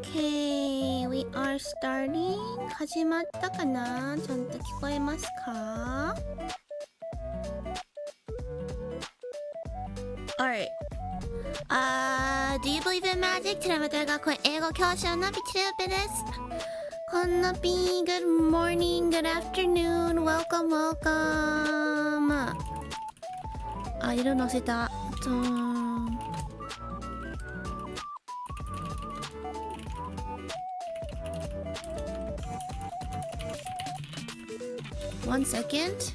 Okay, we are starting. 始まったかな？ちゃんと聞こえますか？ Alright. Do you believe in magic? テレビ学校英語教師のナビテレビです。こんなぴー、good morning, good afternoon, welcome, welcome. あ、色乗せた。One second.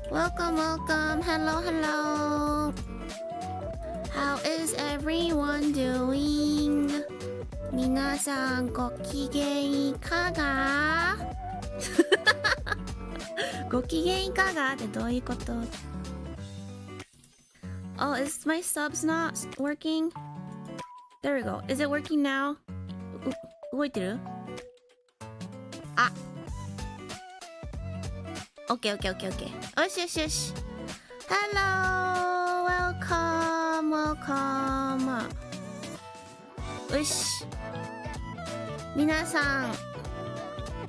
Welcome, welcome. Hello, hello. How is everyone doing? 皆さんご機嫌いかが？ご機嫌いかがってどういうこと？ Oh, is my subs not working? There we go. Is it working now? 動いてる？あ。Okay, okay, okay, okay. よしよしよし。Hello, welcome, welcome. よし。皆さん、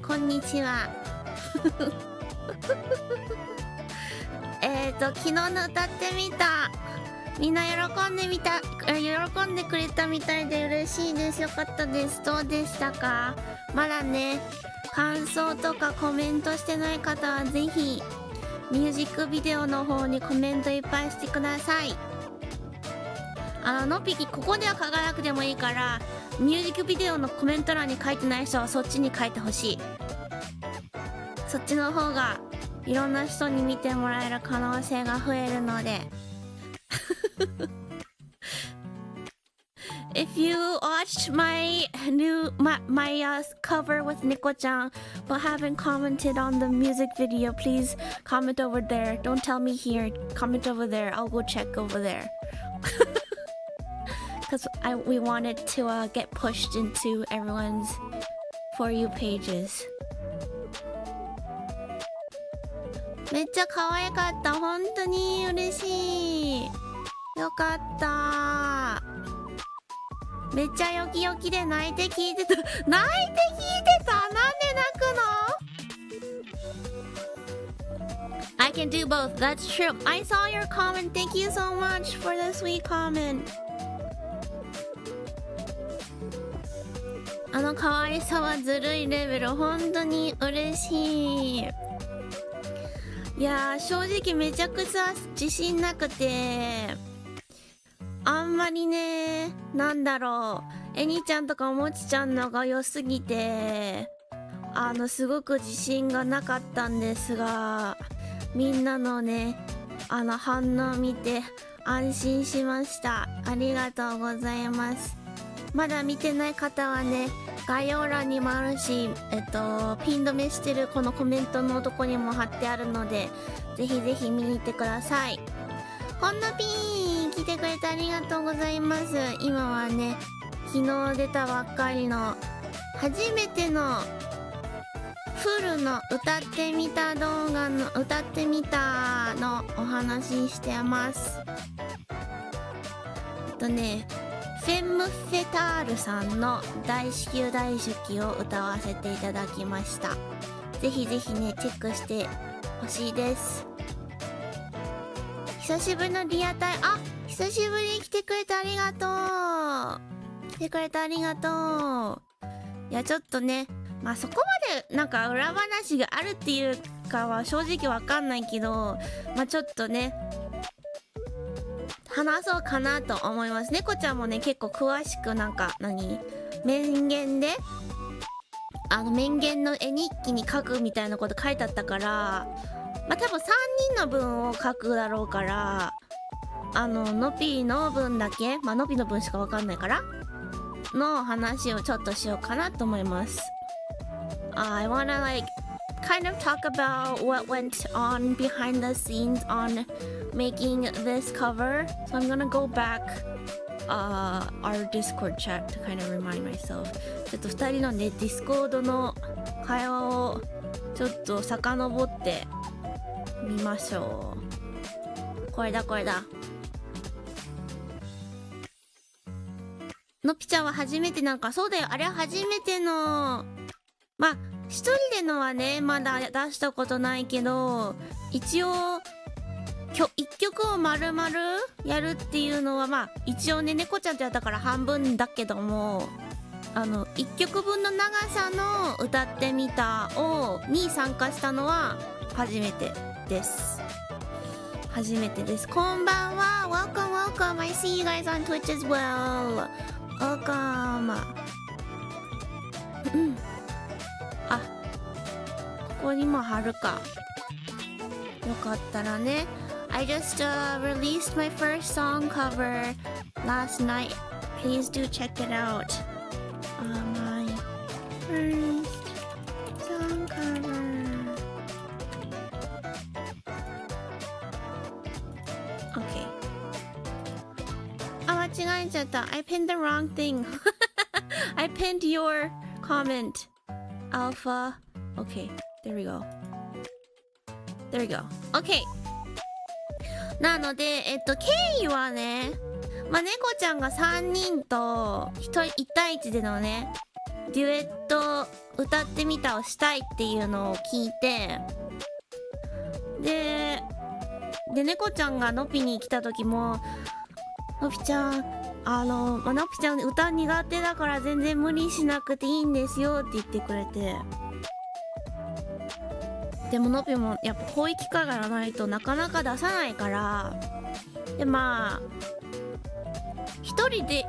こんにちは。昨日の歌ってみた。みんな喜んでくれたみたいで嬉しいです。よかったです。どうでしたか？まだね。感想とかコメントしてない方はぜひミュージックビデオの方にコメントいっぱいしてください。のっぴきここでは書かなくてもいいからミュージックビデオのコメント欄に書いてない人はそっちに書いてほしい。そっちの方がいろんな人に見てもらえる可能性が増えるのでIf you watched my cover with Nico-chan but haven't commented on the music video, please comment over there. Don't tell me here. Comment over there. I'll go check over there. Because we wanted to get pushed into everyone's For You pages. めっちゃ可愛かった。本当に嬉しい。よかった。めっちゃヨキヨキで泣いて聞いてた。泣いて聞いてた。なんで泣くの？ I can do both. That's true. I saw your comment. Thank you so much for the sweet comment. 可愛さはずるいレベル。本当に嬉しい。いやー、正直めちゃくちゃ自信なくて。あんまりね、なんだろう、えにちゃんとかおもちちゃんのが良すぎて、すごく自信がなかったんですが、みんなのね、反応見て安心しました。ありがとうございます。まだ見てない方はね、概要欄にもあるし、ピン止めしてるこのコメントのとこにも貼ってあるので、ぜひぜひ見に行ってください。こんなピーン来てくれてありがとうございます。今はね、昨日出たばっかりの初めてのフルの歌ってみた動画の歌ってみたのお話ししてます。フェム・フェタールさんの大至急大出来を歌わせていただきました。ぜひぜひねチェックしてほしいです。久しぶりのリアタイ、久しぶりに来てくれてありがとう。来てくれてありがとう。いやちょっとね、まあそこまでなんか裏話があるっていうかは正直わかんないけど、まあちょっとね話そうかなと思います。猫ちゃんもね結構詳しくなんか面言で面言の絵日記に書くみたいなこと書いてあったから、まあ多分3人の分を書くだろうから、のぴの分だけ、まあのぴの分しかわかんないからの話をちょっとしようかなと思います。I wanna kind of talk about what went on behind the scenes on making this cover. So I'm gonna go back our Discord chat to kind of remind myself. ちょっと2人のね、ディスコードの会話をちょっと遡ってみましょう。これだ。のぴちゃんは初めてなんか、そうだよ、あれは初めての、まあ一人でのはねまだ出したことないけど、一応一曲を丸々やるっていうのはまあ一応ね猫ちゃんとやったから半分だけども、一曲分の長さの歌ってみたに参加したのは初めてです。こんばんは。 Welcome. I see you guys on Twitch as well. Welcome. ここにも貼るか。よかったらね。I just released my first song cover last night. Please do check it out. My first song cover. Okay. 間違えちゃった。I pinned the wrong thing. I pinned your comment. Alpha. Okay.There we go. Okay. なので、経緯はね、まあ、猫ちゃんが3人と1対1でのね、デュエット歌ってみたをしたいっていうのを聞いて、で、猫ちゃんがのぴに来た時も、のぴちゃん、のぴちゃん歌苦手だから全然無理しなくていいんですよって言ってくれて、でものぴもやっぱこういう機会がないとなかなか出さないから、でまあ一人で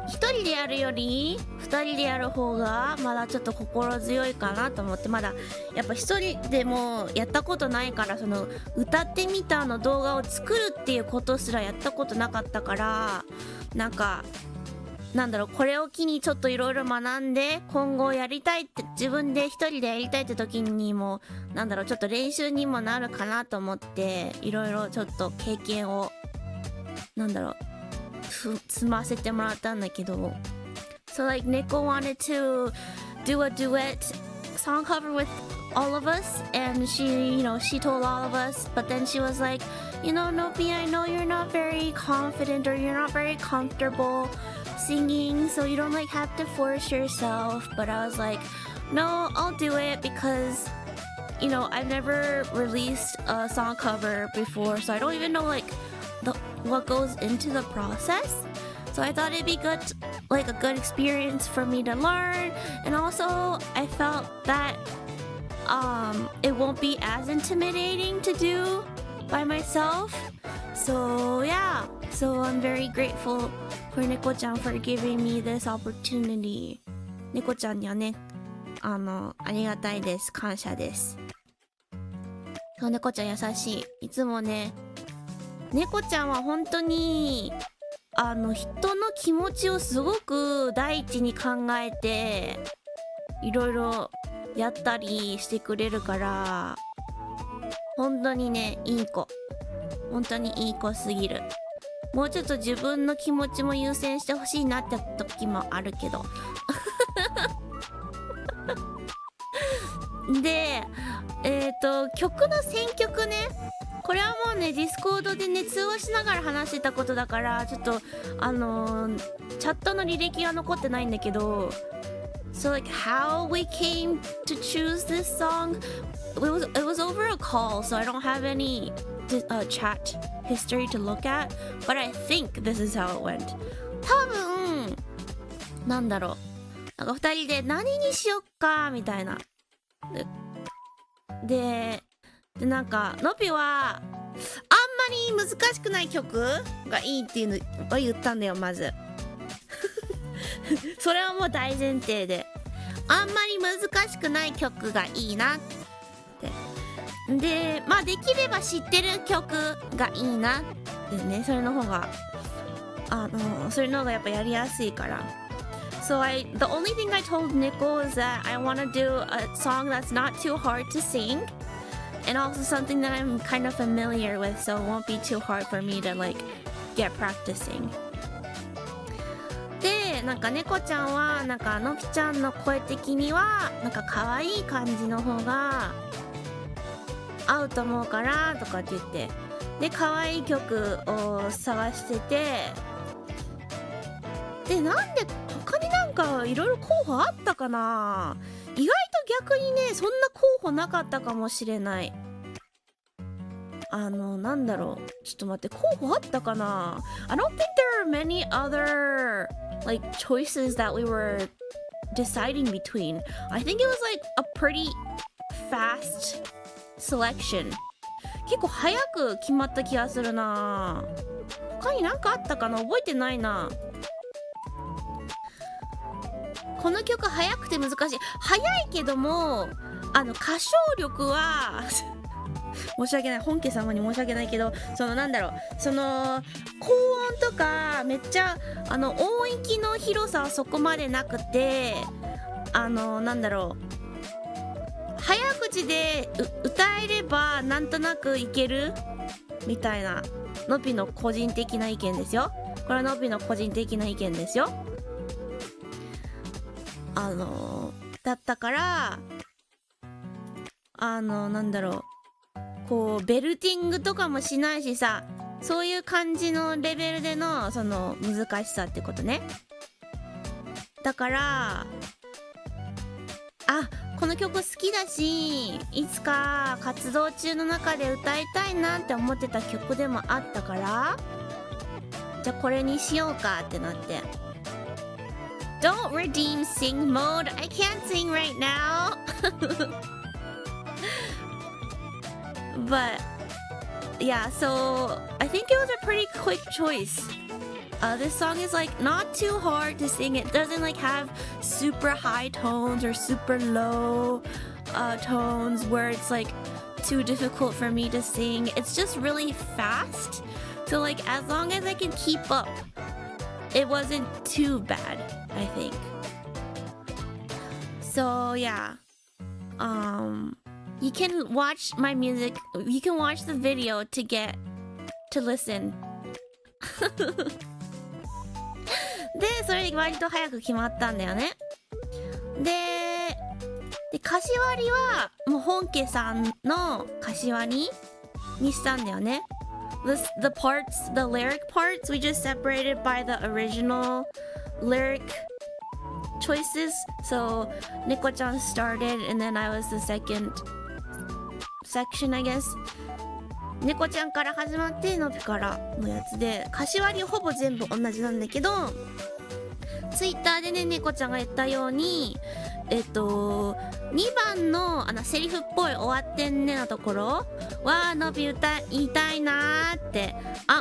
やるより2人でやる方がまだちょっと心強いかなと思って、まだやっぱ一人でもやったことないから、その歌ってみたの動画を作るっていうことすらやったことなかったから、これを機にちょっといろいろ学んで今後やりたいって、自分で一人でやりたいって時にもちょっと練習にもなるかなと思って、いろいろちょっと経験を積ませてもらったんだけど、 So Neko wanted to do a duet song cover with all of us, and she told all of us, but then she was like, Nopi, I know you're not very confident or you're not very comfortable singing, so you don't have to force yourself. But I was like, no, I'll do it because I've never released a song cover before, so I don't even know what goes into the process. So I thought it'd be good, a good experience for me to learn, and also I felt that it won't be as intimidating to do by myself. So yeah, so I'm very grateful for Neko-chan for giving me this opportunity. 猫ちゃんにはね、ありがたいです。感謝です。そう、猫ちゃん優しい。いつもね、猫ちゃんは本当に人の気持ちをすごく第一に考えていろいろやったりしてくれるから、本当にね、いい子。本当にいい子すぎる。もうちょっと自分の気持ちも優先してほしいなって時もあるけどで、曲の選曲ね、これはもうねディスコードでね通話しながら話してたことだから、ちょっとチャットの履歴は残ってないんだけど、 So like how we came to choose this song, it was over a call, so I don't have any chat history to look at, but I think this is how it went. 多分なんだろう、なんか2人で何にしよっかみたいなでなんかのぴはあんまり難しくない曲がいいっていうのを言ったんだよ、まずそれはもう大前提で、あんまり難しくない曲がいいなってで、まあできれば知ってる曲がいいなってね、それの方がそれの方がやっぱやりやすいから。So the only thing I told Nico is that I want to do a song that's not too hard to sing, and also something that I'm kind of familiar with, so it won't be too hard for me to like get practicing. で、なんか猫ちゃんはなんかのぴちゃんの声的にはなんか可愛い感じの方が合うと思うからとかって言って、で可愛い曲を探してて、でなんで他になんかいろいろ候補あったかな、意外と逆にねそんな候補なかったかもしれない。なんだろう、ちょっと待って、候補あったかな。 I don't think there are many other like choices that we were deciding between. I think it was like a pretty fast selection. 結構早く決まった気がするな。他になんかあったかな、覚えてないな。この曲早くて難しい。早いけども歌唱力は申し訳ない、本家様に申し訳ないけど、そのなんだろう、その高音とかめっちゃ音域の広さはそこまでなくて、なんだろう、早口で歌えればなんとなくいけるみたいな、のぴの個人的な意見ですよ。これはのぴの個人的な意見ですよ。だったからなんだろう、こうベルティングとかもしないしさ、そういう感じのレベルでのその難しさってことね。だからこの曲好きだし、いつか活動中の中で歌いたいなって思ってた曲でもあったから、じゃあこれにしようかってなって。Don't redeem sing mode. I can't sing right now. But yeah, so I think it was a pretty quick choice. This song is like not too hard to sing. It doesn't like have super high tones or super low tones where it's like too difficult for me to sing. It's just really fast. So like as long as I can keep up, it wasn't too bad, I think. So yeah, you can watch my music, you can watch the video to listen. でそれ割と早く決まったんだよね。で歌詞割りはもう本家さんの歌詞割りにしたんだよね。The parts, the lyric parts, we just separated by the original lyric choices. So Nico-chan started and then I was the second section, I guess. 猫ちゃんから始まってのぴからのやつで、歌詞割りほぼ全部同じなんだけど、ツイッターでね猫ちゃんが言ったように2番のセリフっぽい終わってんねのところはのぴ言いたいなーって、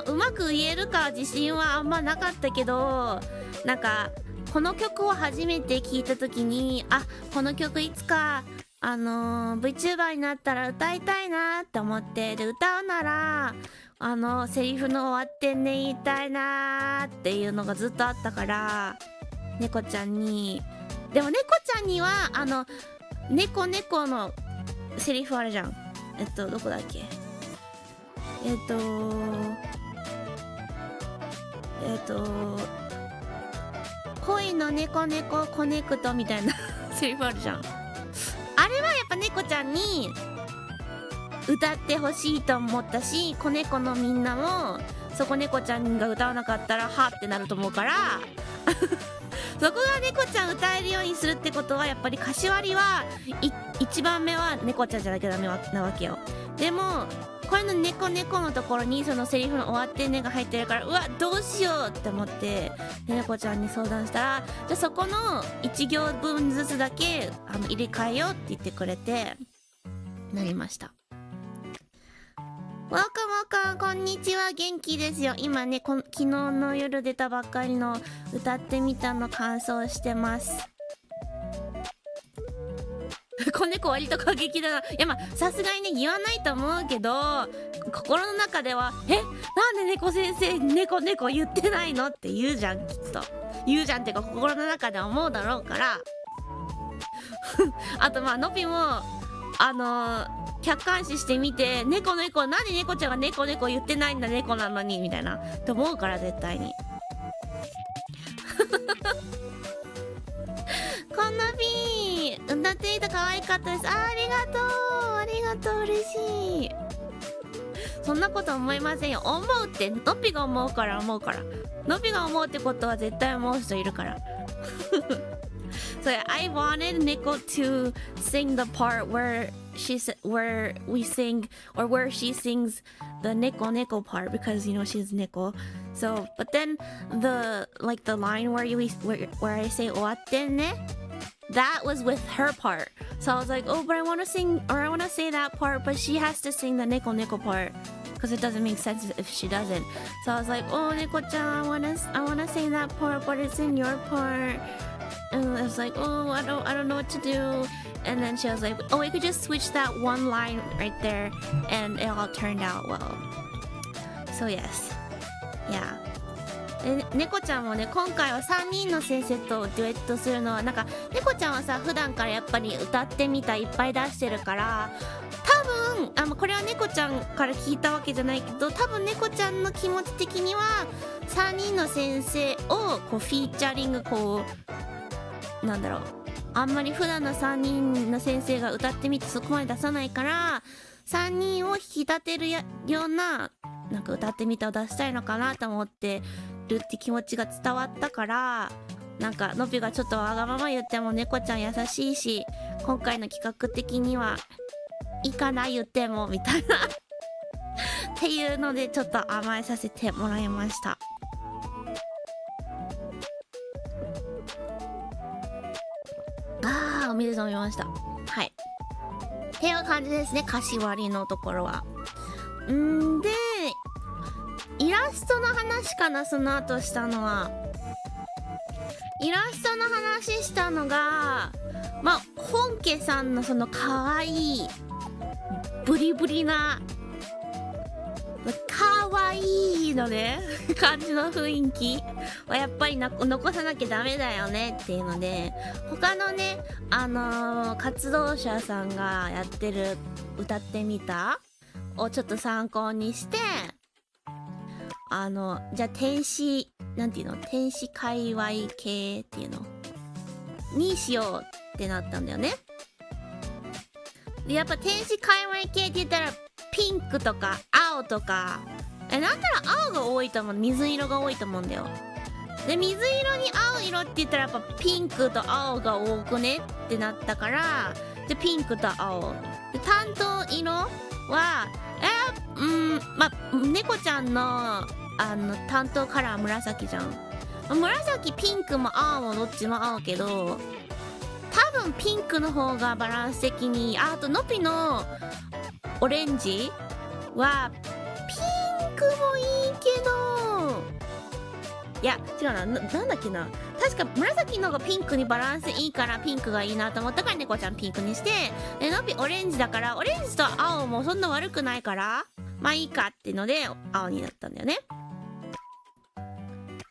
うまく言えるか自信はあんまなかったけど、なんかこの曲を初めて聴いた時にこの曲いつかVTuber になったら歌いたいなって思って、で歌うならセリフの終わってんね言いたいなっていうのがずっとあったから、猫ちゃんに、でも猫ちゃんには猫のセリフあるじゃん。どこだっけ、恋の猫コネクトみたいなセリフあるじゃん。あれはやっぱ猫ちゃんに歌ってほしいと思ったし、子猫のみんなもそこ猫ちゃんが歌わなかったらはってなると思うからそこが猫ちゃん歌えるようにするってことは、やっぱり柏割りは1番目は猫ちゃんじゃなきゃダメなわけよ。でもこれの猫のところにそのセリフの終わってねが入ってるから、うわどうしようって思って猫ちゃんに相談したら、じゃあそこの1行分ずつだけ入れ替えようって言ってくれてなりました。わかこんにちは、元気ですよ。今ね昨日の夜出たばっかりの歌ってみたの感想してます子猫割と過激だな。いやまあさすがにね言わないと思うけど、心の中ではなんで猫先生猫言ってないのって言うじゃん、きっと言うじゃんってか心の中で思うだろうからあとまあのぴも客観視してみて、猫なんで猫ちゃんが猫言ってないんだ、猫なのにみたいなと思うから、絶対にこんなびー歌っていた可愛かったです。ありがとう嬉しい。そんなこと思いませんよ。思うってのぴが思うからのぴが思うってことは絶対思う人いるからSo I wanted Nico to sing the part where we sing, or where she sings the Neko part, because she's Neko. So but then the line where I say "owatte ne," that was with her part. So I was like, oh, but I want to say that part, but she has to sing the Neko part because it doesn't make sense if she doesn't. So I was like, oh, Neko-chan, I wanna say that part, but it's in your part. And I was like, oh, I don't know what to do. And then she was like, oh, we could just switch that one line right there, and it all turned out well. So yes, yeah. 猫ちゃんもね、今回は3人の先生とデュエットするのは、なんか猫ちゃんはさ、普段からやっぱり歌ってみたいっぱい出してるから、多分これは猫ちゃんから聞いたわけじゃないけど、多分猫ちゃんの気持ち的には3人の先生をこうフィーチャリング、こうなんだろう、あんまり普段の3人の先生が歌ってみてそこまで出さないから、3人を引き立てるようななんか歌ってみたを出したいのかなと思ってるって気持ちが伝わったから、なんかのぴがちょっとわがまま言っても猫ちゃん優しいし、今回の企画的にはいいかな言ってもみたいなっていうのでちょっと甘えさせてもらいました。お水飲みました。はい。っていう感じですね、柏りのところは。で、イラストの話かな、その後したのは。イラストの話したのが、まあ、本家さんのその可愛いブリブリな可愛いのね感じの雰囲気はやっぱり残さなきゃダメだよねっていうので、他のね活動者さんがやってる歌ってみたをちょっと参考にして、じゃあ天使なんていうの、天使界隈系っていうのにしようってなったんだよね。でやっぱ天使界隈系って言ったらピンクとか青とか、なんなら青が多いと思う、水色が多いと思うんだよ。で水色に青色って言ったらやっぱピンクと青が多くねってなったから、でピンクと青で、担当色はまあ猫ちゃんの担当カラー紫じゃん。紫ピンクも青もどっちも青けど、多分ピンクの方がバランス的に、あとのぴのオレンジはピンクもいいけど、いや違うな、なんだっけな、確か紫の方がピンクにバランスいいからピンクがいいなと思ったから猫ちゃんピンクにして、でのぴオレンジだから、オレンジと青もそんな悪くないからまあいいかっていうので青になったんだよね。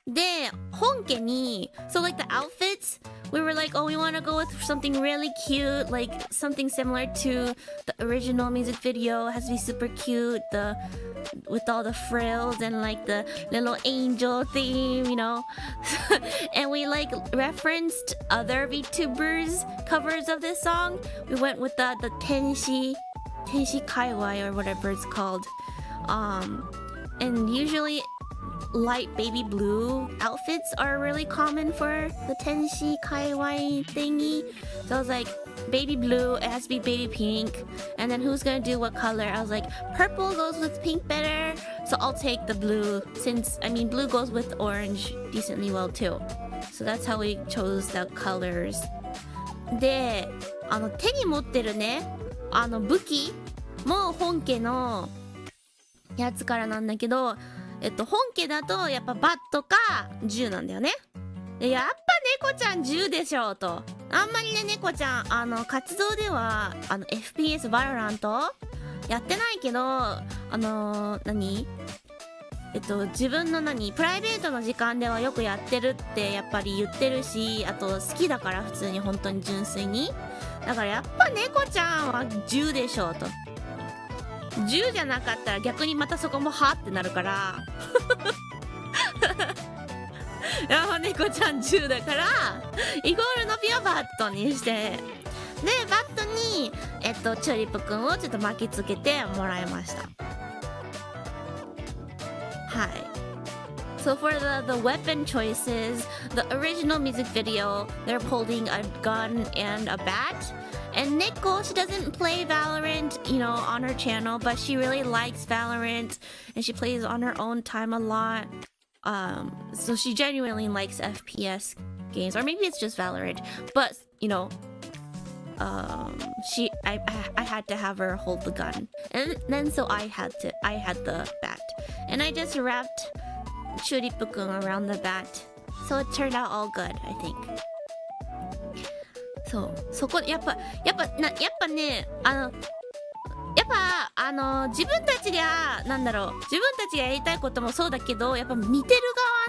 で本家に so like the outfits we were like, oh, we want to go with something really cute, like something similar to the original music video. It has to be super cute, with all the frills and like the little angel theme, you know. And we like referenced other VTubers covers of this song. We went with the Tenshi Tenshi Kaiwai or whatever it's called. And usually light baby blue outfits are really common for the Tenshi Kaiwai thingy. So I was like, baby blue, it has to be baby pink. And then who's gonna do what color? I was like, purple goes with pink better, so I'll take the blue, since, I mean, blue goes with orange decently well too. So that's how we chose the colors. で、手に持ってるね、武器も本家のやつからなんだけど、本家だとやっぱバットか銃なんだよね。でやっぱ猫ちゃん銃でしょと。あんまりね、猫ちゃん活動ではFPS バロラントやってないけど、自分のプライベートの時間ではよくやってるってやっぱり言ってるし、あと好きだから普通に本当に純粋に。だからやっぱ猫ちゃんは銃でしょと。10じゃなかったら逆にまたそこもはってなるからやば猫ちゃん10だからイコールのピはバットにして、でバットにチューリップくんをちょっと巻きつけてもらいました。はい。So for the weapon choices, the original music video, they're holding a gun and a bat. And Nico, she doesn't play Valorant, on her channel, but she really likes Valorant, and she plays on her own time a lot. So she genuinely likes FPS games, or maybe it's just Valorant. But I had to have her hold the gun, and then so I had the bat, and I just wrapped Churipukun around the bat, so it turned out all good, I think. そこやっぱね、やっぱ自分たちが自分たちがやりたいこともそうだけど、やっぱ見てる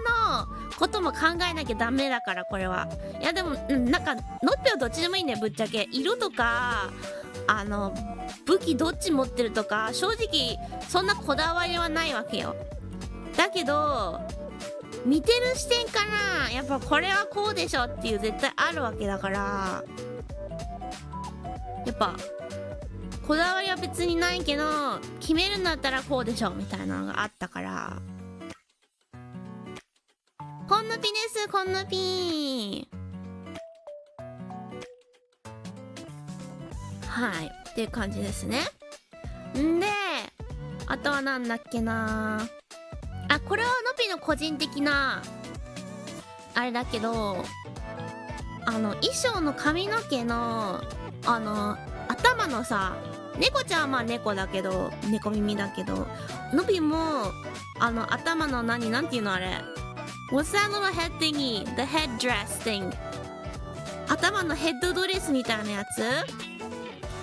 側のことも考えなきゃダメだから、これは。いやでもノッペはどっちでもいいんだよ、ぶっちゃけ。色とか武器どっち持ってるとか正直そんなこだわりはないわけよ。だけど見てる視点からやっぱこれはこうでしょっていう絶対あるわけだから、やっぱこだわりは別にないけど決めるんだったらこうでしょみたいなのがあったから。こんなピです、こんなピ。はいっていう感じですね。んであとはなんだっけなあ、これはのぴの個人的なあれだけど、衣装の髪の毛の頭のさ、猫ちゃんはまあ猫だけど、猫耳だけど、のぴも頭のなんていうのあれ、 What's that little head thingy? The headdress thing. 頭のヘッドドレスみたいなやつ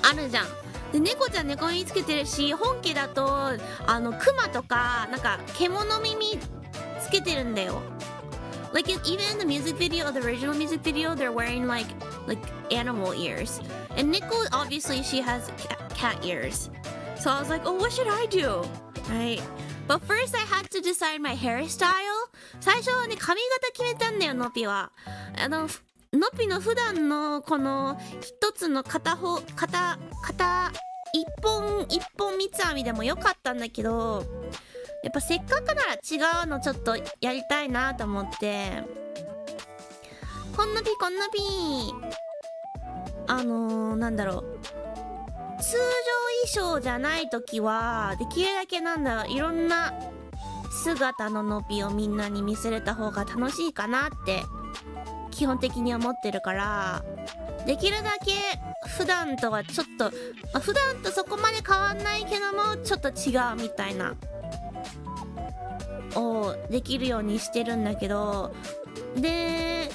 あるじゃん。で猫ちゃん猫耳つけてるし、本家だとクマとかなんか獣耳つけてるんだよ。Like even in the music video, the original music video, they're wearing like animal ears. And Nico, obviously, she has cat ears. So I was like, oh, what should I do? Right? But first, I had to decide my hairstyle. 最初はね、髪型決めたんだよ、のぴは。のぴの普段のこの一つの片一本三つ編みでもよかったんだけど、やっぱせっかくなら違うのちょっとやりたいなと思って、こんなピなんだろう、通常衣装じゃない時はできるだけいろんな姿ののぴをみんなに見せれた方が楽しいかなって基本的に思ってるから、できるだけ普段とはちょっと、普段とそこまで変わんないけどもちょっと違うみたいなをできるようにしてるんだけど、で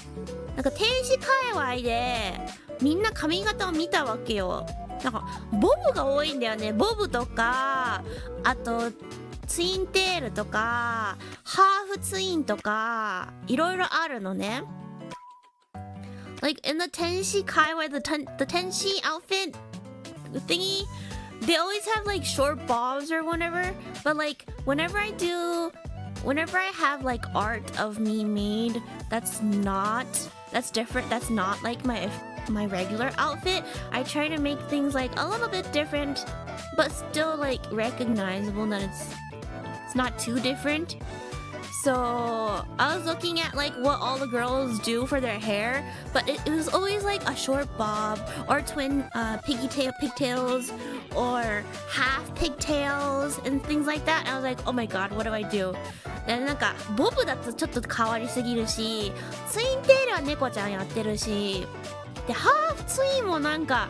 なんか天使界隈でみんな髪型を見たわけよ。なんかボブが多いんだよね。ボブとか、あとツインテールとかハーフツインとかいろいろあるのね。Like in the Tenshi Kaiwai, the Tenshi outfit thingy, they always have like short bobs or whatever. But like whenever I have like art of me made that's not that's different, that's not like my regular outfit. I try to make things like a little bit different, but still like recognizable that it's not too different. So I was looking at like what all the girls do for their hair, but it was always like a short bob or twin pigtails or half pigtails and things like that. And I was like, oh my god, what do I do? でなんかボブだとちょっと変わりすぎるし、ツインテールは猫ちゃんやってるし、でハーフツインもなんか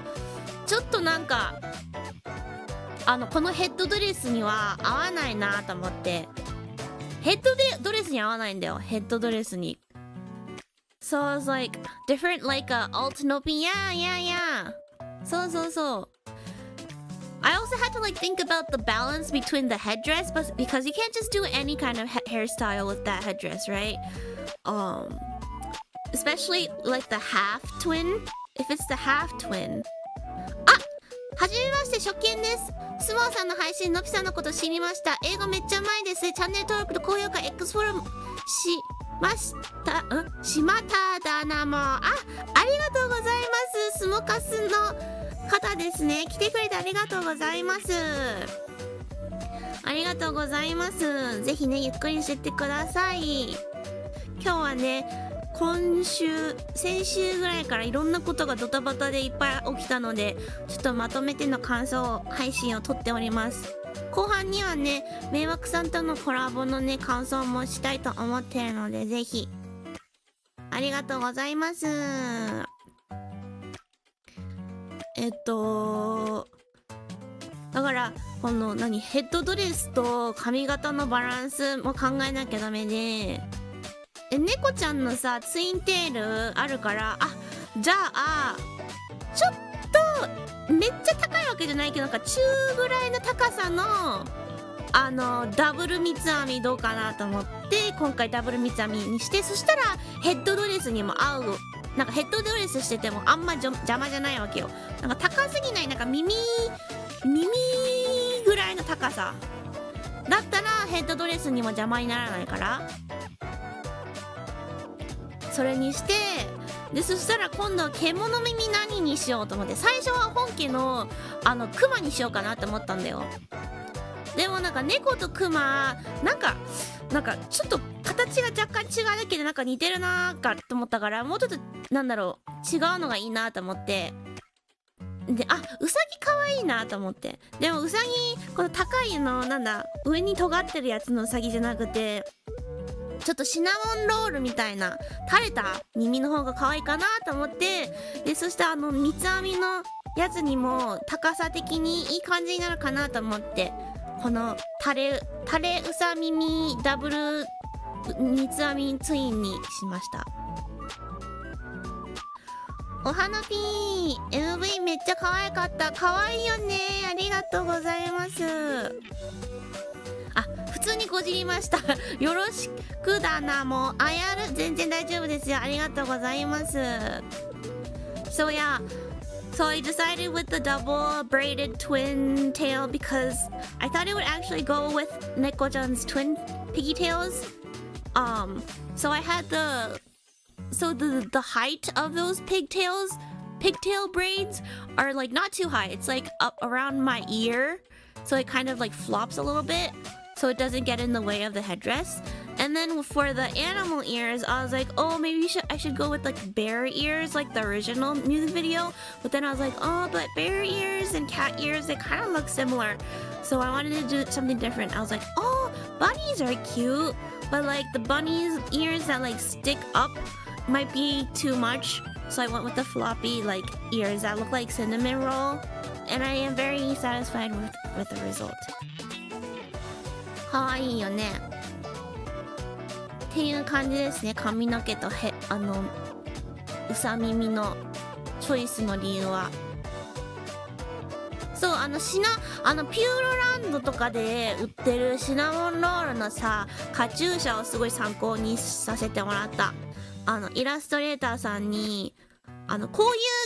ちょっとなんかこのヘッドドレスには合わないなと思って、ヘッドドレスに合わないんだよ、ヘッドドレスに。So I was like different like a alt nope, yeah. そう。I also had to like think about the balance between the headdress, but because you can't just do any kind of hairstyle with that headdress, right? Especially like the half twin. If it's the half twin. はじめまして、初見です。スモーさんの配信、のぴさんのこと知りました。英語めっちゃうまいです。チャンネル登録と高評価 X フォローしまただなも。ありがとうございます。スモカスの方ですね。来てくれてありがとうございます。ありがとうございます。ぜひね、ゆっくりしてってください。今日はね、先週ぐらいからいろんなことがドタバタでいっぱい起きたので、ちょっとまとめての感想配信を撮っております。後半にはね、迷惑さんとのコラボのね、感想もしたいと思っているので、ぜひ。ありがとうございます。だからこのヘッドドレスと髪型のバランスも考えなきゃダメで、猫ちゃんのさツインテールあるから、じゃあちょっとめっちゃ高いわけじゃないけど、なんか中ぐらいの高さのダブル三つ編みどうかなと思って、今回ダブル三つ編みにして、そしたらヘッドドレスにも合う。なんかヘッドドレスしててもあんま邪魔じゃないわけよ。なんか高すぎない、なんか耳ぐらいの高さだったらヘッドドレスにも邪魔にならないから、それにして、でそしたら今度は獣耳何にしようと思って、最初は本家のクマにしようかなって思ったんだよ。でもなんか猫とクマなんかちょっと形が若干違うだけでなんか似てるなーかと思ったから、もうちょっと違うのがいいなと思って、でウサギかわいいなと思って、でもウサギこの高いの上に尖ってるやつのウサギじゃなくて、ちょっとシナモンロールみたいな垂れた耳の方が可愛いかなと思って、でそして三つ編みのやつにも高さ的にいい感じになるかなと思って、この垂れうさ耳ダブル三つ編みツインにしました。お花ピー MV めっちゃ可愛かった。可愛いよね。ありがとうございます。普通にこじりました。よろしくだな。もう全然大丈夫ですよ。ありがとうございます。So yeah, so I decided with the double braided twin tail because I thought it would actually go with Neko-chan's twin piggy tails. So I had the height of those pigtail braids are like not too high. It's like up around my ear, so it kind of like flops a little bit, so it doesn't get in the way of the headdress. And then for the animal ears, I was like, oh, maybe I should go with like bear ears, like the original music video. But then I was like, oh, but bear ears and cat ears, they kind of look similar. So I wanted to do something different. I was like, oh, bunnies are cute, but like the bunnies' ears that like stick up might be too much. So I went with the floppy like ears that look like cinnamon roll. And I am very satisfied with the result. かわいいよね。っていう感じですね。髪の毛とうさ耳のチョイスの理由は。そう、ピューロランドとかで売ってるシナモンロールのさ、カチューシャをすごい参考にさせてもらった。イラストレーターさんに、こういう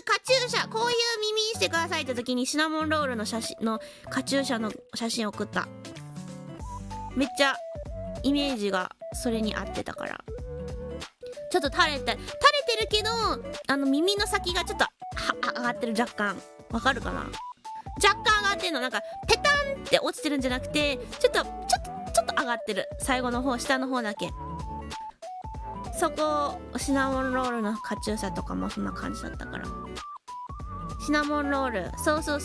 カチューシャ、こういう耳にしてくださいって時にシナモンロールのカチューシャの写真を送った。めっちゃイメージがそれに合ってたから。ちょっと垂れててるけど耳の先がちょっと上がってる。若干わかるかな。若干上がってるの。なんかペタンって落ちてるんじゃなくて、ちょっと上がってる。最後の方、下の方だけ。そこシナモンロールのカチューシャとかもそんな感じだったから。シナモンロール、そうサ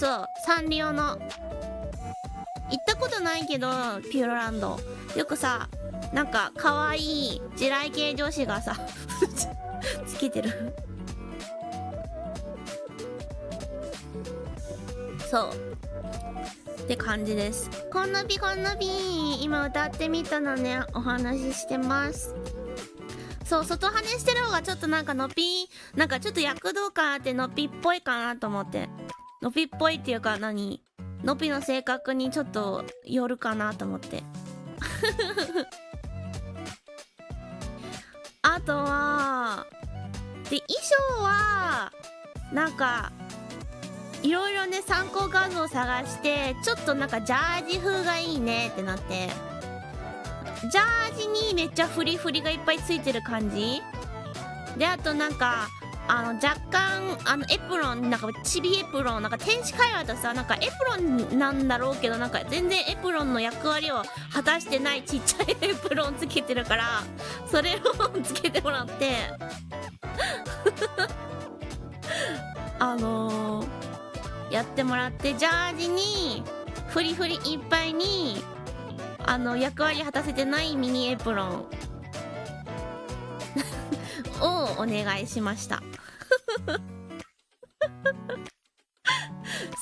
ンリオの。行ったことないけどピューロランドよくさ、なんか可愛い地雷系女子がさつけてる。そうって感じです。こんなび今歌ってみたのね、お話ししてます。そう、外跳ねしてる方がちょっとなんかのぴー、なんかちょっと躍動感あってのぴっぽいかなと思って。のぴっぽいっていうかのぴの性格にちょっとよるかなと思ってあとはで、衣装はなんかいろいろね参考画像探して、ちょっとなんかジャージ風がいいねってなって、ジャージにめっちゃフリフリがいっぱいついてる感じで、あとなんか若干エプロン、なんかチビエプロン、なんか天使界隈だとさ、なんかエプロンなんだろうけど、なんか全然エプロンの役割を果たしてないちっちゃいエプロンつけてるから、それをつけてもらってやってもらって、ジャージにフリフリいっぱいに役割果たせてないミニエプロンをお願いしました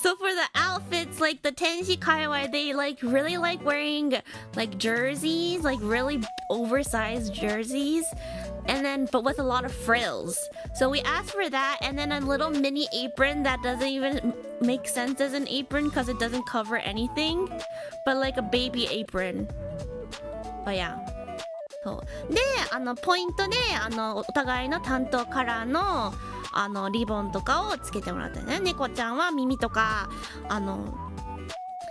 So for the outfits, like the Tenshi Kaiwai, they really like wearing like jerseys, like really oversized jerseys, and then but with a lot of frills. So we asked for that, and then a little mini apron that doesn't even make sense as an apron because it doesn't cover anything, but like a baby apron. But yeah. そうでポイントでお互いの担当カラーのリボンとかをつけてもらったよね。猫ちゃんは耳とか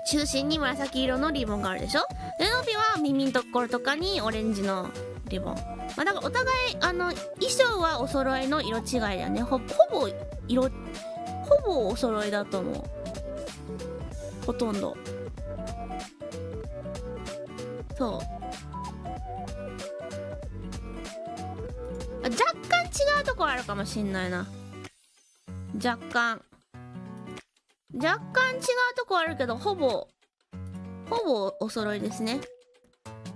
中心に紫色のリボンがあるでしょ。でのびは耳のところとかにオレンジのリボン。まあだからお互い衣装はお揃いの色違いだよね。ほぼお揃いだと思う。ほとんど。そう。若干違うとこあるかもしんないな。若干違うとこあるけど、ほぼお揃いですね。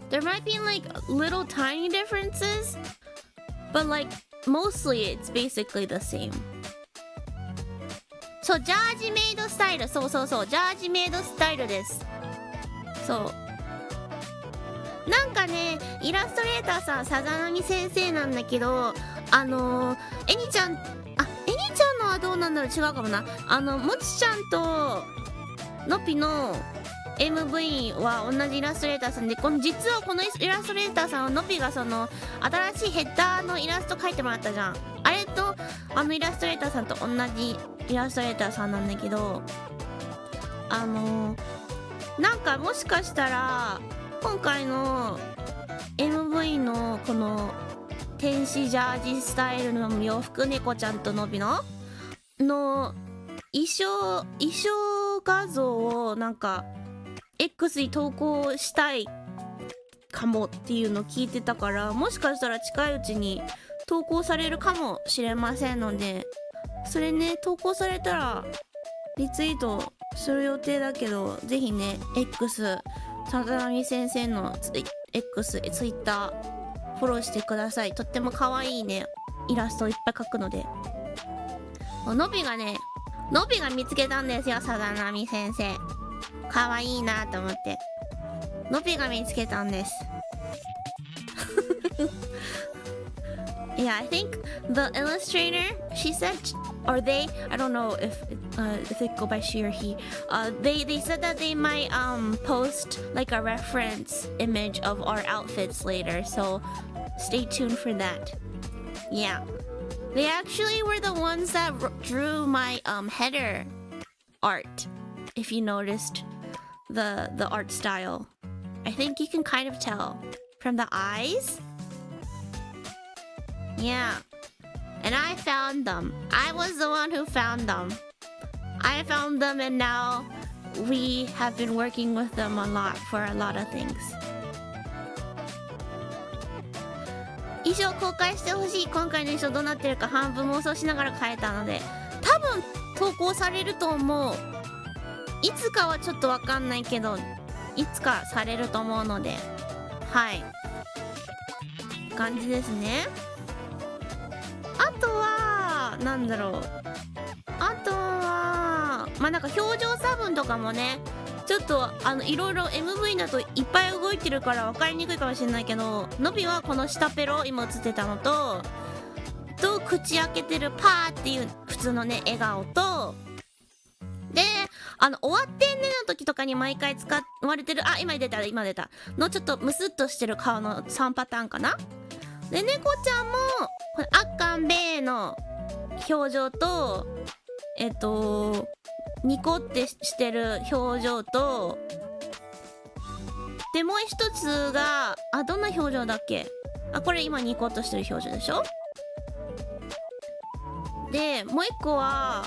There might be like little tiny differences, but like mostly it's basically the same. そう、ジャージメイドスタイル。そう、ジャージメイドスタイルです。そう。なんかね、イラストレーターさん、さざなみ先生なんだけど、えにちゃんのはどうなんだろう、違うかもな。もちちゃんとのぴの MV は同じイラストレーターさんで、実はこのイラストレーターさんはのぴがその新しいヘッダーのイラスト描いてもらったじゃん。あれとイラストレーターさんと同じイラストレーターさんなんだけど、なんかもしかしたら今回の MV のこの天使ジャージスタイルの洋服、猫ちゃんとのびの衣装画像をなんか X に投稿したいかもっていうのを聞いてたから、もしかしたら近いうちに投稿されるかもしれませんので、それね、投稿されたらリツイートする予定だけど、ぜひね X さざなみ先生の X ツイッターフォローしてください。とっても可愛いねイラストをいっぱい描くので。のびが見つけたんですよ、さざなみ先生。可愛いなと思ってのびが見つけたんです。Yeah, I think the illustrator, she said, or they, I don't know if they go by she or he, they said that they might post like a reference image of our outfits later, so stay tuned for that. Yeah, they actually were the ones that drew my header art. If you noticed the art style, I think you can kind of tell from the eyes. Yeah, And I found them. I was the one who found them. I found them and now we have been working with them a lot for a lot of things. 衣装公開してほしい。今回の衣装どうなってるか半分妄想しながら変えたので、多分投稿されると思う。いつかはちょっとわかんないけど、いつかされると思うので、はい。感じですね。あとはなんだろう。あとはまあなんか表情差分とかもね。ちょっといろいろ MV だといっぱい動いてるから分かりにくいかもしれないけど、のびはこの下ペロ今映ってたのと口開けてるパーっていう普通のね笑顔とで終わってんねの時とかに毎回使われてる今出たのちょっとムスッとしてる顔の3パターンかな。で猫ちゃんもこれあっかんべーの表情とニコってしてる表情とでもう一つがどんな表情だっけ。これ今ニコっとしてる表情でしょ。でもう一個は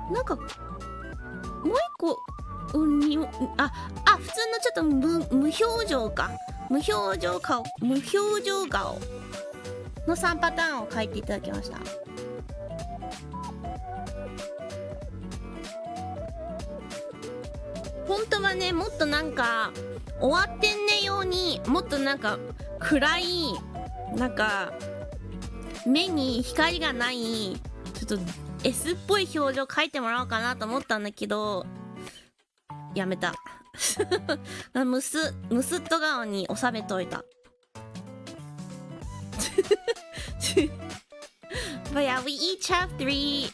なんかもう一個普通のちょっと無表情か無表情顔の3パターンを書いていただきました。本当はねもっとなんか終わってんねようにもっとなんか暗いなんか目に光がないちょっと S っぽい表情描いてもらおうかなと思ったんだけどやめたムスッと顔に収めといたBut yeah, we each have three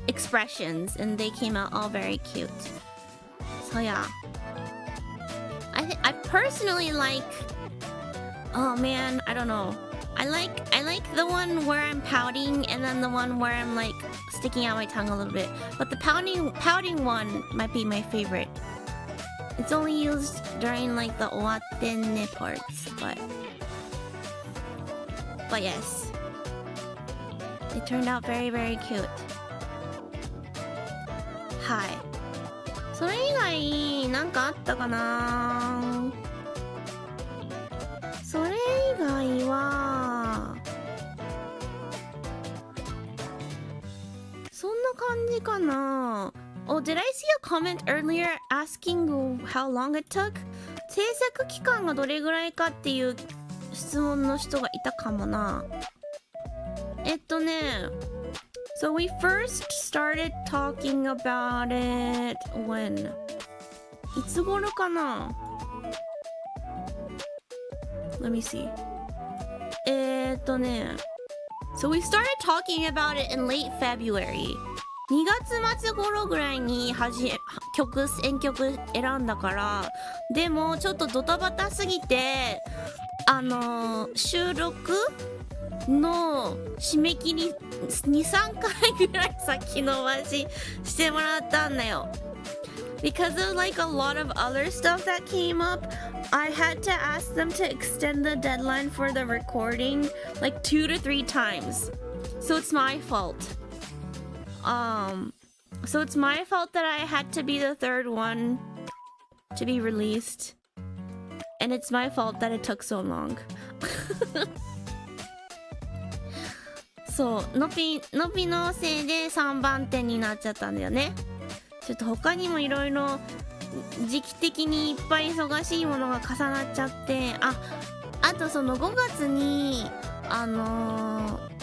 expressions and they came out all very cute. So yeah. I personally like oh man, I don't know. I like the one where I'm pouting and then the one where I'm like sticking out my tongue a little bit. But the pouting one might be my favorite. It's only used during like the owattenne parts, but yes. It turned out very very cute. はい。それ以外なんかあったかな。それ以外はそんな感じかな。Oh, did I see a comment earlier asking how long it took? 制作期間がどれぐらいかっていう質問の人がいたかもな。So we first started talking about it when? いつ頃かな Let me see. So we started talking about it in late February. 2月末頃ぐらいに選曲選んだから、でもちょっとドタバタすぎて、収録の締め切り 2,3 回ぐらい先延ばししてもらったんだよ。Because of like a lot of other stuff that came up, I had to ask them to extend the deadline for the recording like 2 to 3 times. So it's my fault. So it's my fault that I had to be the third one to be released. And it's my fault that it took so long. そう、のびのせいで3番手になっちゃったんだよね。ちょっと他にもいろいろ時期的にいっぱい忙しいものが重なっちゃって、あとその5月に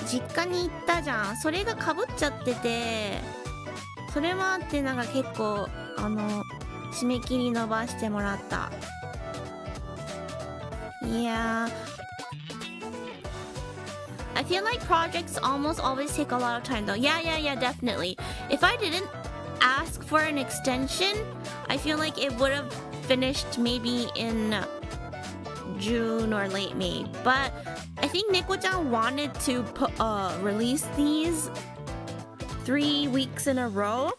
実家に行ったじゃん。それがかぶっちゃってて、それもあってなんか結構締め切り伸ばしてもらった。いやI feel like projects almost always take a lot of time though. Yeah, definitely. If I didn't ask for an extension, I feel like it would have finished maybe in June or late May. But I think Neko-chan wanted to release these 3 weeks in a row.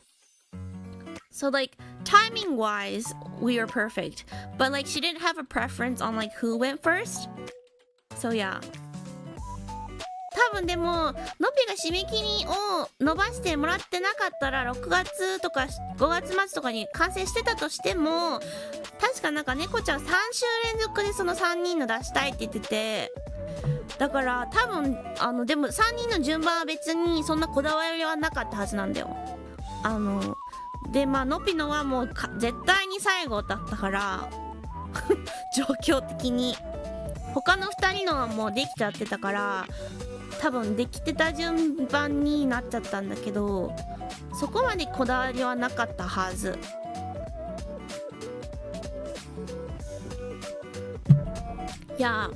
So like timing wise, we were perfect. But like she didn't have a preference on like who went first. So yeah. 多分でものびが締め切りを伸ばしてもらってなかったら6月とか5月末とかに完成してたとしても、確かなんか猫ちゃん3週連続でその3人の出したいって言ってて、だから多分でも3人の順番は別にそんなこだわりはなかったはずなんだよ。でまあのびのはもう絶対に最後だったから状況的に他の2人のはもうできちゃってたから、多分できてた順番になっちゃったんだけど、そこまでこだわりはなかったはず。いや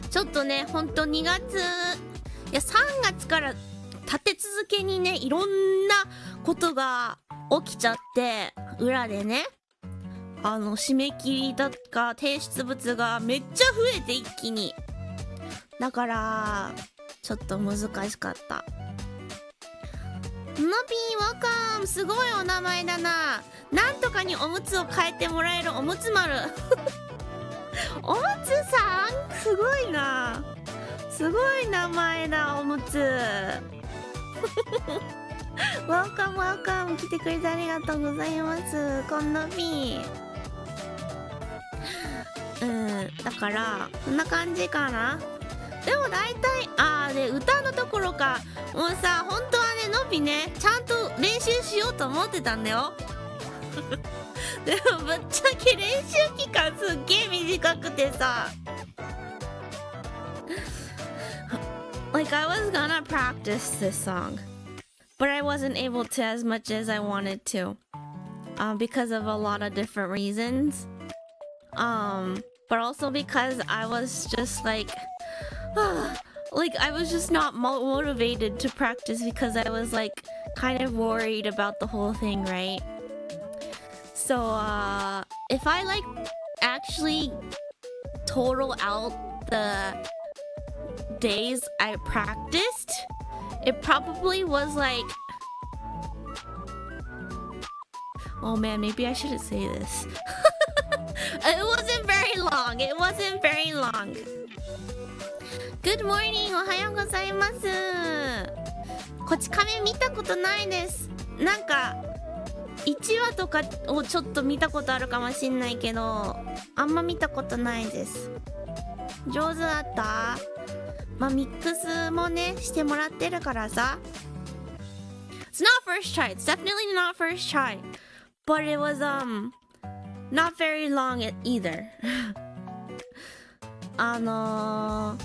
ちょっとね、ほんと2月いや3月から立て続けにね、いろんなことが起きちゃって、裏でね締め切りだか提出物がめっちゃ増えて一気に、だからちょっと難しかった。のびわかん、すごいお名前だな。なんとかにおむつを変えてもらえるおむつ丸おむつさん、すごいな、すごい名前だ、おむつワーカムワーカム、来てくれてありがとうございます。こんのびだからこんな感じかな。でも大体で歌のところか、もうさ、本当はね、のびねちゃんと練習しようと思ってたんだよでもぶっちゃけ練習期間すっげえ短くてさLike I was gonna practice this song, but I wasn't able to as much as I wanted to, because of a lot of different reasons. But also because I was just like I was just not motivated to practice because I was like kind of worried about the whole thing, right? So if I like actually total out the days I practiced, it probably was like, oh man, maybe I shouldn't say this. It wasn't very long. It wasn't very long. Good morning. おはようございます。こち亀見たことないです。なんか1話とかをちょっと見たことあるかもしんないけど、あんま見たことないです。上手だった？まあミックスもねしてもらってるからさ。It's not first try. It's definitely not first try. But it was not very long either. な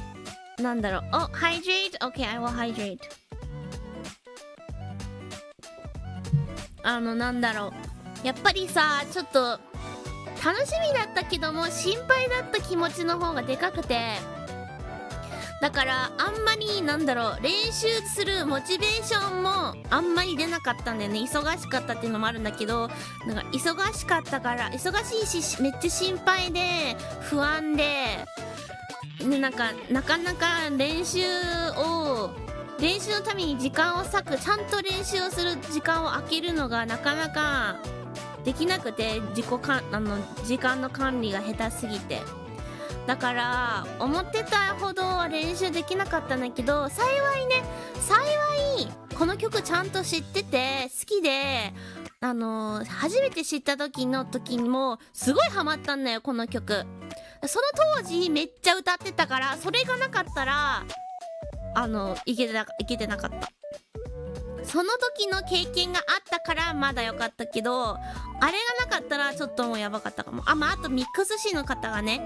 んだろう。Oh, hydrate? Okay, I will hydrate. なんだろう。やっぱりさ、ちょっと楽しみだったけども心配だった気持ちの方がでかくて、だからあんまりなんだろう、練習するモチベーションもあんまり出なかったんだよね。忙しかったっていうのもあるんだけど、なんか忙しかったから、忙しいしめっちゃ心配で不安で、ね、なかなか練習のために時間を割く、ちゃんと練習をする時間を空けるのがなかなかできなくて、時間の管理が下手すぎて、だから思ってたほど練習できなかったんだけど、幸いこの曲ちゃんと知ってて好きで、初めて知った時にもすごいハマったんだよ、この曲。その当時めっちゃ歌ってたから、それがなかったらいけてなかった。その時の経験があったからまだ良かったけど、あれがなかったらちょっともうやばかったかも。あとミックス師の方がね、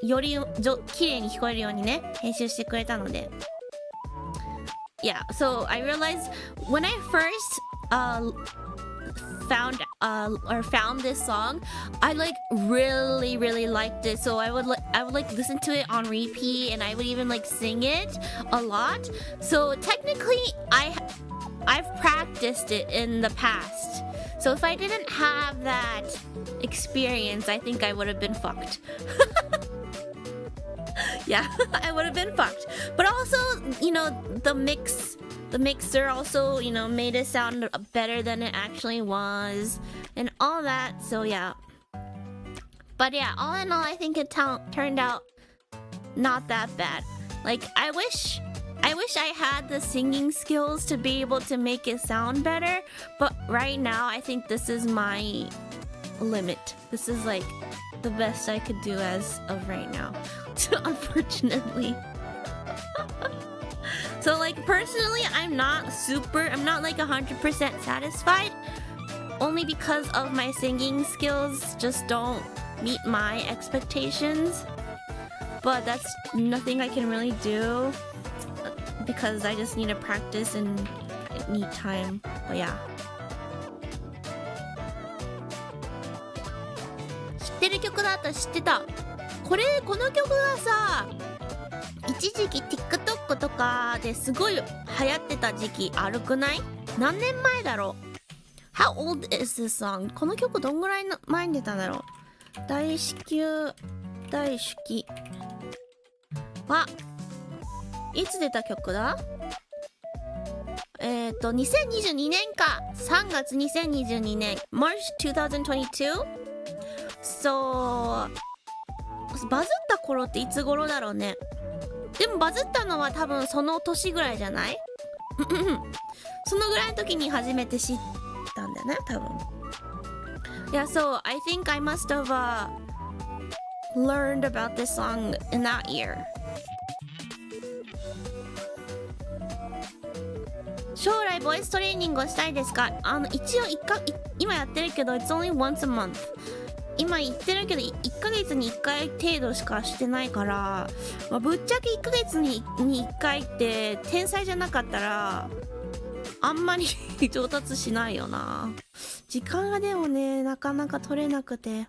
より綺麗に聞こえるようにね編集してくれたので。Yeah, so I realized when I first found this song, I like really liked it. So I would like listen to it on repeat, and I would even like sing it a lot. So technically I've practiced it in the past. So if I didn't have that experience, I think I would have been fucked. Yeah, I would have been fucked. But also, the mixer also, made it sound better than it actually was and all that. So yeah. But yeah, all in all, I think it turned out not that bad. Like, I wish I had the singing skills to be able to make it sound better, but right now I think this is my limit. This is like the best I could do as of right now. Unfortunately. So like personally, I'm not like 100% satisfied, only because of my singing skills just don't meet my expectations. But that's nothing I can really do because I just need to practice and need time. But yeah. 知ってる曲だったら知ってた。この曲がさ、一時期 TikTok とかですごい流行ってた時期あるくない？何年前だろう？ How old is this song? この曲どんぐらいの前に出たんだろう？大至急大好きはいつ出た曲だ？2022年か。3月2022年 March 2022 So バズった頃っていつ頃だろうね。でもバズったのは多分その年ぐらいじゃない？そのぐらいの時に初めて知ったんだよね、多分。Yeah, so I think I must have learned about this song in that year. 将来ボイストレーニングをしたいですか？一応今やってるけど It's only once a month。今言ってるけど1ヶ月に1回程度しかしてないから、まあ、ぶっちゃけ1ヶ月に1回って天才じゃなかったらあんまり上達しないよな。時間がでもねなかなか取れなくて。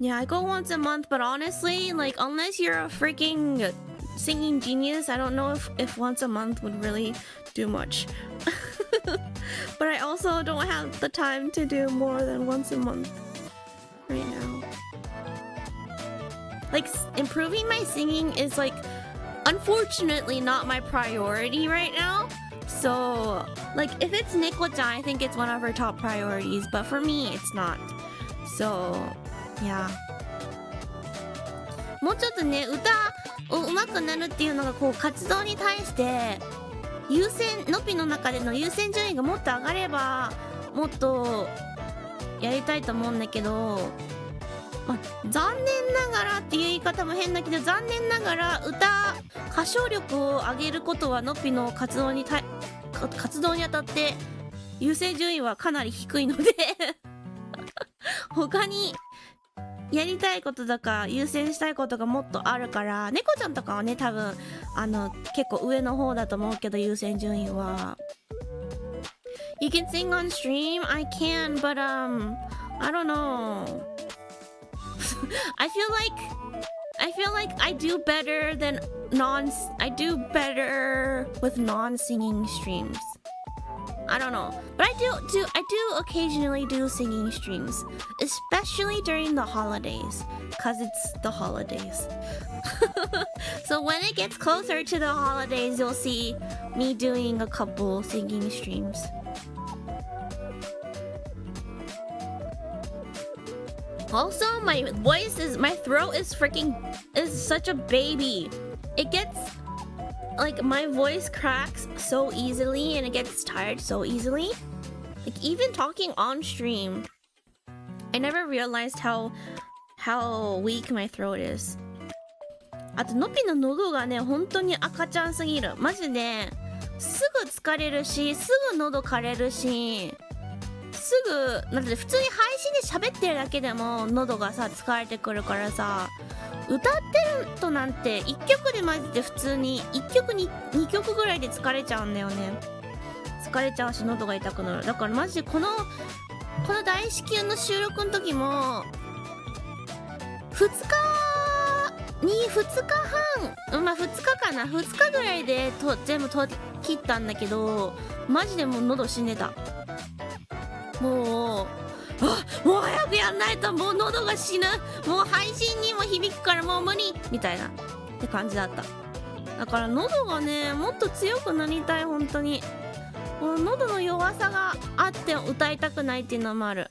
Yeah, I go once a month, but honestly, like unless you're a freaking singing genius, I don't know if once a month would really do much. But I also don't have the time to do more than once a month right now. Like improving my singing is like unfortunately not my priority right now. So like if it's Neko-chan, I think it's one of her top priorities, but for me it's not. So yeah. もうちょっとね歌を上手くなるっていうのがこう活動に対してのぴの中での優先順位がもっと上がればもっとやりたいと思うんだけど、まあ、残念ながらっていう言い方も変だけど残念ながら歌唱力を上げることはのぴの活動にあたって優先順位はかなり低いので他にやりたいこととか優先したいことがもっとあるから、猫ちゃんとかはね多分結構上の方だと思うけど優先順位は。You can sing on stream? I can, but I don't know. I feel like I do better with non-singing streams. I don't know, but I do occasionally do singing streams, especially during the holidays, cause it's the holidays. So when it gets closer to the holidays, you'll see me doing a couple singing streams. Also, my throat is such a baby. It gets like my voice cracks so easily and it gets tired so easily. Like even talking on stream, I never realized how weak my throat is. あとのぴの喉がね本当に赤ちゃんすぎる。マジですぐ疲れるし、すぐ喉枯れるし、すぐなんて普通に配信で喋ってるだけでも喉がさ疲れてくるからさ、歌ってるとなんて1曲でマジで普通に1曲に2曲ぐらいで疲れちゃうんだよね。疲れちゃうし喉が痛くなる。だからマジでこの大至急の収録の時も2日半、まあ2日かな、2日ぐらいで全部切ったんだけど、マジでもう喉死んでた。もう早くやんないともう喉が死ぬ、もう配信にも響くからもう無理みたいなって感じだった。だから喉がねもっと強くなりたい。本当にもう喉の弱さがあって歌いたくないっていうのもある。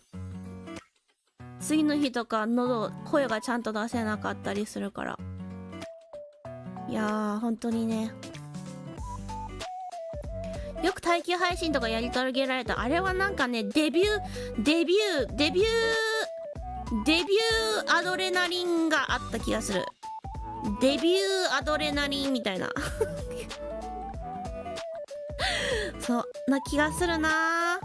次の日とか声がちゃんと出せなかったりするから。いやー本当にね、よく待機配信とかやり遂げられた。あれはなんかね、デビューアドレナリンがあった気がする。デビューアドレナリンみたいなそうな気がするな。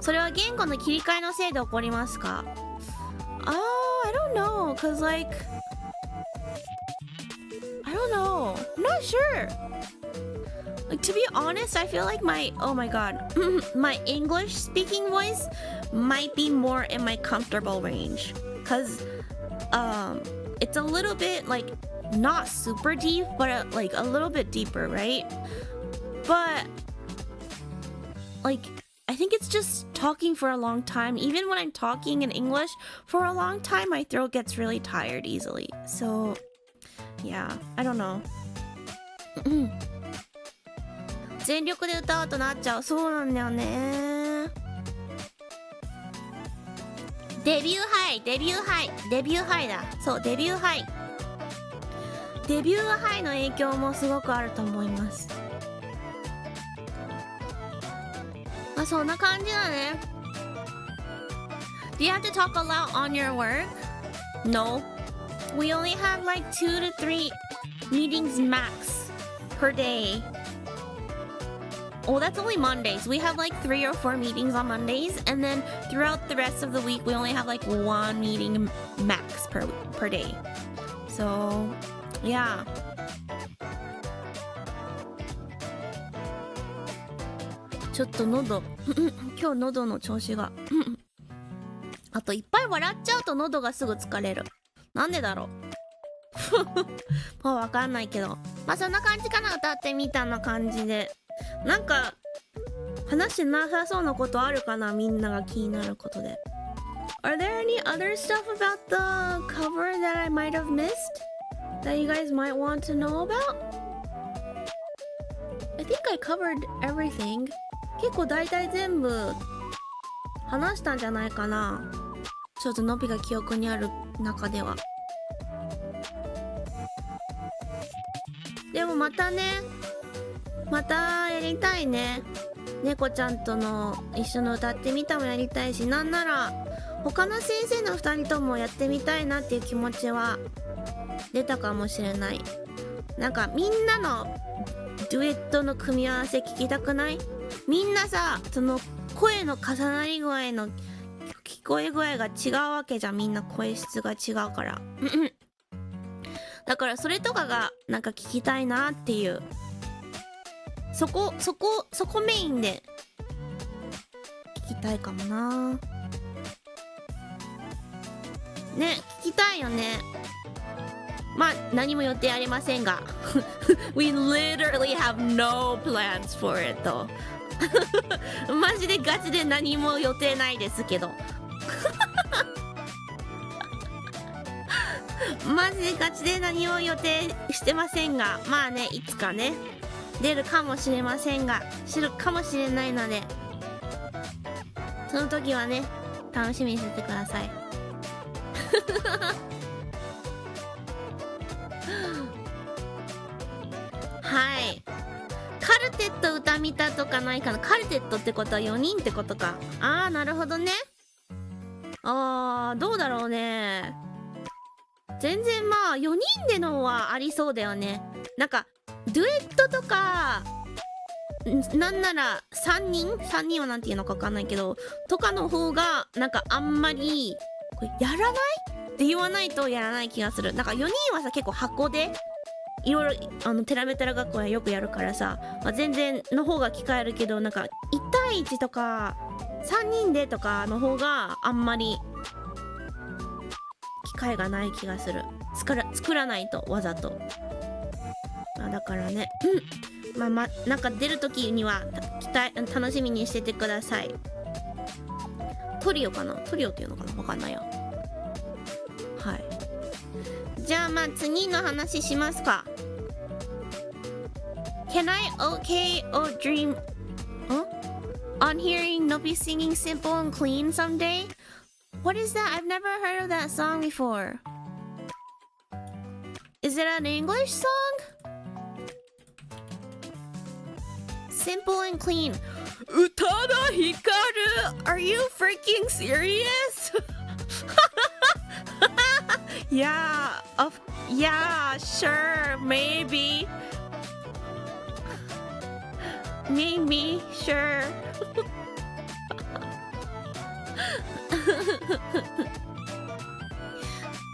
それは言語の切り替えのせいで起こりますか？I don't know, cause like I don't know. I'm not sure. Like, to be honest, I feel like oh my god, my English speaking voice might be more in my comfortable range. Cause, it's a little bit like not super deep, but like a little bit deeper, right? But, like, I think it's just talking for a long time. Even when I'm talking in English for a long time, my throat gets really tired easily. So, yeah, I don't know. 全力で歌うとなっちゃう。そうなんだよね。デビューハイだ。そう、デビューハイの影響もすごくあると思います。まあそんな感じだね。Do you have to talk a lot on your work? No. We only have like 2 to 3 meetings max per day. Oh, that's only Mondays. We have like 3 or 4 meetings on Mondays, and then throughout the rest of the week, we only have like 1 meeting max per day. So, yeah. ちょっと今日喉の調子があといっぱい笑っちゃうと喉がすぐ疲れる。なんでだろうもうわかんないけど、まあそんな感じかな。歌ってみたな感じで、なんか話してなさそうなことあるかな、みんなが気になることで。Are there any other stuff about the cover that I might have missed that you guys might want to know about? I think I covered everything. 結構大体全部話したんじゃないかな。ちょっとのびが記憶にある中では。でもまたやりたいね。猫ちゃんとの一緒の歌ってみたもやりたいし、なんなら他の先生の2人ともやってみたいなっていう気持ちは出たかもしれない。なんかみんなのデュエットの組み合わせ聞きたくない？みんなさ、その声の重なり具合の聞こえ具合が違うわけじゃん。みんな声質が違うからだからそれとかがなんか聞きたいなっていう、そこメインで聞きたいかもな。ね、聞きたいよね。まあ何も予定ありませんがWe literally have no plans for it とマジでガチで何も予定ないですけどマジでガチで何も予定してませんが、まあね、いつかね出るかもしれませんが、知るかもしれないので、その時はね楽しみにしててくださいはい。カルテット歌見たとかないかな。カルテットってことは4人ってことか。あー、なるほどね。どうだろうね。全然まあ4人でのはありそうだよね。なんかデュエットとか、なんなら3人はなんていうのか分かんないけどとかの方がなんかあんまりこれやらないって言わないとやらない気がする。なんか4人はさ結構箱でいろいろテラメテラ学校はよくやるからさ、まあ、全然の方が機会あるけど、なんか1対1とか3人でとかの方があんまり機会がない気がする。作らないとわざと。まあ、だからね、なんか出る時には楽しみにしててください。トリオかな、トリオっていうのかな、わかんないよ。はい。じゃあまあ次の話しますか。Can I okay or dream on hearing Nopi singing Simple and Clean someday. What is that? I've never heard of that song before. Is it an English song? Simple and Clean. Utada Hikaru! Are you freaking serious? Yeah, yeah, sure, maybe. Maybe, sure.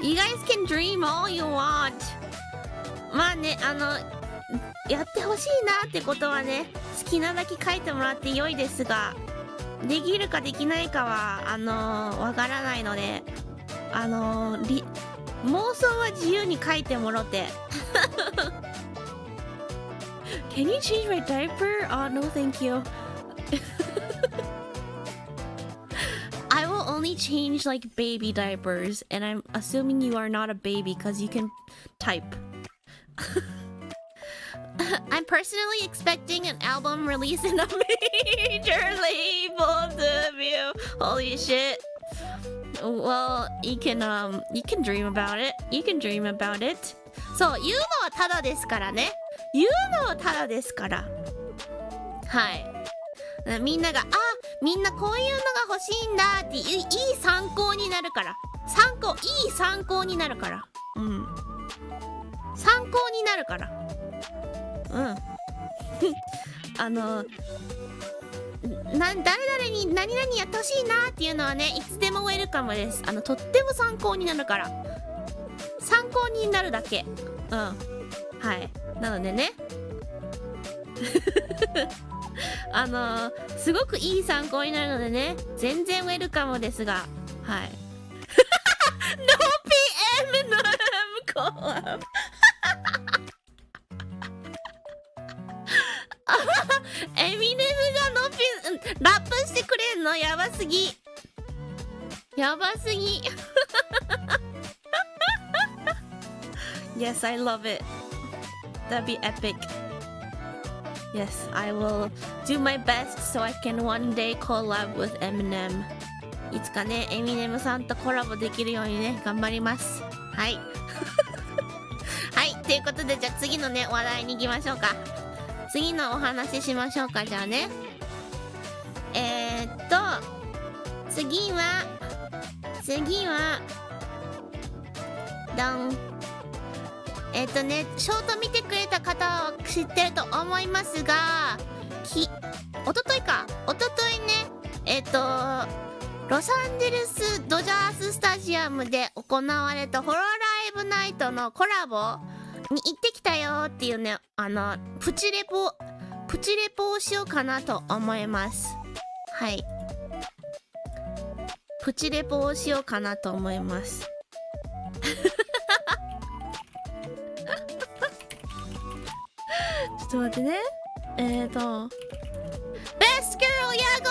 You guys can dream all you want. まあね、やってほしいなってことはね、好きなだけ書いてもらって良いですが、できるかできないかはわからないので、妄想は自由に書いてもろて。Can you change my diaper? Oh, no, thank you. I will only change like baby diapers, and I'm assuming you are not a baby because you can type. I'm personally expecting an album release in a major label debut. Holy shit. Well, you can dream about it. You can dream about it. そう、言うのはただですからね。言うのはただですから。はい。みんなが、みんなこういうのが欲しいんだっていい参考になるから。いい参考になるから。うん。参考になるから。うん。誰々に何々やってほしいなっていうのはね、いつでもウェルカムです。とっても参考になるから。参考になるだけ。うん。はい。なのでね。すごくいい参考になるのでね、全然ウェルカムですが、はい。No PM のコラボ。エミネムがノピラップしてくれんのやばすぎ。やばすぎ。Yes, I love it. That'd be epic. Yes, I will do my best so I can one day collab with Eminem. いつかね、エミネムさんとコラボできるようにね、頑張ります。はい。はい、ということで、じゃあ次のね、話題に行きましょうか。次のお話ししましょうか、じゃあね。次は、ドン。ショート見てくれた方は知ってると思いますが、おとといね、ロサンゼルスドジャーススタジアムで行われたホロライブナイトのコラボに行ってきたよっていうね、プチレポをしようかなと思います。はい。プチレポをしようかなと思います。ちょっと待ってね。Best Girl Yago!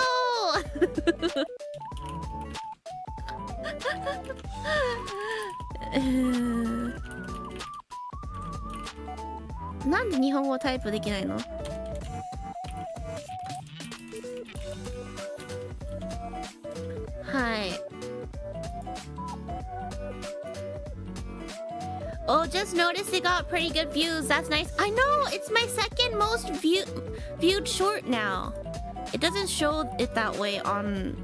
なんで日本語タイプできないの？はい。Oh, just noticed it got pretty good views. That's nice. I know, it's my second most viewed short now. It doesn't show it that way on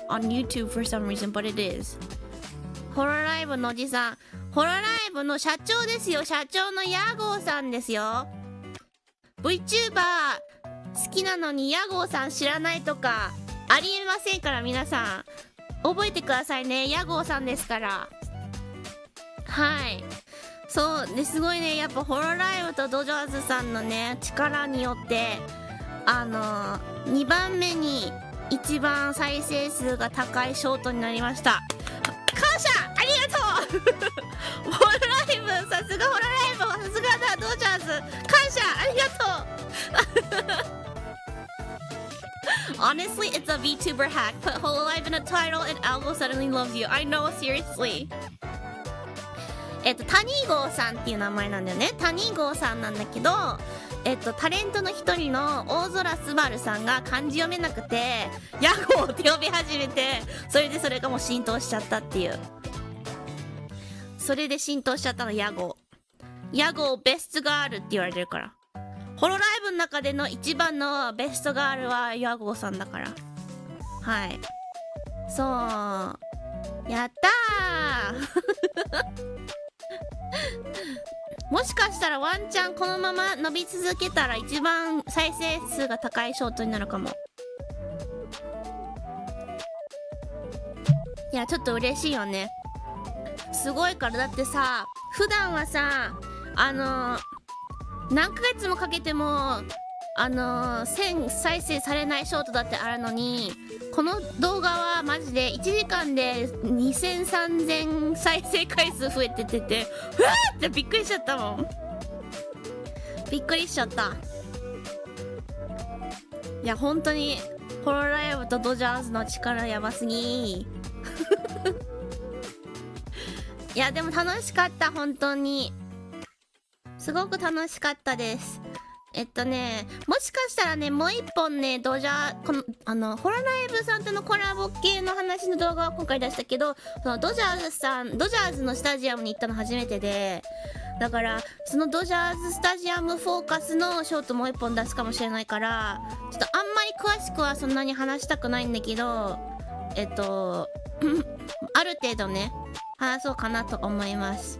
YouTube for some reason, but it is. ホロライブのおじさん、ホロライブの社長ですよ。社長のヤゴーさんですよ。VTuber 好きなのにヤゴーさん知らないとかありえませんから、皆さん覚えてくださいね。ヤゴーさんですから。はい。そうですごいね。やっぱホロライブとドジャースさんのね力によって2番目に一番再生数が高いショートになりました。感謝ありがとう。ホロライブ、さすがホロライブ、さすがだドジャース、感謝ありがとう。Honestly, it's a VTuber hack. Put Hololive in a title and Algo suddenly loves you. I know, seriously. タニーゴーさんっていう名前なんだよね。タニーゴーさんなんだけど、タレントの一人の大空すばるさんが漢字読めなくて屋号って呼び始めて、それでそれがもう浸透しちゃったっていう。それで浸透しちゃったの。屋号ベストガールって言われてるから。ホロライブの中での一番のベストガールは屋号さんだから。はい、そうやったーもしかしたらワンチャンこのまま伸び続けたら一番再生数が高いショートになるかも。いやちょっと嬉しいよね。すごいから。だってさ、普段はさ何ヶ月もかけても1000再生されないショートだってあるのに、この動画はマジで1時間で2000、3000再生回数増えてて、うわーってびっくりしちゃったもん。びっくりしちゃった。いや本当にホロライブとドジャースの力やばすぎいやでも楽しかった。本当にすごく楽しかったです。もしかしたらね、もう一本ね、ホロライブさんとのコラボ系の話の動画を今回出したけど、そのドジャーズのスタジアムに行ったの初めてで、だからそのドジャーズスタジアムフォーカスのショートもう一本出すかもしれないから、ちょっとあんまり詳しくはそんなに話したくないんだけど、ある程度ね話そうかなと思います。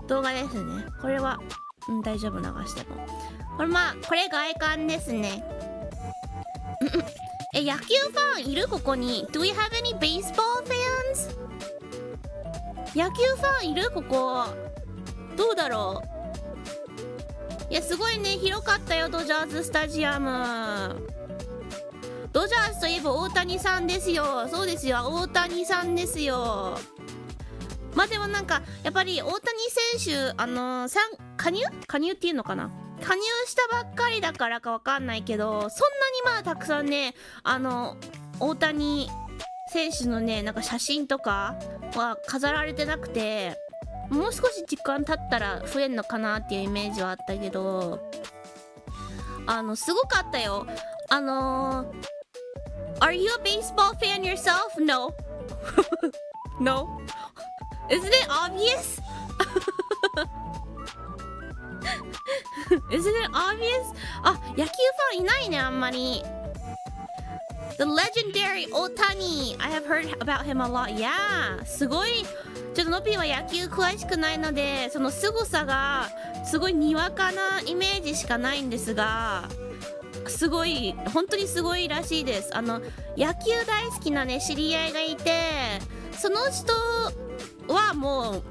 動画ですね。これは大丈夫、流しても。これ外観ですね。野球ファンいる？ここに。Do we have any baseball fans？ 野球ファンいる？ここどうだろう。いやすごいね、広かったよドジャーズスタジアム。ドジャースといえば大谷さんですよ。そうですよ、大谷さんですよ。まあでもなんかやっぱり大谷選手加入っていうのかな、加入したばっかりだからかわかんないけど、そんなにまだたくさんね大谷選手のねなんか写真とかは飾られてなくて、もう少し時間経ったら増えんのかなっていうイメージはあったけど、すごかったよ。Are you a baseball fan yourself? No. No. Isn't it obvious? Isn't it obvious? 野球ファンいないね、あんまり。The legendary Otani. I have heard about him a lot. Yeah. すごい。ちょっとノピーは野球詳しくないので、その凄さがすごいにわかなイメージしかないんですが、すごい、本当にすごいらしいです。野球大好きなね、知り合いがいて、その人はも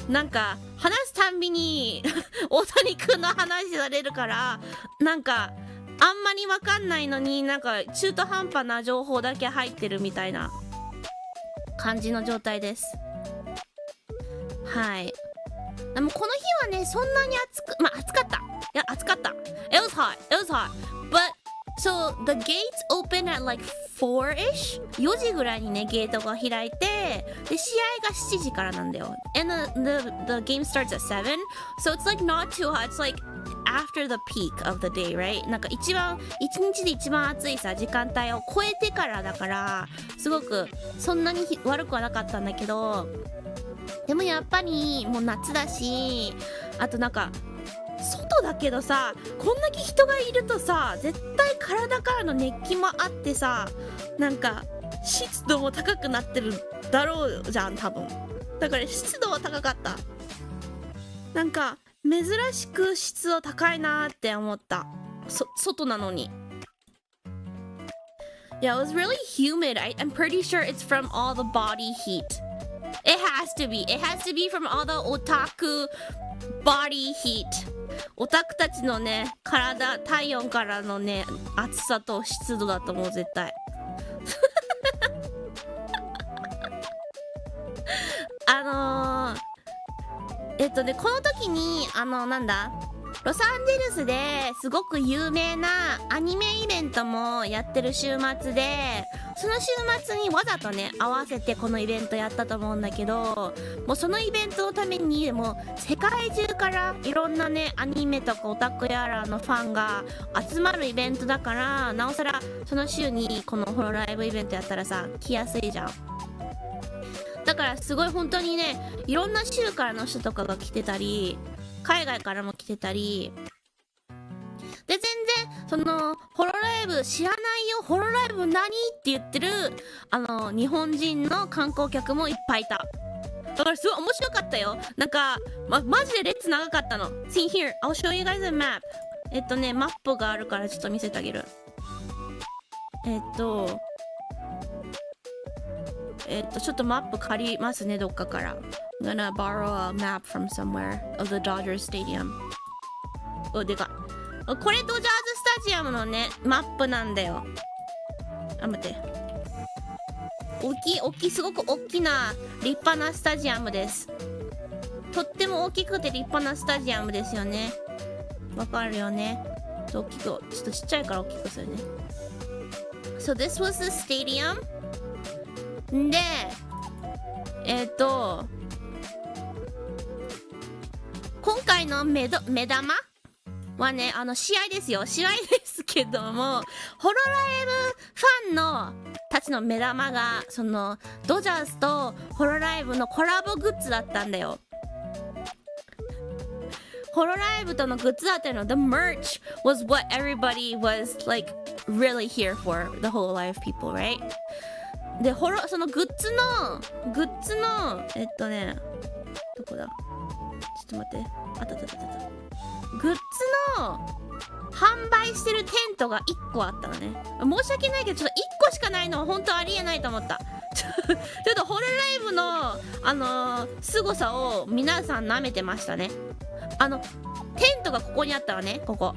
うなんか話すたんびに大谷くんの話されるから、なんかあんまりわかんないのになんか中途半端な情報だけ入ってるみたいな感じの状態です。はい。でもこの日はねそんなに暑かった。いや暑かった。It was hot. It was hot. But so the gates open at like 4ish? 4時ぐらいにねゲートが開いて、で試合が7時からなんだよ。And the game starts at 7. So it's like not too hot. It's like after the peak of the day, right? なんか一日で一番暑いさ時間帯を超えてからだから、すごくそんなに悪くはなかったんだけど、でもやっぱりもう夏だし、あとなんか外だけどさ、こんだけ人がいるとさ絶対体からの熱気もあってさ、なんか湿度も高くなってるだろうじゃん多分。だから湿度は高かった。なんか珍しく湿度高いなーって思った。外なのに。Yeah, it was really humid. I'm pretty sure it's from all the body heat. It has to be. It has to be from all the otaku body heat. オタクたちのね体温からのね暑さと湿度だと思う絶対。この時になんだ、ロサンゼルスですごく有名なアニメイベントもやってる週末で、その週末にわざとね合わせてこのイベントやったと思うんだけど、もうそのイベントのためにもう世界中からいろんなねアニメとかオタクやらのファンが集まるイベントだから、なおさらその週にこのホロライブイベントやったらさ来やすいじゃん。だからすごい本当にね、いろんな州からの人とかが来てたり、海外からも来てたりで、全然そのホロライブ知らないよ、ホロライブ何って言ってる日本人の観光客もいっぱいいた。だからすごい面白かったよ。なんか、マジで列長かったの。See here, I'll show you guys a map. マップがあるからちょっと見せてあげる。ちょっとマップ借りますね、どっかから。I'm gonna borrow a map from somewhere of the Dodgers Stadium. お、でかい。これドジャーズスタジアムのね、マップなんだよ。あ、待って。大きい、すごく大きな立派なスタジアムです。とっても大きくて立派なスタジアムですよね。わかるよね。大きく、ちょっとちっちゃいから大きくするね。So this was the stadium. で、今回の目玉はね、試合ですよ。試合ですけども、ホロライブファンのたちの目玉が、その、ドジャースとホロライブのコラボグッズだったんだよ。ホロライブとのグッズだったの。The merch was what everybody was like really here for, the whole life people, right? で、そのグッズの、どこだ？ちょっと待って。あった。グッズの販売してるテントが1個あったのね。申し訳ないけど、ちょっと1個しかないのは本当ありえないと思った。ちょっとホロライブの、凄さを皆さん舐めてましたね。テントがここにあったわね。ここ。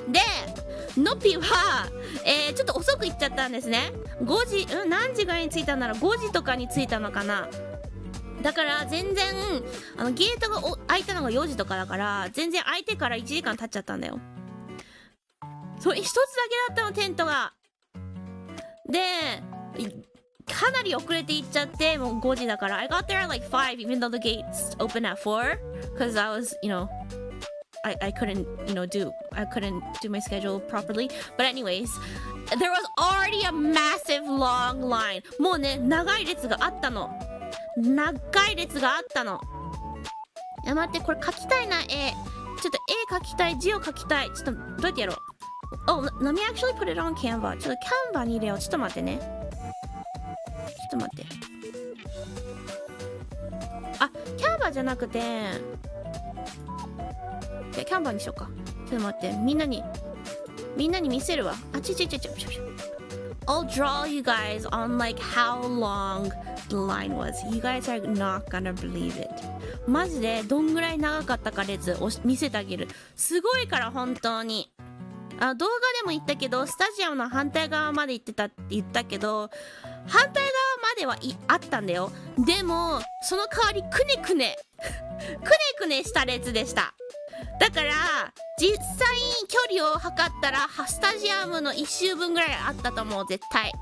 で、のっぴは、ちょっと遅く行っちゃったんですね。5時、何時ぐらいに着いたんだろう。5時とかに着いたのかな。だから全然ゲートが開いたのが4時とかだから、全然開いてから1時間経っちゃったんだよ。そう、一つだけだったの、テントが。で、かなり遅れて行っちゃって、もう5時だから。I got there at like 5 even though the gates open at 4 because I was, I couldn't do my schedule properly. But anyways, there was already a massive long line. もうね、長い列があったの。いや、待って、これ描きたいな、絵。ちょっと絵描きたい、字を描きたい。ちょっと、どうやってやろう。Oh, let me actually put it on Canva. ちょっと Canva に入れよう。ちょっと待ってね。ちょっと待って。あ、Canva じゃなくて、Canva にしようか。ちょっと待って、みんなに見せるわ。あ、I'll draw you guys on like how long the line was. You guys are not gonna believe it. マジでどんぐらい長かったか列を見せてあげる。すごいから本当に。動画でも言ったけど、スタジアムの反対側まで行ってたって言ったけど、反対側まではあったんだよ。でもその代わりくねくねした列でした。だから実際距離を測ったらスタジアムの1周分ぐらいあったと思う、絶対。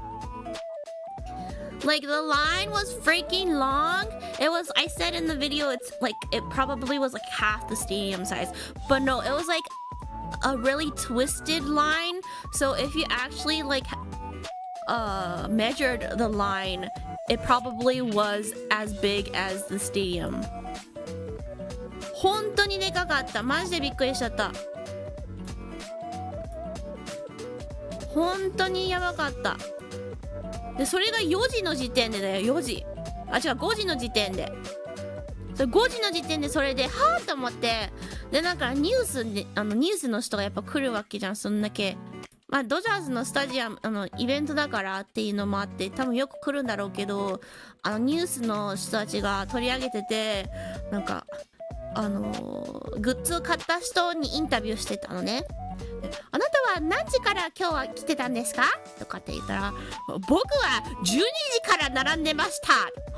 Like the line was freaking long. It was, I said in the video, it's like it probably was like half the stadium size, but no, it was like a really twisted line. So if you actually like measured the line, it probably was as big as the stadium. 本当にでかかった。マジでびっくりしちゃった。本当にやばかった。で、それが4時の時点でだよ。4時。あ、違う、5時の時点で。それ5時の時点でそれではぁと思って、で、なんかニュースの人がやっぱ来るわけじゃん。そんだけ、まあドジャースのスタジアムイベントだからっていうのもあって、多分よく来るんだろうけど、ニュースの人たちが取り上げてて、なんかグッズを買った人にインタビューしてたのね。あなたは何時から今日は来てたんですかとかって言ったら、僕は12時から並んでました。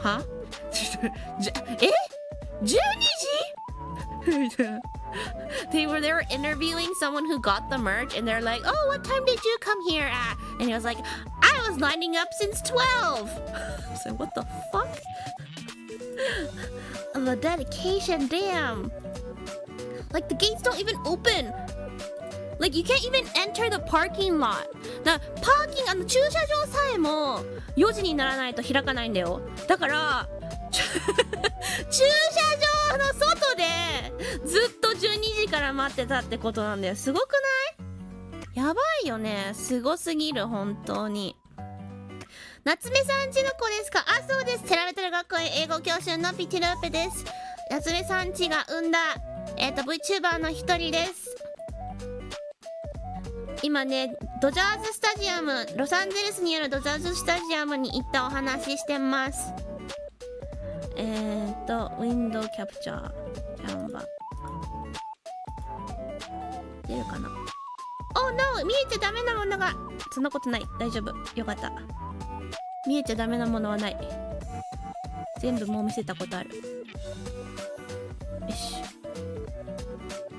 は12時みたいな。they were interviewing someone who got the merch, and they're like, "Oh, what time did you come here at?" And he was like, "I was lining up since 12." So what the fuck? The dedication, damn. Like the gates don't even open. Like you can't even enter the parking lot. だからパーキング駐車場さえも4時にならないと開かないんだよ。だから駐車場の外でずっと12時から待ってたってことなんだよ。すごくない？やばいよね。すごすぎる本当に。夏目さんちの子ですか？あ、そうです。テラベテル学園英語教師のピチルーペです。夏目さんちが生んだVTuber の一人です。今ね、ドジャーズスタジアム、ロサンゼルスにあるドジャーズスタジアムに行ったお話してます。ウィンドウキャプチャーキャンバ出るかな。Oh no! 見えちゃダメなものが。そんなことない。大丈夫。よかった。見えちゃダメなものはない。全部もう見せたことある。よし。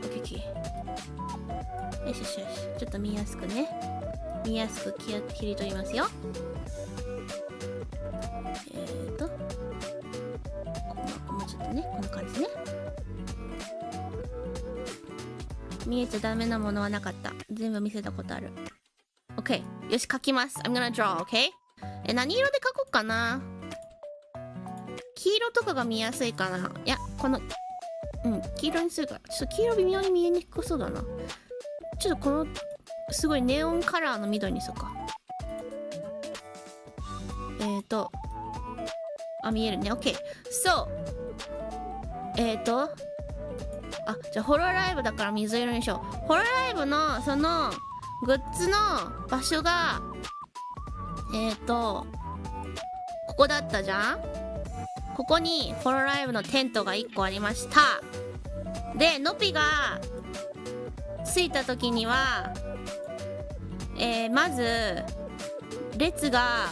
オッケー。よしよしよし。ちょっと見やすくね。見やすく切り取りますよ。もうちょっとね、こんな感じね。見えちゃダメなものはなかった。全部見せたことある。OK。よし、書きます。I'm gonna draw, OK？ 何色で書こうかな。黄色とかが見やすいかな。いや、黄色にするから。ちょっと黄色微妙に見えにくそうだな。ちょっとこの、すごいネオンカラーの緑にするか。見えるね。OK。そう。じゃあホロライブだから水色にしよう。ホロライブのそのグッズの場所がここだったじゃん。ここにホロライブのテントが1個ありました。でノピが着いた時にはまず列が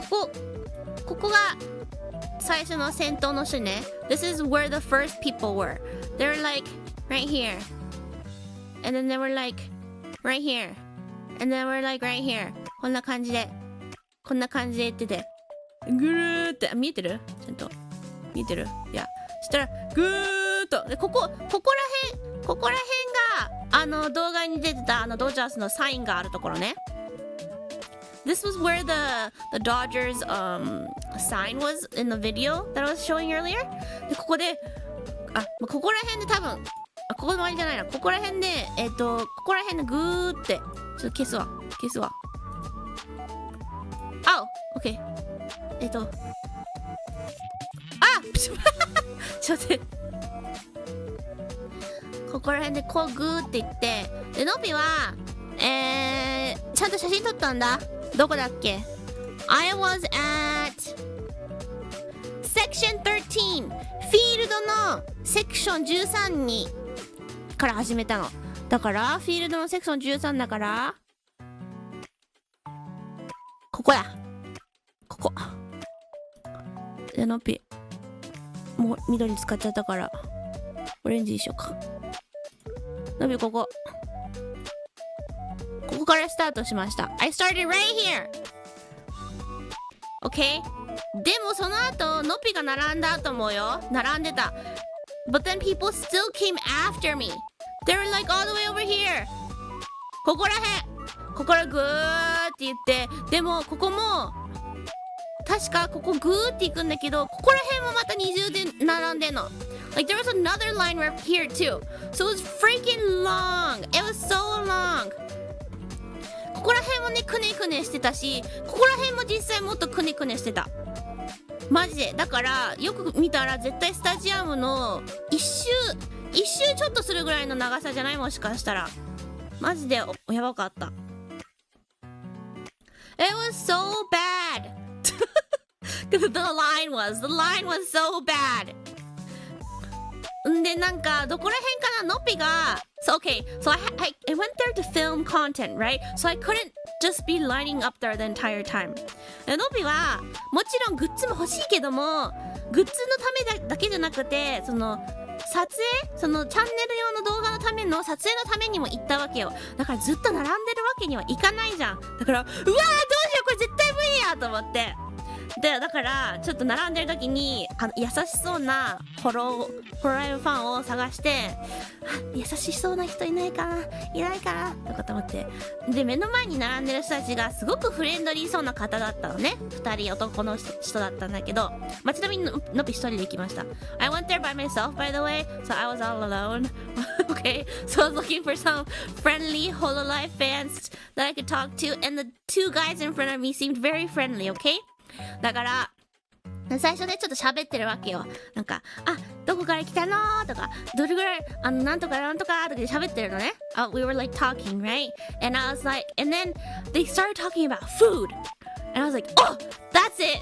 ここが最初の先頭の人ね。This is where the first people were. They were like right here. And then they were like right here. And then we're like right here. こんな感じで言ってて。ぐるーって、見えてる？ちゃんと。見えてる？いや。そしたら、ぐーっと。で、ここら辺が、動画に出てた、ドジャースのサインがあるところね。This was where the Dodgers sign was in the video that I was showing earlier. でここでここら辺で多分ここの周りじゃないな。ここら辺でここら辺でグーってちょっと消すわ。OK。ちょっと待って。ここら辺でこうグーって言ってでノピはちゃんと写真撮ったんだ。どこだっけ？ I was at section 13 フィールドのセクション13にから始めたの。だからフィールドのセクション13だからここだ。ここでノッピもう緑使っちゃったからオレンジにしようか。ノッピここからスタートしました。I started right here. Okay? でもその後、ノピが並んだと思うよ。並んでた。But then people still came after me. They were like all the way over here. ここらぐーって言って、でもここも、確かここぐーって行くんだけど、ここら辺もまた二重で並んでんの。Like there was another line right here too. So it was freaking long. It was so long.ここら辺もねくねくねしてたしここら辺も実際もっとくねくねしてたマジで。だからよく見たら絶対スタジアムの一周ちょっとするぐらいの長さじゃない？もしかしたらマジでやばかった。 It was so bad. The line was so bad. んでなんかどこら辺かなノピが So okay, so I went there to film content, right? So I couldn't just be lining up there the entire time. ノピはもちろんグッズも欲しいけどもグッズのためだけじゃなくてその撮影、そのチャンネル用の動画のための撮影のためにも行ったわけよ。だからずっと並んでるわけにはいかないじゃん。だからうわーどうしよう、これ絶対無理やと思って。でだからちょっと並んでる時に優しそうなホロライブファンを探して、優しそうな人いないかなとかと思って、で目の前に並んでる人たちがすごくフレンドリーそうな方だったのね。2人男の人だったんだけど、ちなみにのぴ一人で行きました。 I went there by myself, by the way, so I was all alone. Okay, so I was looking for some friendly Hololive fans that I could talk to, and the two guys in front of me seemed very friendly. Okay,だから最初でちょっと喋ってるわけよ。なんかどこから来たのとか、どれぐらいなんとかなんとかとかで喋ってるのね。We were like talking, right? And I was like, and then they started talking about food, and I was like, oh, that's it.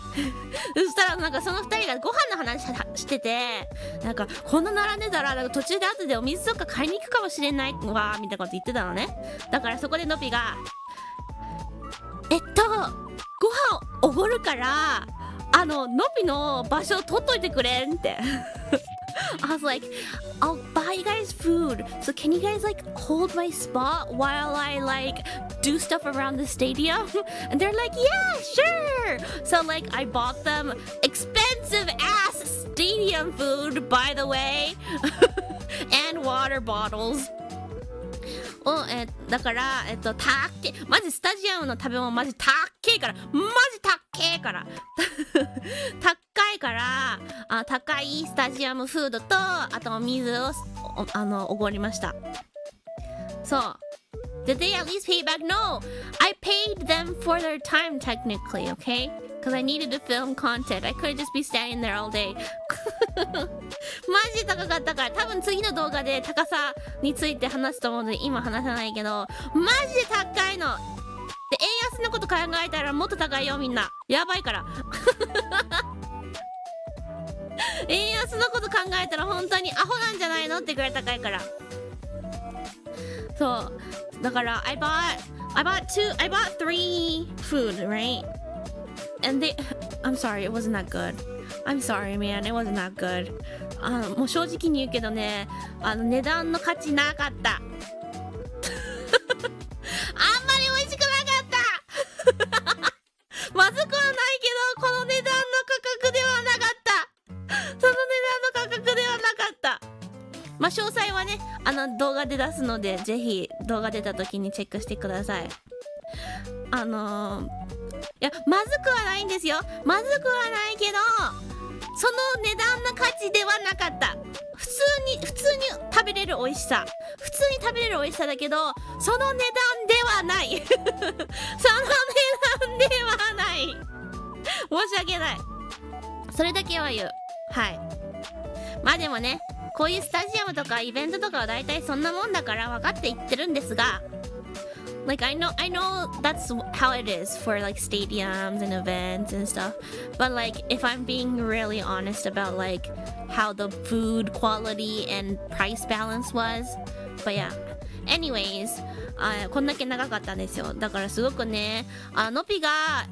そしたらなんかその2人がご飯の話してて、なんかこんな並んでたらなんか途中で後でお水とか買いに行くかもしれないわみたいなこと言ってたのね。だからそこでのぴがご飯おごるからのぴの場所を取っといてくれんって。I was like, I'll buy you guys food, so can you guys like hold my spot while I like do stuff around the stadium? And they're like, yeah, sure. So like I bought them expensive ass stadium food, by the way, and water bottles. だからマジスタジアムの食べ物マジ高いから高いから高いスタジアムフードとあとお水をおごりました。そう。Did they at least pay back? No, I paid them for their time technically, okay? Because I needed to film content. I couldn't just be standing there all day. マジ高かったから、多分次の動画で高さについて話すと思うので今話さないけど、マジで高いの。で円安のこと考えたらもっと高いよみんな。やばいから。円安のこと考えたら本当にアホなんじゃないのってくらい高いから。そうだから I bought three food, right? And I'm sorry, it wasn't that good. I'm sorry, man, it wasn't that good. もう正直に言うけどね、値段の価値なかった。あんまり美味しくなかった。まずくはないけど、この値段の価格ではなかった。その値段の価格ではなかった。詳細はね、動画で出すので、ぜひ動画出た時にチェックしてください。いや、まずくはないんですよ。まずくはないけど、その値段の価値ではなかった。普通に食べれる美味しさ。普通に食べれる美味しさだけど、その値段ではない。その値段ではない。申し訳ない。それだけは言う。はい。まあでもね、こういうスタジアムとかイベントとかは大体そんなもんだから分かっていってるんですが、like I know that's how it is for like stadiums and events and stuff, but like if I'm being really honest about like how the food quality and price balance was, but yeah, anyways, こんだけ長かったんですよ。だからすごくね、のぴが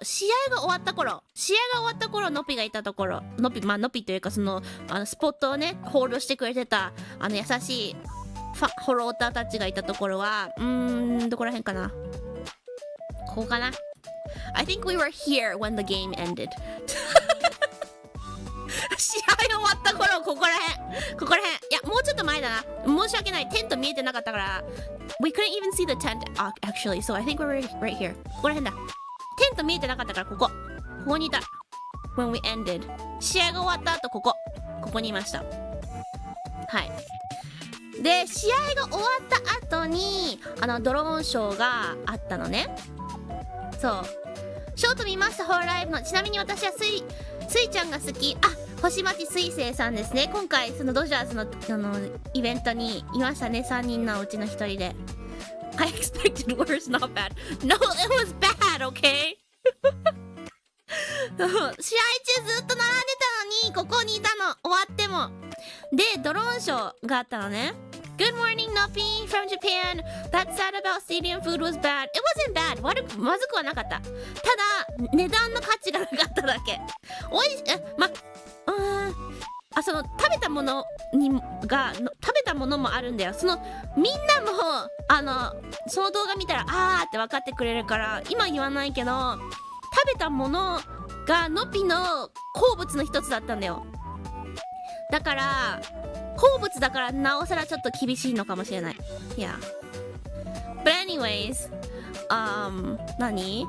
試合が終わった頃のぴがいたところ、のぴというかそのスポットをねホールドしてくれてた優しいホローターたちがいたところはどこら辺かな、ここかな。 I think we were here when the game ended. 試合終わった頃ここら辺。いやもうちょっと前だな。申し訳ない、テント見えてなかったから We couldn't even see the tent actually, so I think we're right here. ここら辺だ。テント見えてなかったからここにいた。 When we ended, 試合が終わった後ここにいました。はい。で試合が終わった後にドローンショーがあったのね。そうショート見ました、ホールライブの。ちなみに私はスイちゃんが好き。星町水星さんですね。今回そのドジャースのイベントにいましたね、3人のうちの1人で。I expected worse, not bad. No, it was bad, okay? 試合中ずっと並んでたのにここにいたの、終わっても。でドローンショーがあったのね。Good morning, Noppy from Japan. That sad about stadium food was bad. It wasn't bad. まずくはなかった。ただ値段の価値がなかっただけ。その食べたもの食べたものもあるんだよ。そのみんなもその動画見たらあーって分かってくれるから今言わないけど、食べたものがのぴの好物の一つだったんだよ。だから好物だからなおさらちょっと厳しいのかもしれない。Yeah. But anyways, 何？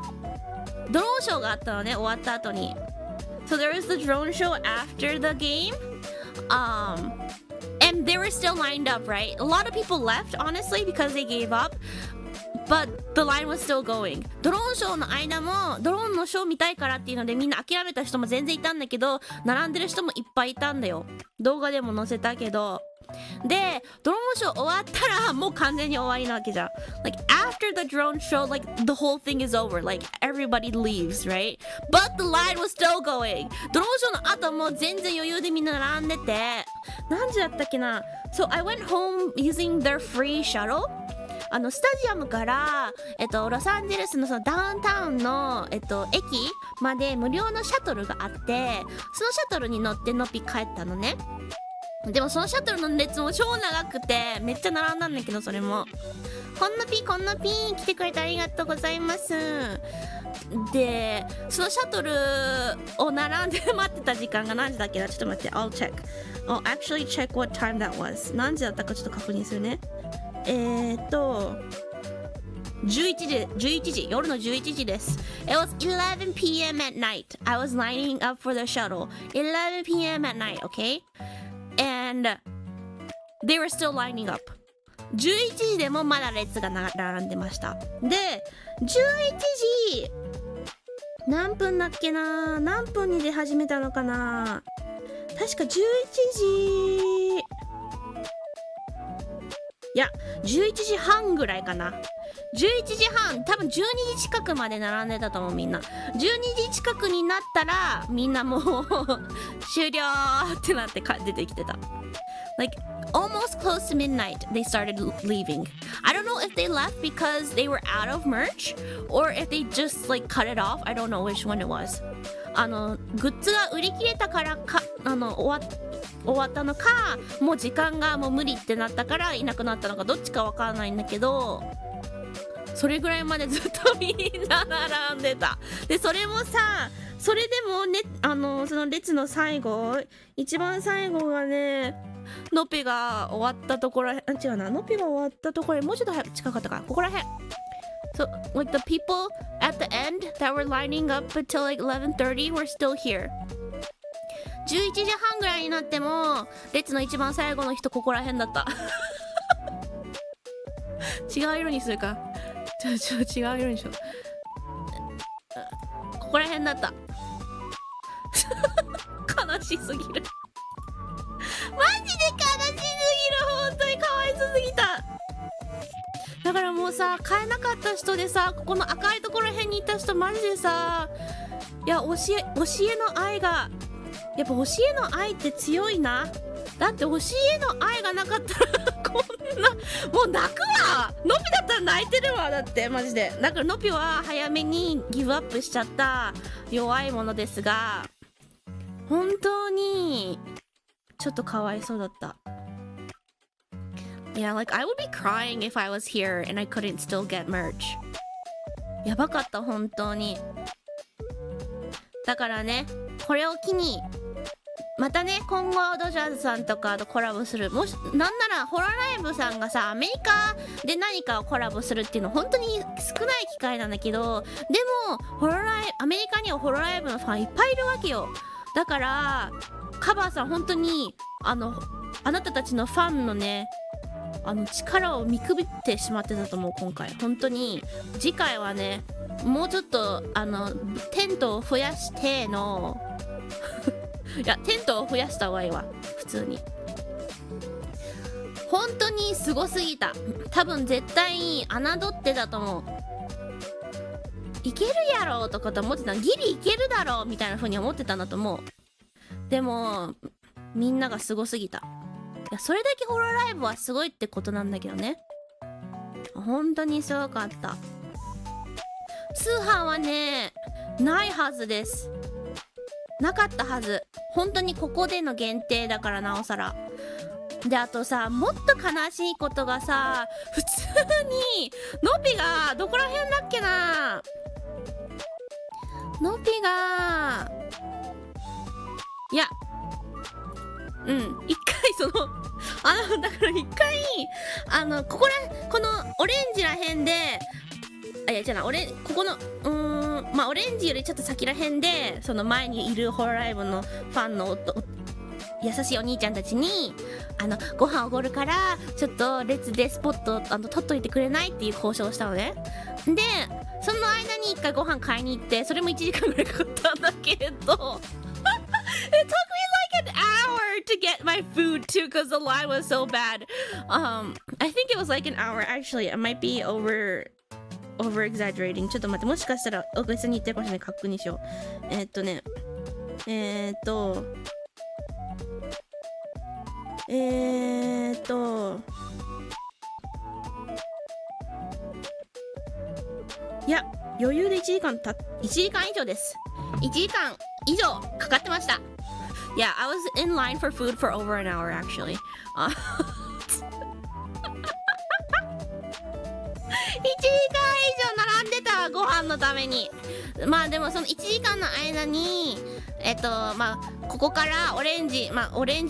ドローンショーがあったのね、終わった後に。So there was the drone show after the game. And they were still lined up, right? A lot of people left, honestly, because they gave up. But the line was still going. ドローンショーの間もドローンのショー見たいからっていうのでみんな諦めた人も全然いたんだけど、並んでる人もいっぱいいたんだよ。動画でも載せたけど。で、ドローンショー終わったらもう完全に終わりなわけじゃん。Like after the drone show, like the whole thing is over. Like everybody leaves, right? But the line was still going. ドローンショーの後も全然余裕でみんな並んでて、何時だったっけな。So I went home using their free shuttle.スタジアムから、ロサンゼルスのそのダウンタウンの、駅まで無料のシャトルがあって、そのシャトルに乗ってのぴ帰ったのね。でもそのシャトルの列も超長くてめっちゃ並んだんだけど、それもこんなピー来てくれてありがとうございます。でそのシャトルを並んで待ってた時間が何時だっけな。ちょっと待って、 I'll actually check what time that was. 何時だったかちょっと確認するね。11時、夜の11時です。It was 11 p.m. at night. I was lining up for the shuttle. 11 p.m. at night, okay? And they were still lining up. 11時でもまだ列が並んでました。で、11時何分だっけな、何分に出始めたのかな。確か11時、いや11時半ぐらいかな。11時半、多分12時近くまで並んでたと思う。みんな12時近くになったらみんなもう終了ってなって出てきてた。Like almost close to midnight they started leaving. I don't know if they left because they were out of merch or if they just like cut it off. I don't know which one it was. グッズが売り切れたからか終わったのか、もう時間がもう無理ってなったからいなくなったのか、どっちかわからないんだけど、それぐらいまでずっとみんな並んでた。でそれもさ、それでもね、その列の最後、一番最後がね、のぴが終わったところ、違うな、のぴが終わったところもうちょっと近かったか、ここらへん。So like the people at the end that were lining up until like 11:30 were still here. 11時半ぐらいになっても列の一番最後の人ここら辺だった違う色にするか、違う色にしよう。ここら辺だった悲しすぎるマジで悲しすぎる、本当にかわいそうすぎた。だからもうさ、買えなかった人でさ、ここの赤いところ辺にいた人マジでさ、いや教えの愛が、やっぱ教えの愛って強いな。だって教えの愛がなかったらこんな、もう泣くわ。のぴだったら泣いてるわ。だってマジで。だからのぴは早めにギブアップしちゃった弱いものですが、本当にちょっとかわいそうだった。Yeah, like I would be crying if I was here and I couldn't still get merch. やばかった本当に。だからね、これを機にまたね、今後ドジャーズさんとかとコラボする、もしなんならホラライブさんがさ、アメリカで何かをコラボするっていうの本当に少ない機会なんだけど、でもアメリカにはホロライブのファンいっぱいいるわけよ。だからカバーさん本当にあなたたちのファンのね、力を見くびってしまってたと思う。今回本当に次回はね、もうちょっとテントを増やしてのいやテントを増やした方がいいわ。普通に本当にすごすぎた。多分絶対侮ってたと思う。いけるやろとかと思ってた。ギリいけるだろうみたいな風に思ってたんだと思う。でもみんながすごすぎた。いや、それだけホロライブはすごいってことなんだけどね。本当にすごかった。通販はねないはずです。なかったはず。本当にここでの限定だからなおさら。であとさ、もっと悲しいことがさ、普通にノピがどこら辺だっけな、ノピがいや一回そのだから一回このオレンジらへんで、いやじゃあここのオレンジよりちょっと先らへんで、その前にいるホロライブのファンの優しいお兄ちゃんたちにご飯おごるからちょっと列でスポット取っといてくれないっていう交渉をしたのね。でその間に一回ご飯買いに行って、それも1時間ぐらいかかったんだけどIt took me like an hour to get my food too because the line was so bad. I think it was like an hour actually. I might be over exaggerating. ちょっと待って、もしかしたら大げさに言ってるかもしれない。確認しよう。いや余裕で1時間以上です。1時間以上かかってました。Yeah, I was in line for food for over an hour actually. 1時間以上並んでた、ご飯のために。まあでもその1時間の間にここからオレンジよ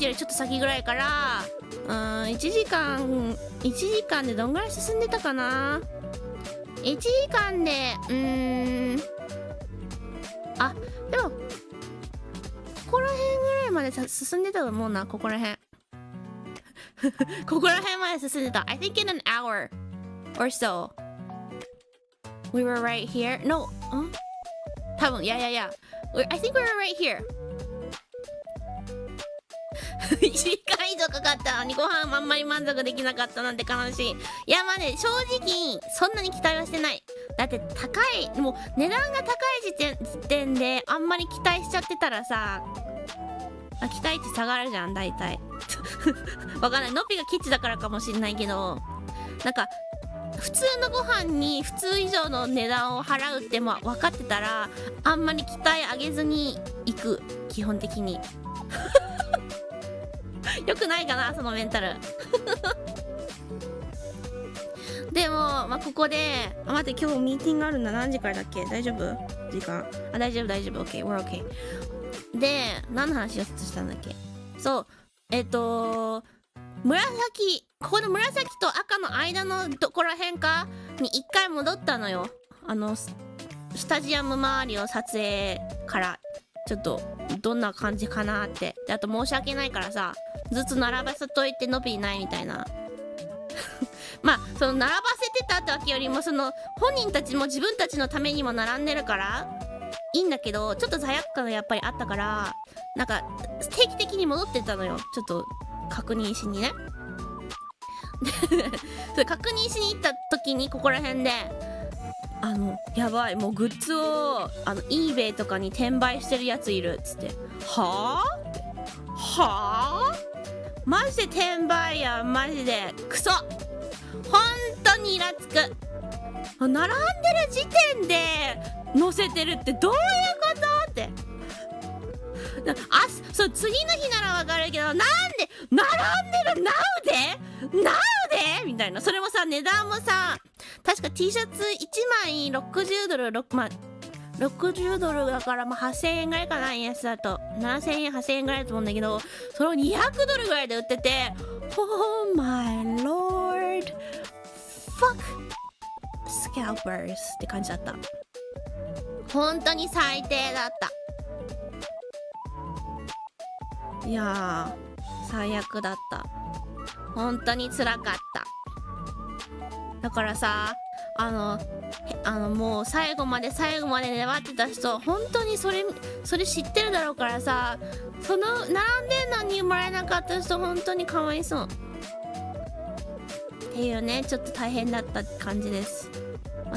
りちょっと先ぐらいから1時間でどんぐらい進んでたかな。1時間ででもここら辺ぐらいまで進んでたと思うな。ここら辺ここら辺まで進んでた。I think in an hour or so we were right here. No, 多分I think we were right here. 1時間以上かかったのにご飯あんまり満足できなかったなんて悲しい。いやまあね、正直そんなに期待はしてない。だってもう値段が高い時点であんまり期待しちゃってたらさ、期待値下がるじゃん大体わかんない、ノピがケチだからかもしんないけど、なんか普通のご飯に普通以上の値段を払うって分かってたらあんまり期待上げずに行く、基本的によくないかなそのメンタルでもここで待って、今日ミーティングあるんだ。何時からだっけ。大丈夫時間。大丈夫 OK we're OK で、何の話をしたんだっけ。そう紫、ここの紫と赤の間のどこら辺かに一回戻ったのよ。スタジアム周りを撮影からちょっとどんな感じかなって。であと申し訳ないからさ、ずっと並ばせといて伸びないみたいなその並ばせてたってわけよりも、その本人たちも自分たちのためにも並んでるからいいんだけど、ちょっと罪悪感がやっぱりあったから、なんか定期的に戻ってたのよ。ちょっと確認しにねそれ確認しに行った時にここら辺でやばい、もうグッズをeBay とかに転売してるやついるっつって、はあマジで転売や、マジでクソ、本当にイラつく。並んでる時点で載せてるってどういうことって。そう次の日ならわかるけど、なんで並んでる Now でみたいな。それもさ、値段もさ、確か T シャツ1枚60ドル、60ドルだから8000円ぐらいかな、円安だと7000円8000円ぐらいだと思うんだけど、それを200ドルぐらいで売ってて、 Oh my lord fuck scalpers って感じだった。本当に最低だった。いやー最悪だった。本当に辛かった。だからさ、もう最後まで粘ってた人、本当にそれ知ってるだろうからさ、その並んでんのにもらえなかった人本当にかわいそうっていうね、ちょっと大変だった感じです。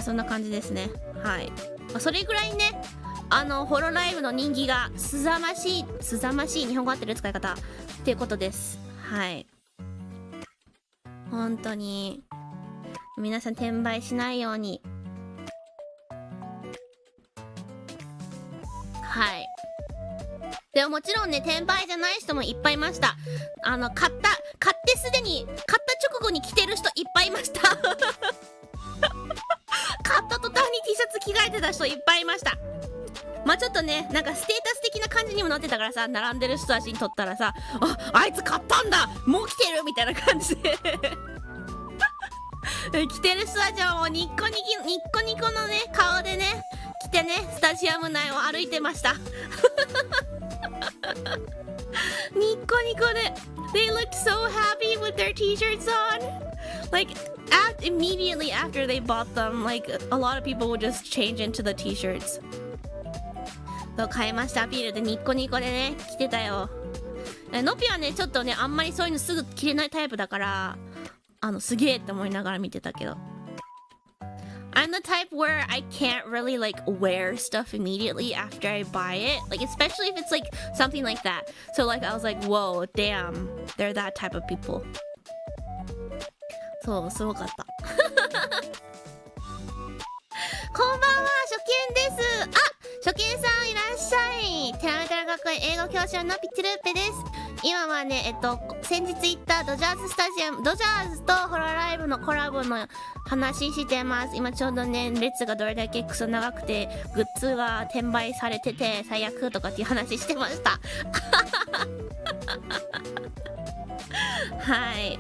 そんな感じですね。はい。それぐらいね、ホロライブの人気がすざましい日本語合ってる使い方っていうことです。はい。本当に皆さん転売しないように。はい。でももちろんね、転売じゃない人もいっぱいいました。買ってすでに、買った直後に着てる人いっぱいいました。買った途端に T シャツ着替えてた人いっぱいいました。まあちょっとね、なんかステータス的な感じにもなってたからさ、並んでる人たちにとったらさ、あいつ買ったんだ、もう来てるみたいな感じで着てる人たちはもうニッコニコのね、顔でね、着てね、スタジアム内を歩いてましたニッコニコで They looked so happy with their t-shirts on. Like, immediately after they bought them, like, a lot of people would just change into the t-shirts. そう買いましたアピールでニッコニコでね、着てたよ。のぴはね、ちょっとね、あんまりそういうのすぐ着れないタイプだから、すげえって思いながら見てたけど。I'm the type where I can't really like wear stuff immediately after I buy it, like especially if it's like something like that. So like I was like, whoa, damn, they're that type of people. そう、すごかった。こんばんは、初見です。初見さんいらっしゃい。テラメテラ学園英語教師のピチルーペです。今はね、先日行ったドジャーズスタジアム、ドジャーズとホロライブのコラボの話してます。今ちょうどね、列がどれだけクソ長くて、グッズが転売されてて最悪とかっていう話してました。はい。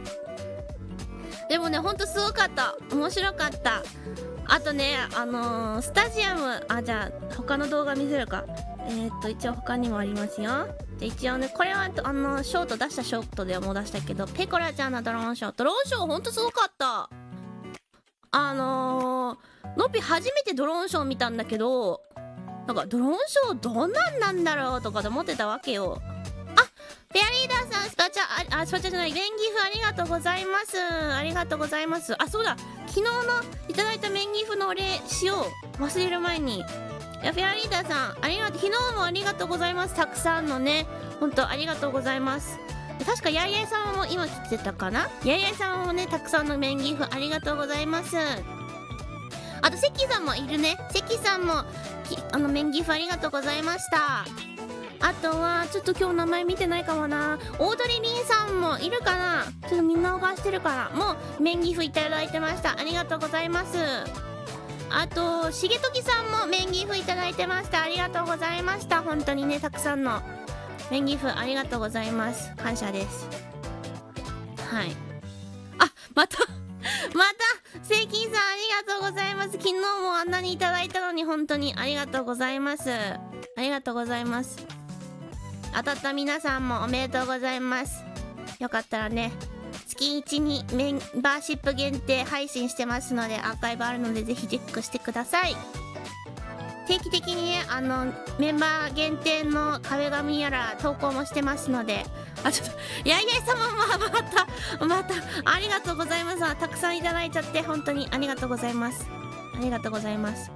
でもね、ほんとすごかった。面白かった。あとね、スタジアム、じゃあ、他の動画見せるか。一応他にもありますよ。で、一応ね、これは、ショート出したショートでも出したけど、ペコラちゃんのドローンショー。ドローンショーほんとすごかった。のぴ初めてドローンショー見たんだけど、なんか、ドローンショーどんなんなんだろうとかで思ってたわけよ。フェアリーダーさん、スパチャじゃない、メンギフありがとうございます。ありがとうございます。そうだ、昨日のいただいたメンギフのお礼しよう。忘れる前に。いや、フェアリーダーさん、昨日もありがとうございます。たくさんのね、ほんとありがとうございます。確か、やいやいさんも今来てたかな。やいやいさんもね、たくさんのメンギフありがとうございます。あと、関さんもいるね。関さんも、メンギフありがとうございました。あとは、ちょっと今日名前見てないかもな。オードリー・リンさんもいるかな。ちょっとみんな逃してるから。もう、メンギフいただいてました。ありがとうございます。あと、しげときさんもメンギフいただいてました。ありがとうございました。本当にね、たくさんのメンギフありがとうございます。感謝です。はい。また、セイキンさんありがとうございます。昨日もあんなにいただいたのに本当にありがとうございます。ありがとうございます。当たった皆さんもおめでとうございます。よかったらね、月1にメンバーシップ限定配信してますので、アーカイブあるのでぜひチェックしてください。定期的にね、メンバー限定の壁紙やら投稿もしてますので、ちょっと、やいやい様もまた、ありがとうございます。たくさんいただいちゃって、本当にありがとうございます。ありがとうございます。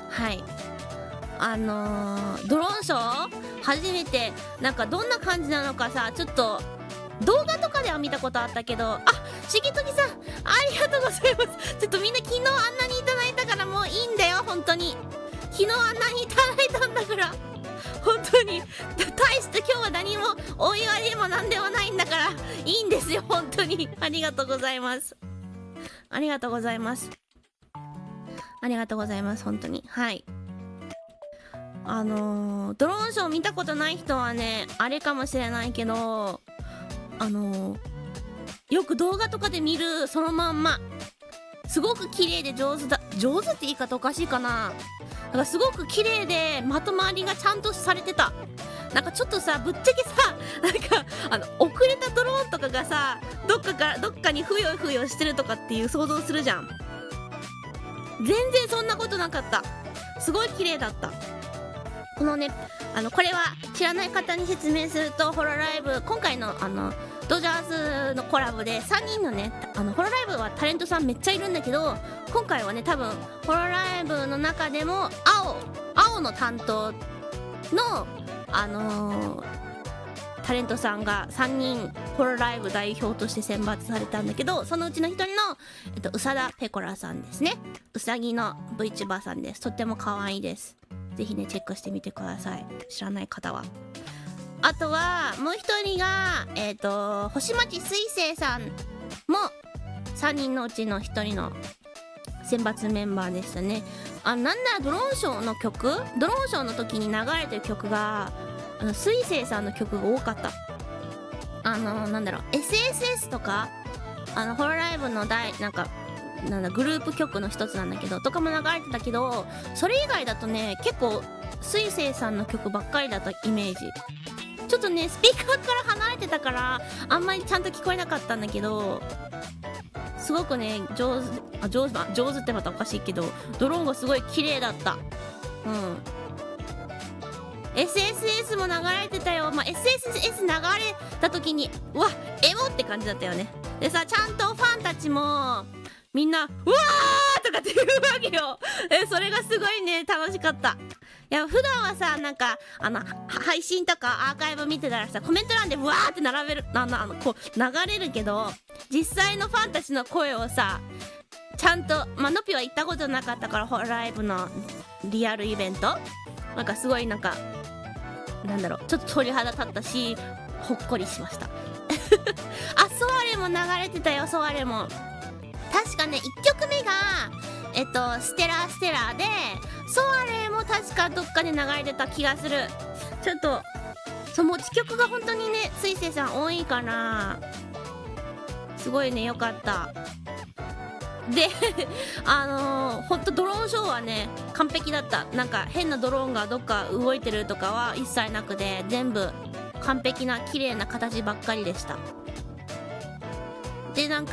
はい。ドローンショー初めて、なんかどんな感じなのかさ、ちょっと、動画とかでは見たことあったけど、しげときさん、ありがとうございます。ちょっとみんな昨日あんなにいただいたからもういいんだよ、本当に。昨日あんなにいただいたんだから、本当に。大して今日は何もお祝いでもなんでもないんだから、いいんですよ、本当に。ありがとうございます。ありがとうございます。ありがとうございます、本当に。はい。ドローンショー見たことない人はね、あれかもしれないけど、よく動画とかで見るそのまんますごく綺麗で上手って言い方おかしいかな。なんかすごく綺麗でまとまりがちゃんとされてた。なんかちょっとさ、ぶっちゃけさ、なんか遅れたドローンとかがさ、どっかにふよふよしてるとかっていう想像するじゃん。全然そんなことなかった。すごい綺麗だった。このね、これは知らない方に説明すると、ホロライブ、今回のドジャースのコラボで3人のね、ホロライブはタレントさんめっちゃいるんだけど、今回はね、多分、ホロライブの中でも、青の担当の、タレントさんが3人、ホロライブ代表として選抜されたんだけど、そのうちの一人の、宇佐田ペコラさんですね。うさぎの VTuber さんです。とっても可愛いです。ぜひねチェックしてみてください、知らない方は。あとはもう一人が星町水星さんも3人のうちの1人の選抜メンバーでしたね。なんならドローンショーの曲、ドローンショーの時に流れてる曲が水星さんの曲が多かった。なんだろう SSS とかホロライブのグループ曲の一つなんだけどとかも流れてたけど、それ以外だとね結構水星さんの曲ばっかりだったイメージ。ちょっとねスピーカーから離れてたからあんまりちゃんと聞こえなかったんだけど、すごくね上手ってまたおかしいけどドローンがすごい綺麗だった。SSS も流れてたよ。SSS 流れた時にうわエモって感じだったよね。でさ、ちゃんとファンたちもみんなうわーとかって言うわけよ。それがすごいね楽しかった。いや普段はさ配信とかアーカイブ見てたらさコメント欄でわーって並べるこう流れるけど、実際のファンたちの声をさちゃんとのぴは行ったことなかったからホロライブのリアルイベントすごいちょっと鳥肌立ったしほっこりしましたソワレも流れてたよ。ソワレも確かね1曲目がステラで、ソワレも確かどっかで流れてた気がする。ちょっと持ち曲が本当にね水星さん多いからすごいねよかった。でほんとドローンショーはね完璧だった。変なドローンがどっか動いてるとかは一切なくて全部完璧な綺麗な形ばっかりでした。で今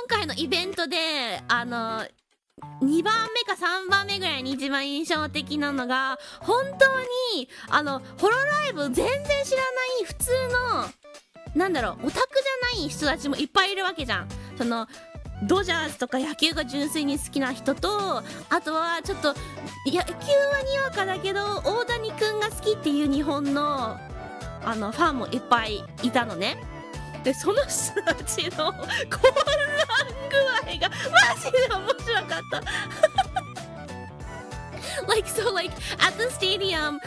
回のイベントで2番目か3番目ぐらいに一番印象的なのが、本当にホロライブ全然知らない普通のオタクじゃない人たちもいっぱいいるわけじゃん。ドジャースとか野球が純粋に好きな人と、あとはちょっと野球はにわかだけど大谷くんが好きっていう日本のファンもいっぱいいたのね。でその人たちの混乱具合がマジで面白かったat the stadium,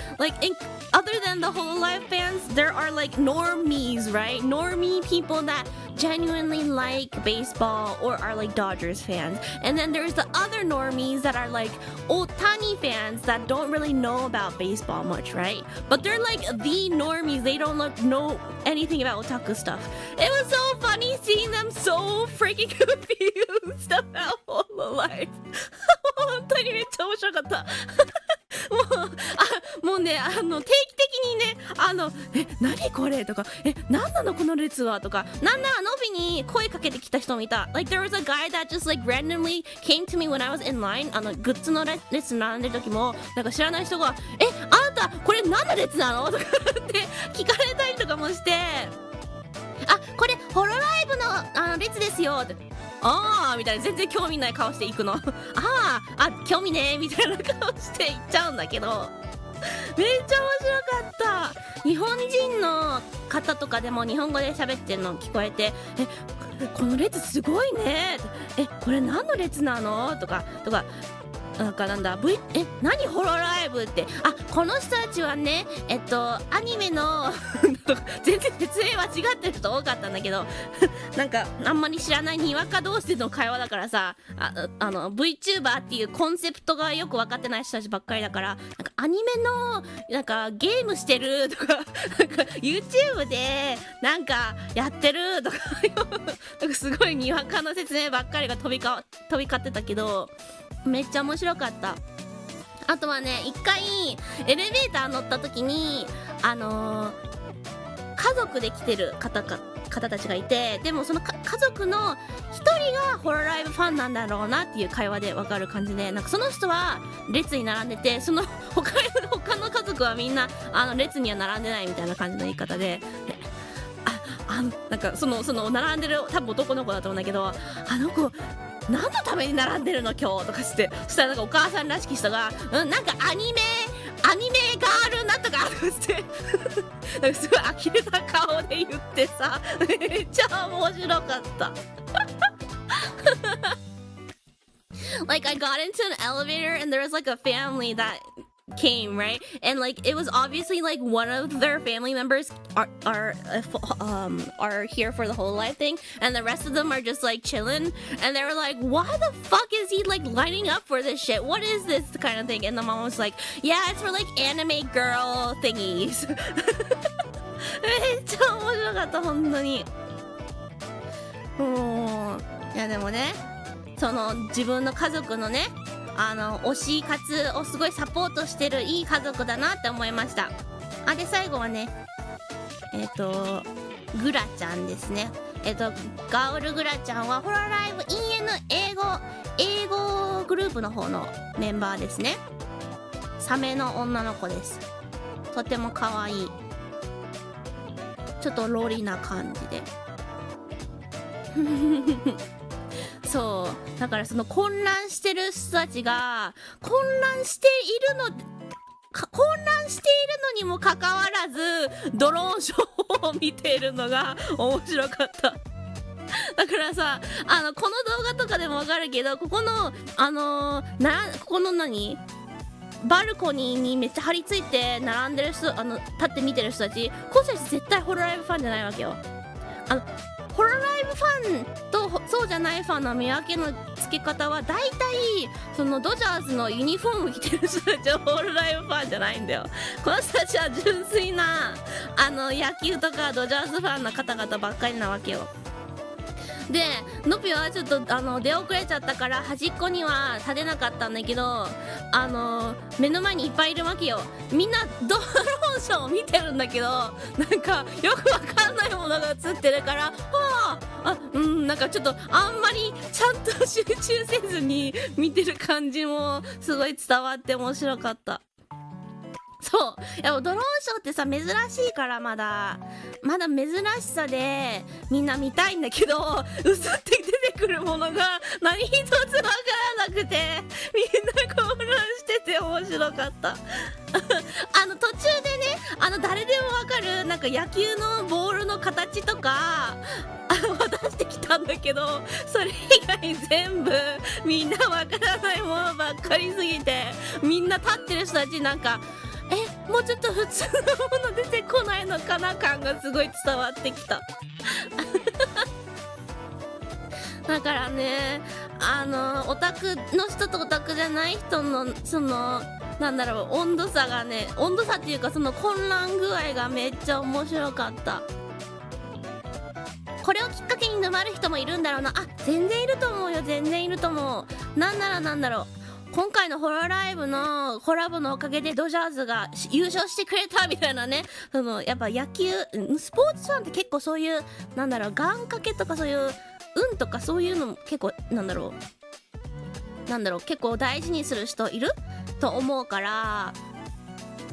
other than the Hololive fans, there are normies, right? Normie people that genuinely like baseball or are Dodgers fans. And then there's the other normies that are Ohtani fans that don't really know about baseball much, right? But they're the normies. They don't know anything about otaku stuff. It was so funny seeing them so freaking confused about Hololive. 本当にめっちゃ面白かったもうね定期的にね何これとか何なのこの列はとか、なんならのびに声かけてきた人もいた。there was a guy that just randomly came to me when I was in line. グッズの列並んでる時も知らない人があなたこれ何の列なのとかって聞かれたりとかもして、これホロライブの列ですよってみたいな、全然興味ない顔していくの興味ねみたいな顔していっちゃうんだけど、めっちゃ面白かった。日本人の方とかでも日本語で喋ってるの聞こえてこの列すごいねこれ何の列なのとか何ホロライブってこの人たちはねアニメの全然説明間違ってる人多かったんだけどあんまり知らないにわか同士での会話だからさVTuber っていうコンセプトがよく分かってない人たちばっかりだからアニメのゲームしてるとかYouTube でやってるとかすごいにわかの説明ばっかりが飛び交ってたけどめっちゃ面白かった。あとはね一回エレベーター乗った時に家族で来てる方たちがいて、でもその家族の一人がホロライブファンなんだろうなっていう会話で分かる感じで、その人は列に並んでて、その他の家族はみんな列には並んでないみたいな感じの言い方でその並んでる多分男の子だと思うんだけど子何のために並んでるの今日とかして、そしたらお母さんらしき人がアニメガールなんとかってすごい呆れた顔で言ってさ、めっちゃ面白かった like I got into an elevator and there was like a family that came, right? And like it was obviously like one of their family members are here for the whole life thing, and the rest of them are just like chilling, and they were like, why the fuck is he like lining up for this shit? What is this kind of thing? And the mom was like, yeah, it's for like anime girl thingies. めっちゃ面白かった、本当に。もういやでもね、その自分の家族のね、推し活をすごいサポートしてるいい家族だなって思いました。あ、で最後はね、グラちゃんですね。ガオルグラちゃんはホロライブ EN 英語グループの方のメンバーですね。サメの女の子です。とても可愛い。ちょっとロリな感じで。そうだからその混乱してる人たちが混乱しているのにもかかわらずドローンショーを見ているのが面白かった。だからさ、この動画とかでもわかるけど、ここのここのバルコニーにめっちゃ張り付いて並んでる人、立って見てる人たち、この人たち絶対ホロライブファンじゃないわけよ。ホロライブファンとそうじゃないファンの見分けのつけ方は、だいたいそのドジャースのユニフォーム着てる人たちはホロライブファンじゃないんだよ。この人たちは純粋な野球とかドジャースファンの方々ばっかりなわけよ。でノピはちょっと出遅れちゃったから端っこには立てなかったんだけど、目の前にいっぱいいるわけよ。みんなドローンショーを見てるんだけど、なんかよくわかんないものが映ってるから、なんかちょっとあんまりちゃんと集中せずに見てる感じもすごい伝わって面白かった。そう、やっぱドローンショーってさ珍しいから、まだ珍しさでみんな見たいんだけど、映って出てくるものが何一つわからなくて、みんな混乱してて面白かった。途中でね、誰でもわかるなんか野球のボールの形とか出してきたんだけど、それ以外全部みんなわからないものばっかりすぎて、みんな立ってる人たちなんか、もうちょっと普通のもの出てこないのかな感がすごい伝わってきた。だからね、オタクの人とオタクじゃない人のそのなんだろう、温度差っていうか、その混乱具合がめっちゃ面白かった。これをきっかけに沼る人もいるんだろうな。全然いると思うよ、全然いると思う。なんだろう、今回のホロライブのコラボのおかげでドジャーズが優勝してくれたみたいなね。やっぱ野球スポーツファンって結構そういう願掛けとかそういう運とかそういうの結構結構大事にする人いると思うから、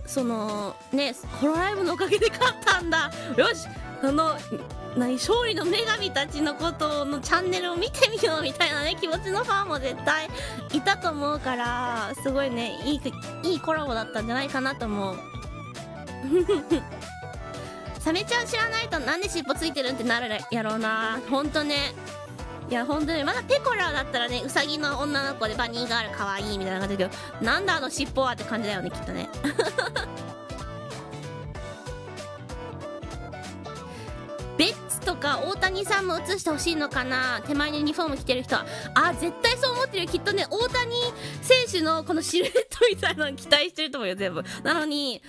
そのね、ホロライブのおかげで勝ったんだ、よし、勝利の女神たちのことのチャンネルを見てみようみたいなね気持ちのファンも絶対いたと思うから、すごいね、いいコラボだったんじゃないかなと思う。サメちゃん知らないとなんで尻尾ついてるんってなるやろうな、ほんとね。いやほんとにまだペコラだったらね、ウサギの女の子でバニーガール可愛いみたいな感じだけど、なんだ尻尾はって感じだよね、きっとね。ベッツとか大谷さんも映してほしいのかな、手前にユニフォーム着てる人は。絶対そう思ってるよ、きっとね。大谷選手のこのシルエットみたいなの期待してると思うよ、全部。なのに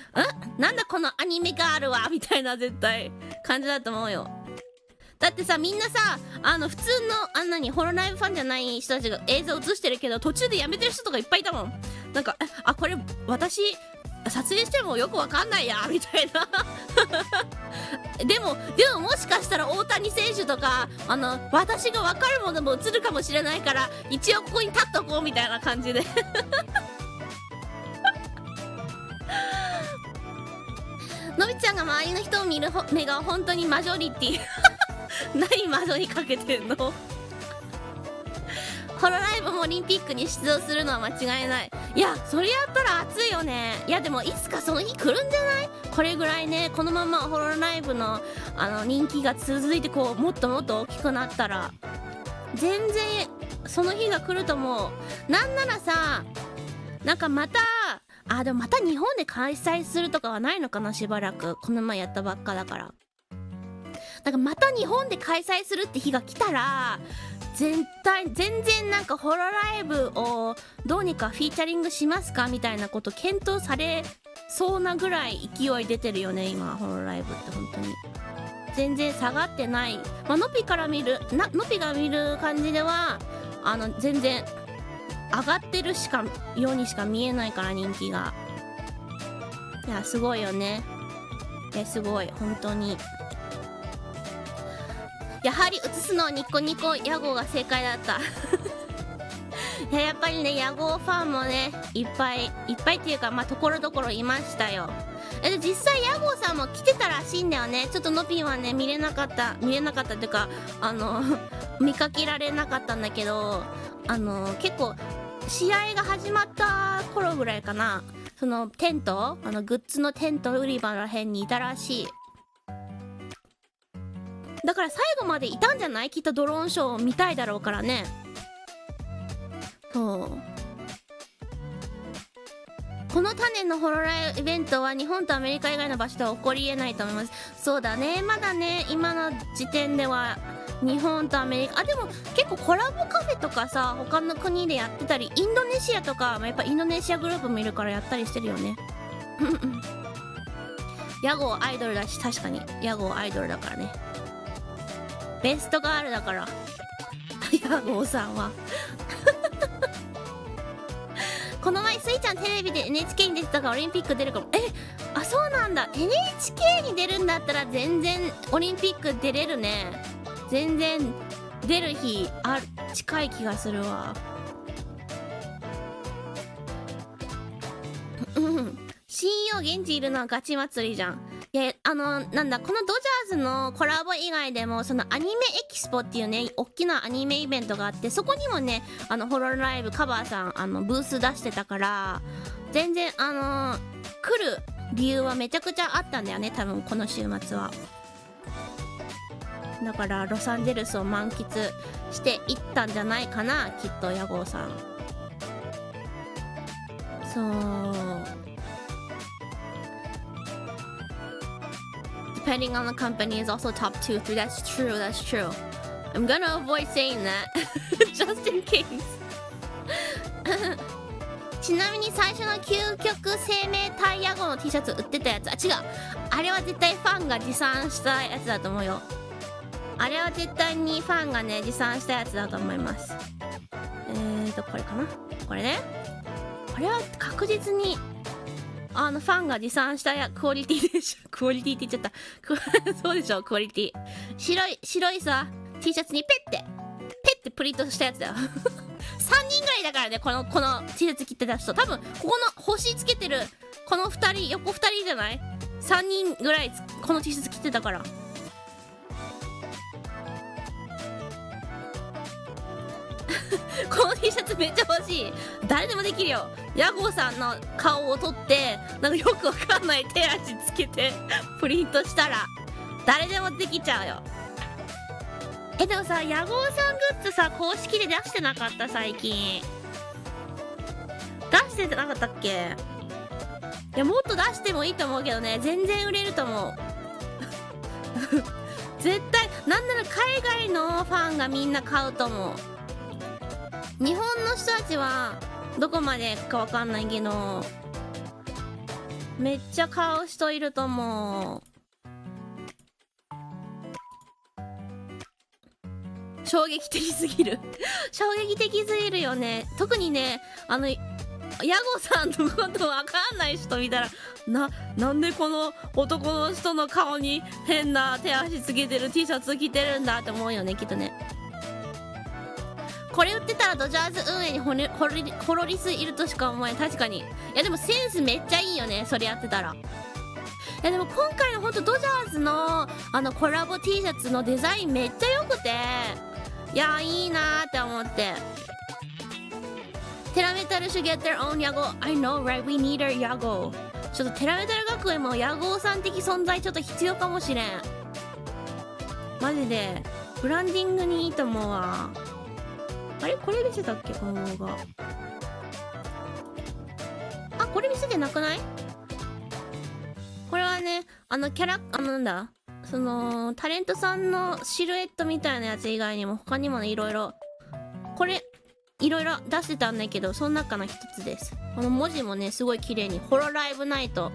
なんだこのアニメガールはみたいな絶対感じだと思うよ。だってさ、みんなさ普通のホロライブファンじゃない人たちが映像映してるけど、途中でやめてる人とかいっぱいいたもん。なんかこれ私撮影してもよくわかんないやみたいな。でももしかしたら大谷選手とか私がわかるものも映るかもしれないから、一応ここに立っとこうみたいな感じで。のびちゃんが周りの人を見る目が本当にマジョリティ。何窓にかけてんの。ホロライブもオリンピックに出場するのは間違いない。いやそれやったら熱いよね。いやでもいつかその日来るんじゃない？これぐらいね、このままホロライブの人気が続いてもっともっと大きくなったら、全然その日が来ると思う。なんならさ、なんかまたでもまた日本で開催するとかはないのかな、しばらく。この前やったばっかだから。なんかまた日本で開催するって日が来たら、全然なんかホロライブをどうにかフィーチャリングしますかみたいなこと検討されそうなぐらい勢い出てるよね、今ホロライブって。本当に全然下がってない。まあ、ノピが見る感じでは全然上がってるようにしか見えないから、人気が。いやすごいよね。すごい本当に。やはり映すのニコニコ屋号が正解だったやっぱりね、屋号ファンもねいっぱいっていうか、まあところどころいましたよ。で実際屋号さんも来てたらしいんだよね。ちょっとノピンはね見れなかったっていうか見かけられなかったんだけど、結構試合が始まった頃ぐらいかな、そのテントグッズのテント売り場らへんにいたらしい。だから最後までいたんじゃない？きっとドローンショーを見たいだろうからね。そう、この種のホロライイベントは日本とアメリカ以外の場所では起こりえないと思います。そうだね、まだね今の時点では日本とアメリカ、でも結構コラボカフェとかさ他の国でやってたり、インドネシアとか、やっぱインドネシアグループもいるからやったりしてるよね屋号アイドルだし、確かに屋号アイドルだからね。ベストガールだから屋号さんはこの前スイちゃんテレビで NHK に出てたからオリンピック出るかも。そうなんだ。 NHK に出るんだったら全然オリンピック出れるね。全然出る日近い気がするわ信用現地いるのはガチ祭りじゃん。なんだ、このドジャーズのコラボ以外でもそのアニメエキスポっていうね大きなアニメイベントがあって、そこにもねホロライブカバーさんブース出してたから、全然来る理由はめちゃくちゃあったんだよね、多分この週末は。だからロサンゼルスを満喫していったんじゃないかな、きっと屋号さん。そう、depending on the company is also top 2, 3. That's true. I'm gonna avoid saying that just in case ちなみに最初の究極生命体屋号の T シャツ売ってたやつ、違う、あれは絶対ファンが持参したやつだと思うよ。あれは絶対にファンがね持参したやつだと思います。これかな、これね。これは確実にファンが持参したクオリティでしょ。クオリティって言っちゃったそうでしょ、クオリティ。白いさ T シャツにペッてプリントしたやつだよ3人ぐらいだからね、この T シャツ着てた人。多分ここの星つけてるこの2人、横2人じゃない？ 3 人ぐらいこの T シャツ着てたからこの T シャツめっちゃ欲しい。誰でもできるよ。屋号さんの顔を撮ってなんかよくわかんない手足つけてプリントしたら誰でもできちゃうよ。でもさ、屋号さんグッズさ公式で出してなかった？最近出してなかったっけ？いやもっと出してもいいと思うけどね、全然売れると思う絶対。なんなら海外のファンがみんな買うと思う。日本の人たちはどこまでかわかんないけどめっちゃ買う人いると思う。衝撃的すぎる衝撃的すぎるよね。特にねヤゴさんのことわかんない人見たらなんでこの男の人の顔に変な手足つけてる T シャツ着てるんだって思うよね、きっとね。これ売ってたらドジャーズ運営にホロリスいるとしか思えない。確かに。いやでもセンスめっちゃいいよね、それやってたら。いやでも今回のほんとドジャーズのコラボ T シャツのデザインめっちゃ良くて、いやいいなーって思って。テラメタル should get their own ヤゴ。 I know right, we need our ヤゴ。ちょっとテラメタル学園もヤゴさん的存在ちょっと必要かもしれん。マジでブランディングにいいと思うわ。あれこれ見せたっけ顔が。あ、これ見せてなくない？これはね、なんだ、その、タレントさんのシルエットみたいなやつ以外にも他にもね、いろいろ、これ、いろいろ出してたんだけど、その中の一つです。この文字もね、すごい綺麗に、ホロライブナイト、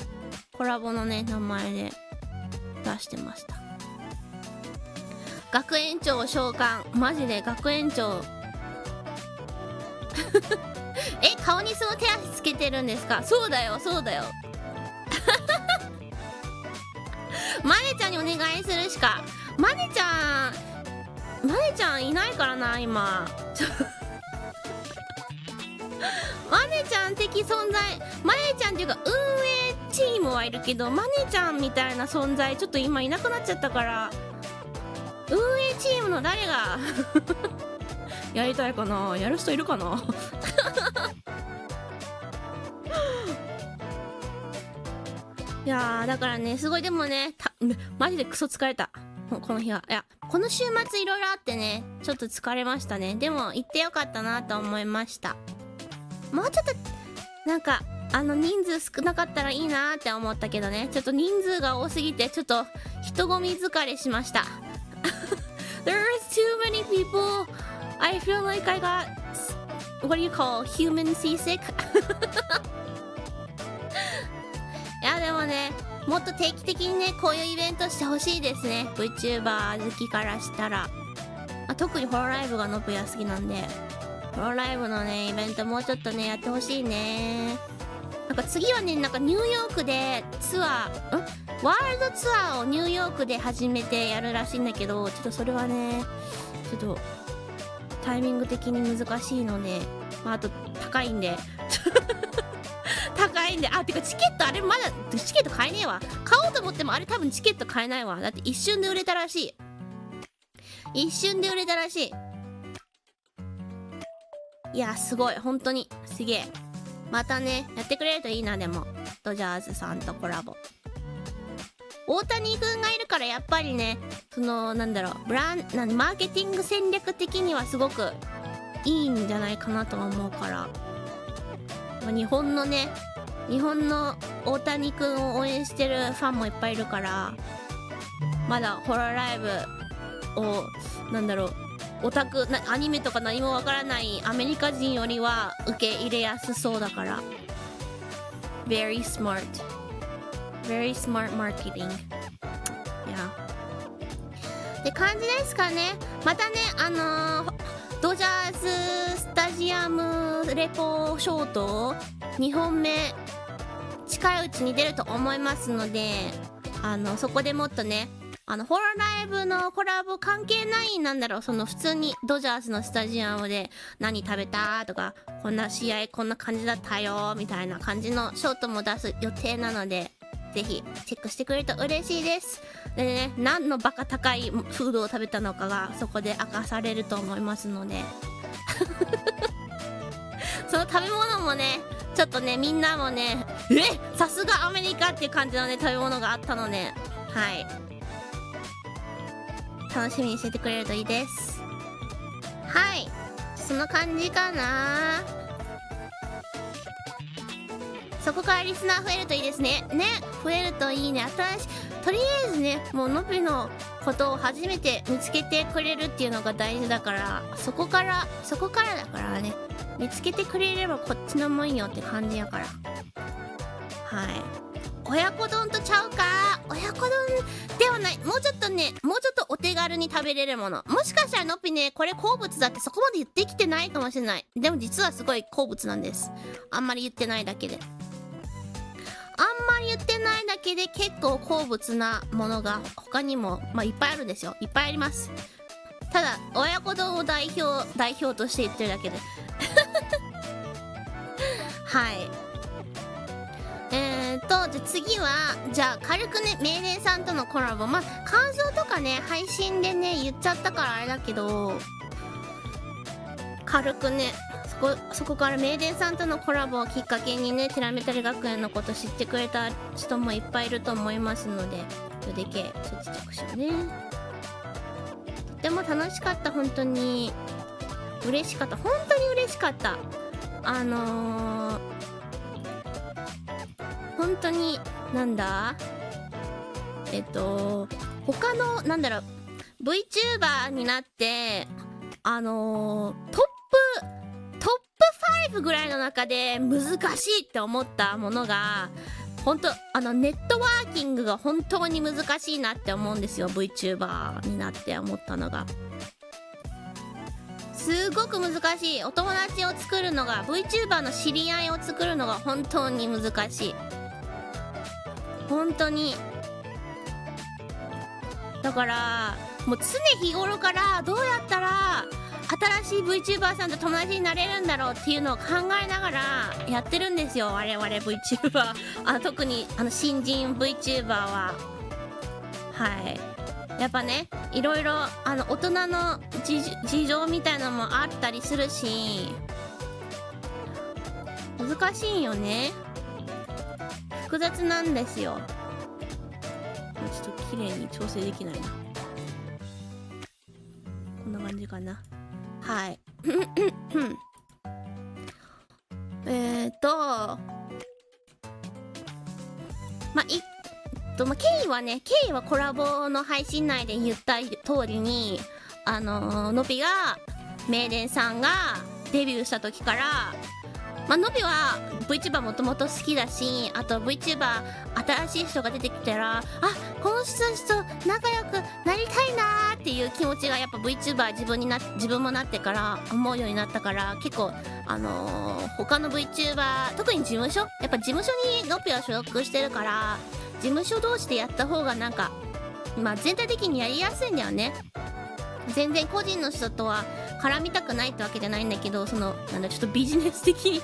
コラボのね、名前で出してました。学園長を召喚。マジで学園長。顔にその手足つけてるんですか？そうだよ、そうだよ。マネちゃんにお願いするしか。マネちゃんいないからな、今。マネちゃん的存在、マネちゃんっていうか運営チームはいるけど、マネちゃんみたいな存在ちょっと今いなくなっちゃったから、運営チームの誰がやりたいかな？やる人いるかな？いやー、だからね、すごい。でもね、マジでクソ疲れた、この日は。いや、この週末いろいろあってね、ちょっと疲れましたね。でも行ってよかったなと思いました。もうちょっとなんか人数少なかったらいいなって思ったけどね、ちょっと人数が多すぎてちょっと人混み疲れしました。There's too many people. I feel like I got what do you call human seasick? いやでもね、もっと定期的にねこういうイベントしてほしいですね、 VTuber 好きからしたら。特にホロライブがノブや好きなんで、ホロライブのねイベントもうちょっとねやってほしいね。なんか次はね、なんかニューヨークでツアー、ワールドツアーをニューヨークで初めてやるらしいんだけど、ちょっとそれはねちょっとタイミング的に難しいので、あと高いんで高いんで、てかチケットあれまだチケット買えねえわ。買おうと思ってもあれ多分チケット買えないわ。だって一瞬で売れたらしい。一瞬で売れたらしい。いやすごい、本当にすげえ。またねやってくれるといいな。でもドジャーズさんとコラボ、大谷くんがいるからやっぱりね、そのなんだろう、マーケティング戦略的にはすごくいいんじゃないかなとは思うから、日本の大谷くんを応援してるファンもいっぱいいるから、まだホロライブをなんだろう、オタクアニメとか何もわからないアメリカ人よりは受け入れやすそうだから、 Very smart marketing。 いやって感じですかね。またねドジャーズスタジアムレポショート2本目近いうちに出ると思いますので、そこでもっとねホロライブのコラボ関係ない、なんだろう、その普通にドジャースのスタジアムで何食べたとか、こんな試合こんな感じだったよみたいな感じのショートも出す予定なので、ぜひチェックしてくれると嬉しいです。でね、何のバカ高いフードを食べたのかがそこで明かされると思いますのでその食べ物もねちょっとねみんなもねさすがアメリカっていう感じのね食べ物があったので、はい、楽しみにしててくれるといいです。はい、その感じかな。そこからリスナー増えるといいですね。増えるといいね。とりあえずね、もうのびのことを初めて見つけてくれるっていうのが大事だから、そこからだからね、見つけてくれればこっちのもんよって感じやから。はい、親子丼とちゃうか。親子丼ではない。もうちょっとお手軽に食べれるもの。もしかしたらのっぴね、これ好物だってそこまで言ってきてないかもしれない。でも実はすごい好物なんです。あんまり言ってないだけで結構好物なものが他にもいっぱいあるんですよ。いっぱいあります。ただ親子丼を代表として言ってるだけではい。じゃあ次は軽くねメイデンさんとのコラボ、感想とかね配信でね言っちゃったからあれだけど、軽くねそこからメイデンさんとのコラボをきっかけにね、テラメタル学園のこと知ってくれた人もいっぱいいると思いますので、それでけそっち着手ね。とても楽しかった。本当に嬉しかった。本当に嬉しかった。本当になんだ他のなんだろう VTuber になってトップ5ぐらいの中で難しいって思ったものが本当ネットワーキングが本当に難しいなって思うんですよ。 VTuber になって思ったのがすごく難しい。お友達を作るのが VTuber の知り合いを作るのが本当に難しい。本当にだからもう常日頃からどうやったら新しい VTuber さんと友達になれるんだろうっていうのを考えながらやってるんですよ、我々 VTuber 特に新人 VTuber は。はいやっぱねいろいろ大人の事情みたいなのもあったりするし難しいよね。複雑なんですよ。ちょっと綺麗に調整できないな。こんな感じかな。はい経緯はコラボの配信内で言った通りにのびがメイデンさんがデビューした時からのびは VTuber もともと好きだし、あと VTuber 新しい人が出てきたらこの人たちと仲良くなりたいなーっていう気持ちがやっぱ VTuber 自分もなってから思うようになったから、結構他の VTuber 特に事務所やっぱ事務所にのびは所属してるから事務所同士でやった方がなんか全体的にやりやすいんだよね。全然個人の人とは絡みたくないってわけじゃないんだけど、ちょっとビジネス的に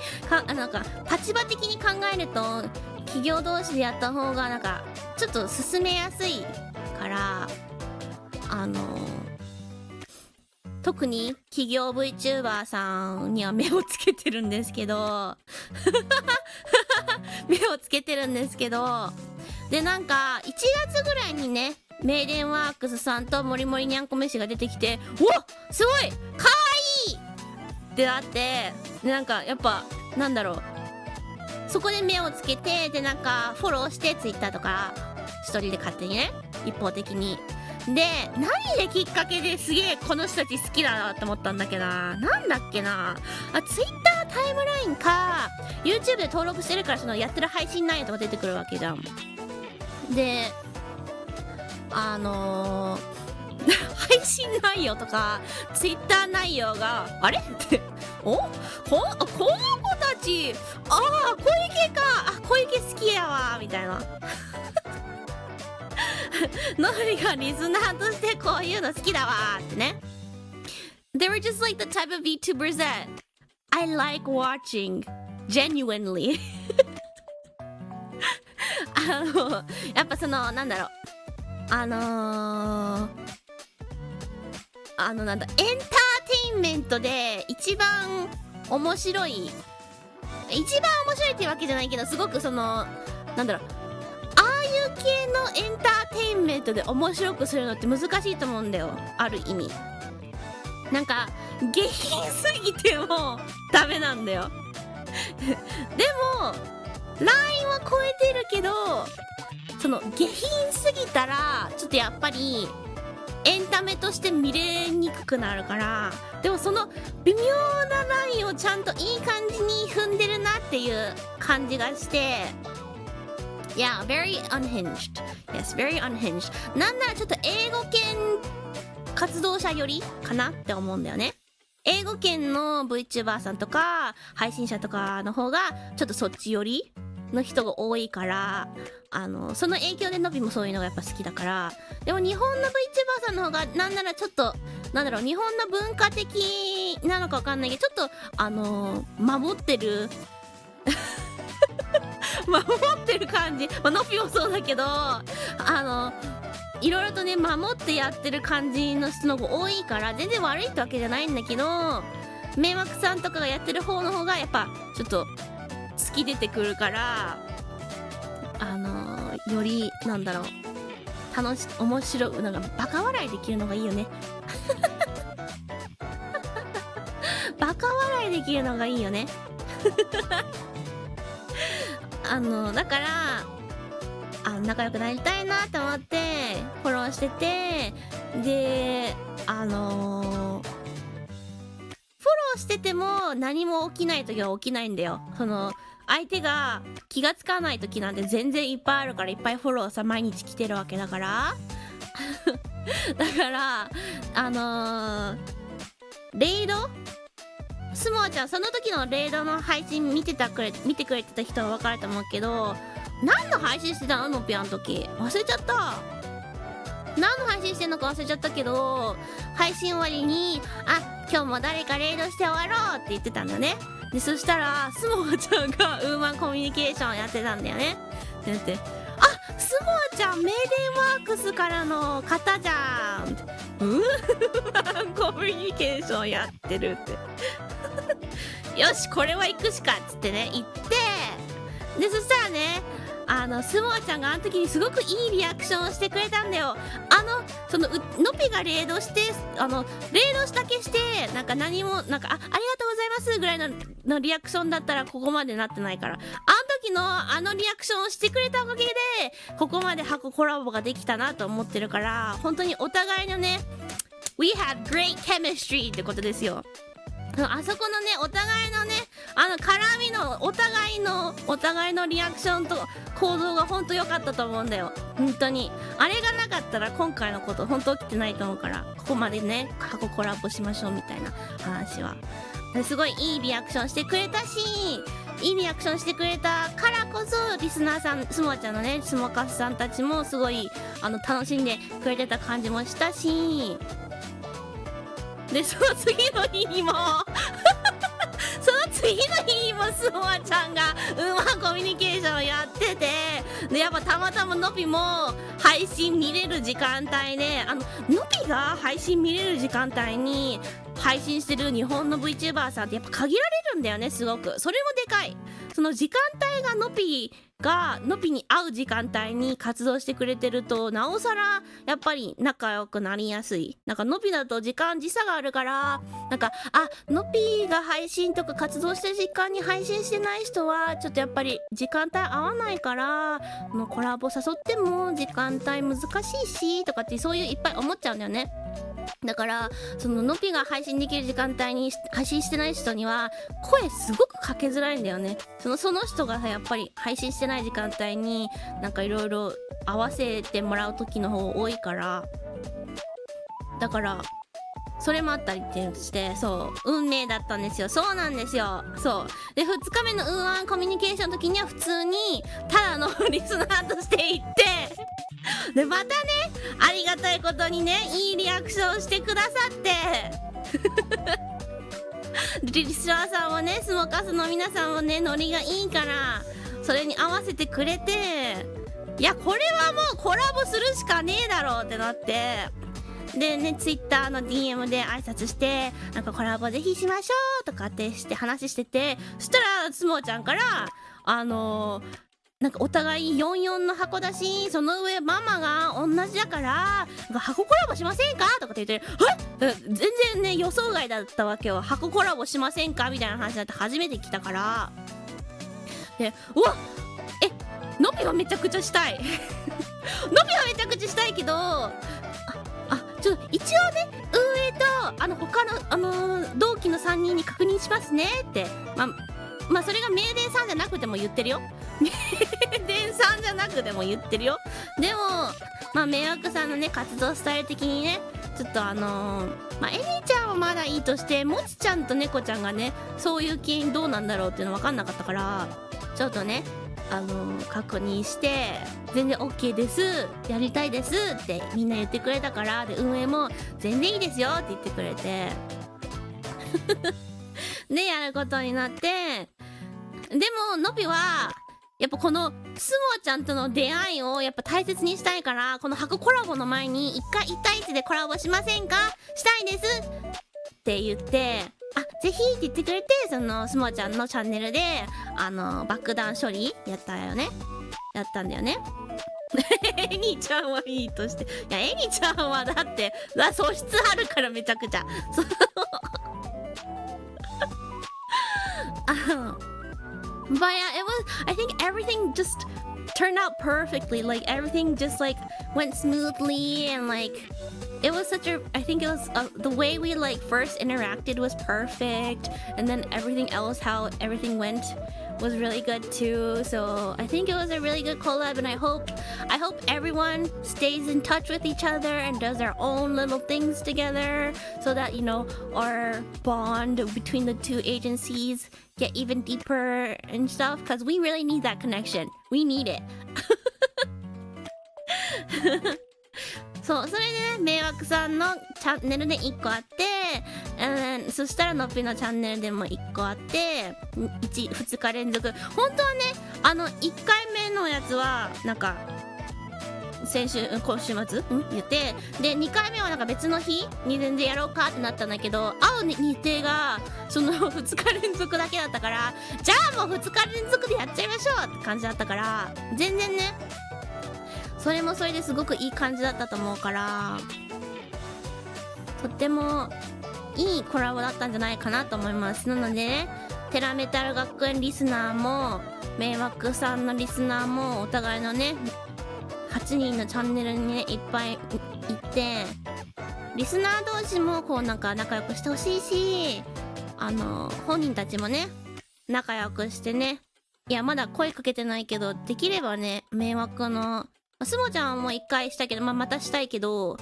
なんか立場的に考えると企業同士でやった方がなんかちょっと進めやすいから特に企業 VTuber さんには目をつけてるんですけど目をつけてるんですけどでなんか1月ぐらいにねメイデンワークスさんともりもりにゃんこ飯が出てきてうわすごいかわいいってなってなんかやっぱなんだろうそこで目をつけてでなんかフォローしてツイッターとか一人で勝手にね一方的にで何できっかけですげえこの人たち好きだなって思ったんだけどなんだっけなツイッタータイムラインか YouTube で登録してるからそのやってる配信内容とか出てくるわけじゃん。で配信内容とかツイッター内容があれってこの子たち小池か小池好きやわみたいなのりがリスナーとしてこういうの好きだわってね。They were just like the type of VTubers that I like watching genuinely やっぱそのなんだろうなんだエンターテインメントで一番面白いっていうわけじゃないけどすごくそのなんだろうああいう系のエンターテインメントで面白くするのって難しいと思うんだよ。ある意味なんか下品すぎてもダメなんだよでもラインは超えてるけどその下品すぎたらちょっとやっぱりエンタメとして見れにくくなるから、でもその微妙なラインをちゃんといい感じに踏んでるなっていう感じがしてYeah, very unhinged. Yes, very unhinged. なんならちょっと英語圏活動者よりかなって思うんだよね。英語圏の VTuber さんとか配信者とかの方がちょっとそっち寄りの人が多いからその影響でのびもそういうのがやっぱ好きだから。でも日本の VTuber さんの方がなんならちょっとなんだろう日本の文化的なのかわかんないけどちょっと守ってる守ってる感じ、のびもそうだけどいろいろとね守ってやってる感じの人の方が多いから全然悪いってわけじゃないんだけど迷惑さんとかがやってる方の方がやっぱちょっと好き出てくるからよりなんだろう面白いなんかバカ笑いできるのがいいよねできるのがいいよねだから仲良くなりたいなと思ってフォローしてて、でフォローしてても何も起きない時は起きないんだよ。相手が気がつかない時なんて全然いっぱいあるから、いっぱいフォローさ毎日来てるわけだからだからレイドスモアちゃん、その時のレイドの配信見てくれてた人は分かると思うけど、何の配信してたののぴあの時忘れちゃった。何の配信してんのか忘れちゃったけど、配信終わりに今日も誰かレイドして終わろうって言ってたんだね。でそしたらスモアちゃんがウーマンコミュニケーションやってたんだよねって言って、スモアちゃんメイデンワークスからの方じゃん、ウーマンコミュニケーションやってるってよしこれは行くしかっつってね行って、でそしたらねスモアちゃんがあの時にすごくいいリアクションをしてくれたんだよ。ノピがレイドしてレイドだけして何もありがとうございますぐらいのリアクションだったらここまでなってないから、あの時のリアクションをしてくれたおかげでここまで箱コラボができたなと思ってるから、本当にお互いのね We had great chemistry ってことですよ。あそこのねお互いのね絡みのお互いのリアクションと行動が本当良かったと思うんだよ。本当にあれがなかったら今回のこと本当起きてないと思うから、ここまでね箱コラボしましょうみたいな話はすごいいいリアクションしてくれたし、いいリアクションしてくれたからこそリスナーさん、スモアちゃんのねスモカスさんたちもすごい楽しんでくれてた感じもしたし、でその次の日にもその次の日にもスモアちゃんがウーマンコミュニケーションやってて、でやっぱたまたまノピも配信見れる時間帯で、ノピが配信見れる時間帯に配信してる日本の VTuber さんってやっぱ限られるんだよね。すごくそれもでかい。その時間帯がノピに会う時間帯に活動してくれてるとなおさらやっぱり仲良くなりやすい。ノピだと時間時差があるからノピが配信とか活動してる時間に配信してない人はちょっとやっぱり時間帯合わないからコラボ誘っても時間帯難しいしとかってそういういっぱい思っちゃうんだよね。だからノピが配信できる時間帯に配信してない人には声すごくかけづらいんだよね。その人がやっぱり配信してない時間帯にいろいろ合わせてもらう時の方多いから、だからそれもあったりってして運命だったんですよ。そうなんですよ。で2日目のウーマンコミュニケーションの時には普通にただのリスナーとして行ってでまたねありがたいことにねいいリアクションしてくださってリスナーさんもねスモカスの皆さんもねノリがいいからそれに合わせてくれて、いやこれはもうコラボするしかねえだろうってなって、でねツイッターの DM で挨拶してコラボぜひしましょうとかってして話してて、そしたらスモーちゃんからお互い44の箱だしその上ママが同じだから箱コラボしませんかとかって言って全然ね予想外だったわけよ。箱コラボしませんかみたいな話になって初めて来たから、でノピはめちゃくちゃしたいノピはめちゃくちゃしたいけど一応ね運営と他の同期の3人に確認しますねってまあそれが名電さんじゃなくても言ってるよ名電さんじゃなくても言ってるよ。でも迷惑さんのね活動スタイル的にねちょっとエリちゃんはまだいいとして、もちちゃんと猫ちゃんがねそういう気どうなんだろうっていうの分かんなかったから、ちょっとね確認して全然 OK ですやりたいですってみんな言ってくれたから、で運営も全然いいですよって言ってくれてでやることになって、でもノピはやっぱこのスモアちゃんとの出会いをやっぱ大切にしたいから、この箱コラボの前に一回1対1でコラボしませんか、したいですって言って、ぜひって言ってくれて、そのスモアちゃんのチャンネルで爆弾処理やったんだよねエニちゃんはいいとして、いやエニちゃんはだって素質あるからめちゃくちゃ But yeah, it was, I think everything just turned out perfectly. Like everything just like went smoothly, and like it was such a, I think it was the way we like first interacted was perfect, and then everything else, how everything went was really good too. So I think it was a really good collab, and I hope everyone stays in touch with each other and does their own little things together, so that, you know, our bond between the two agencies get even deeper and stuff, because we really need that connection. We need it. そう、それでね、迷惑さんのチャンネルで1個あって、そしたらのっぴのチャンネルでも1個あって、2日連続。本当はね、1回目のやつはなんか今週末言って、で2回目はなんか別の日に全然やろうかってなったんだけど、会う日程がその2日連続だけだったから、じゃあもう2日連続でやっちゃいましょうって感じだったから、全然ね、それもそれですごくいい感じだったと思うから、とってもいいコラボだったんじゃないかなと思います。なのでね、テラメタル学園リスナーも迷惑さんのリスナーもお互いのね8人のチャンネルにねいっぱい行って、リスナー同士もこうなんか仲良くしてほしいし、本人たちもね仲良くしてね。いやまだ声かけてないけど、できればね、迷惑のスモちゃんも1回したけど、またしたいけど、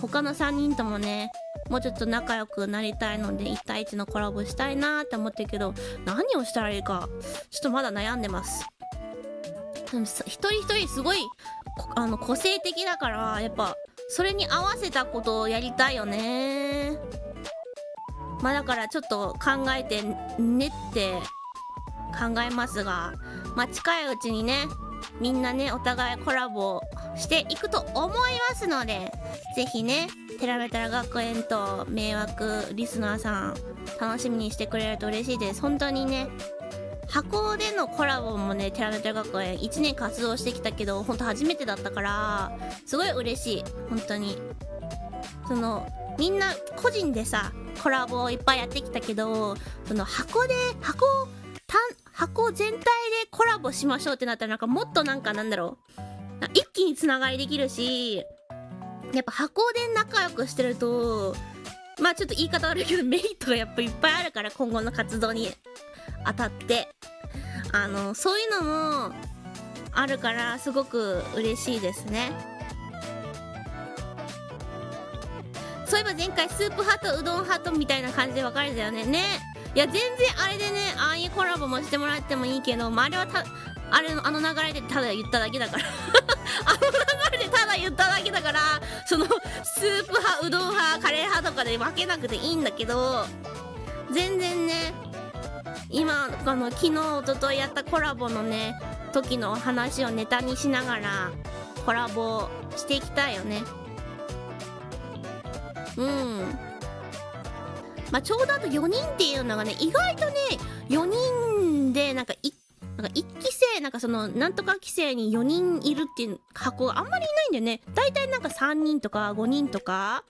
他の3人ともねもうちょっと仲良くなりたいので1対1のコラボしたいなーって思ってるけど、何をしたらいいかちょっとまだ悩んでます。一人一人すごい個性的だから、やっぱそれに合わせたことをやりたいよね。まあだからちょっと考えて練って考えますが、まあ近いうちにねみんなねお互いコラボしていくと思いますので、ぜひねテラメタラ学園と迷惑リスナーさん楽しみにしてくれると嬉しいです。本当にね、箱でのコラボもねテラメタラ学園1年活動してきたけど、本当初めてだったからすごい嬉しい。本当にみんな個人でさコラボをいっぱいやってきたけど、箱全体でコラボしましょうってなったら、なんかもっとなんだろう、一気につながりできるし、やっぱ箱で仲良くしてると、まあちょっと言い方悪いけどメリットがやっぱいっぱいあるから、今後の活動にあたってそういうのもあるからすごく嬉しいですね。そういえば前回スープ派とうどん派とみたいな感じで分かれてたよね。いや全然あれでね、ああいうコラボもしてもらってもいいけど、まあ、あれはあの流れでただ言っただけだからあの流れでただ言っただけだから、スープ派うどん派カレー派とかで分けなくていいんだけど、全然ね今昨日一昨日やったコラボのね時の話をネタにしながらコラボしていきたいよね。まあちょうどあと4人っていうのがね、意外とね4人でなんか1期生、なんとか期生に4人いるっていう箱があんまりいないんだよね。だいたいなんか3人とか5人とか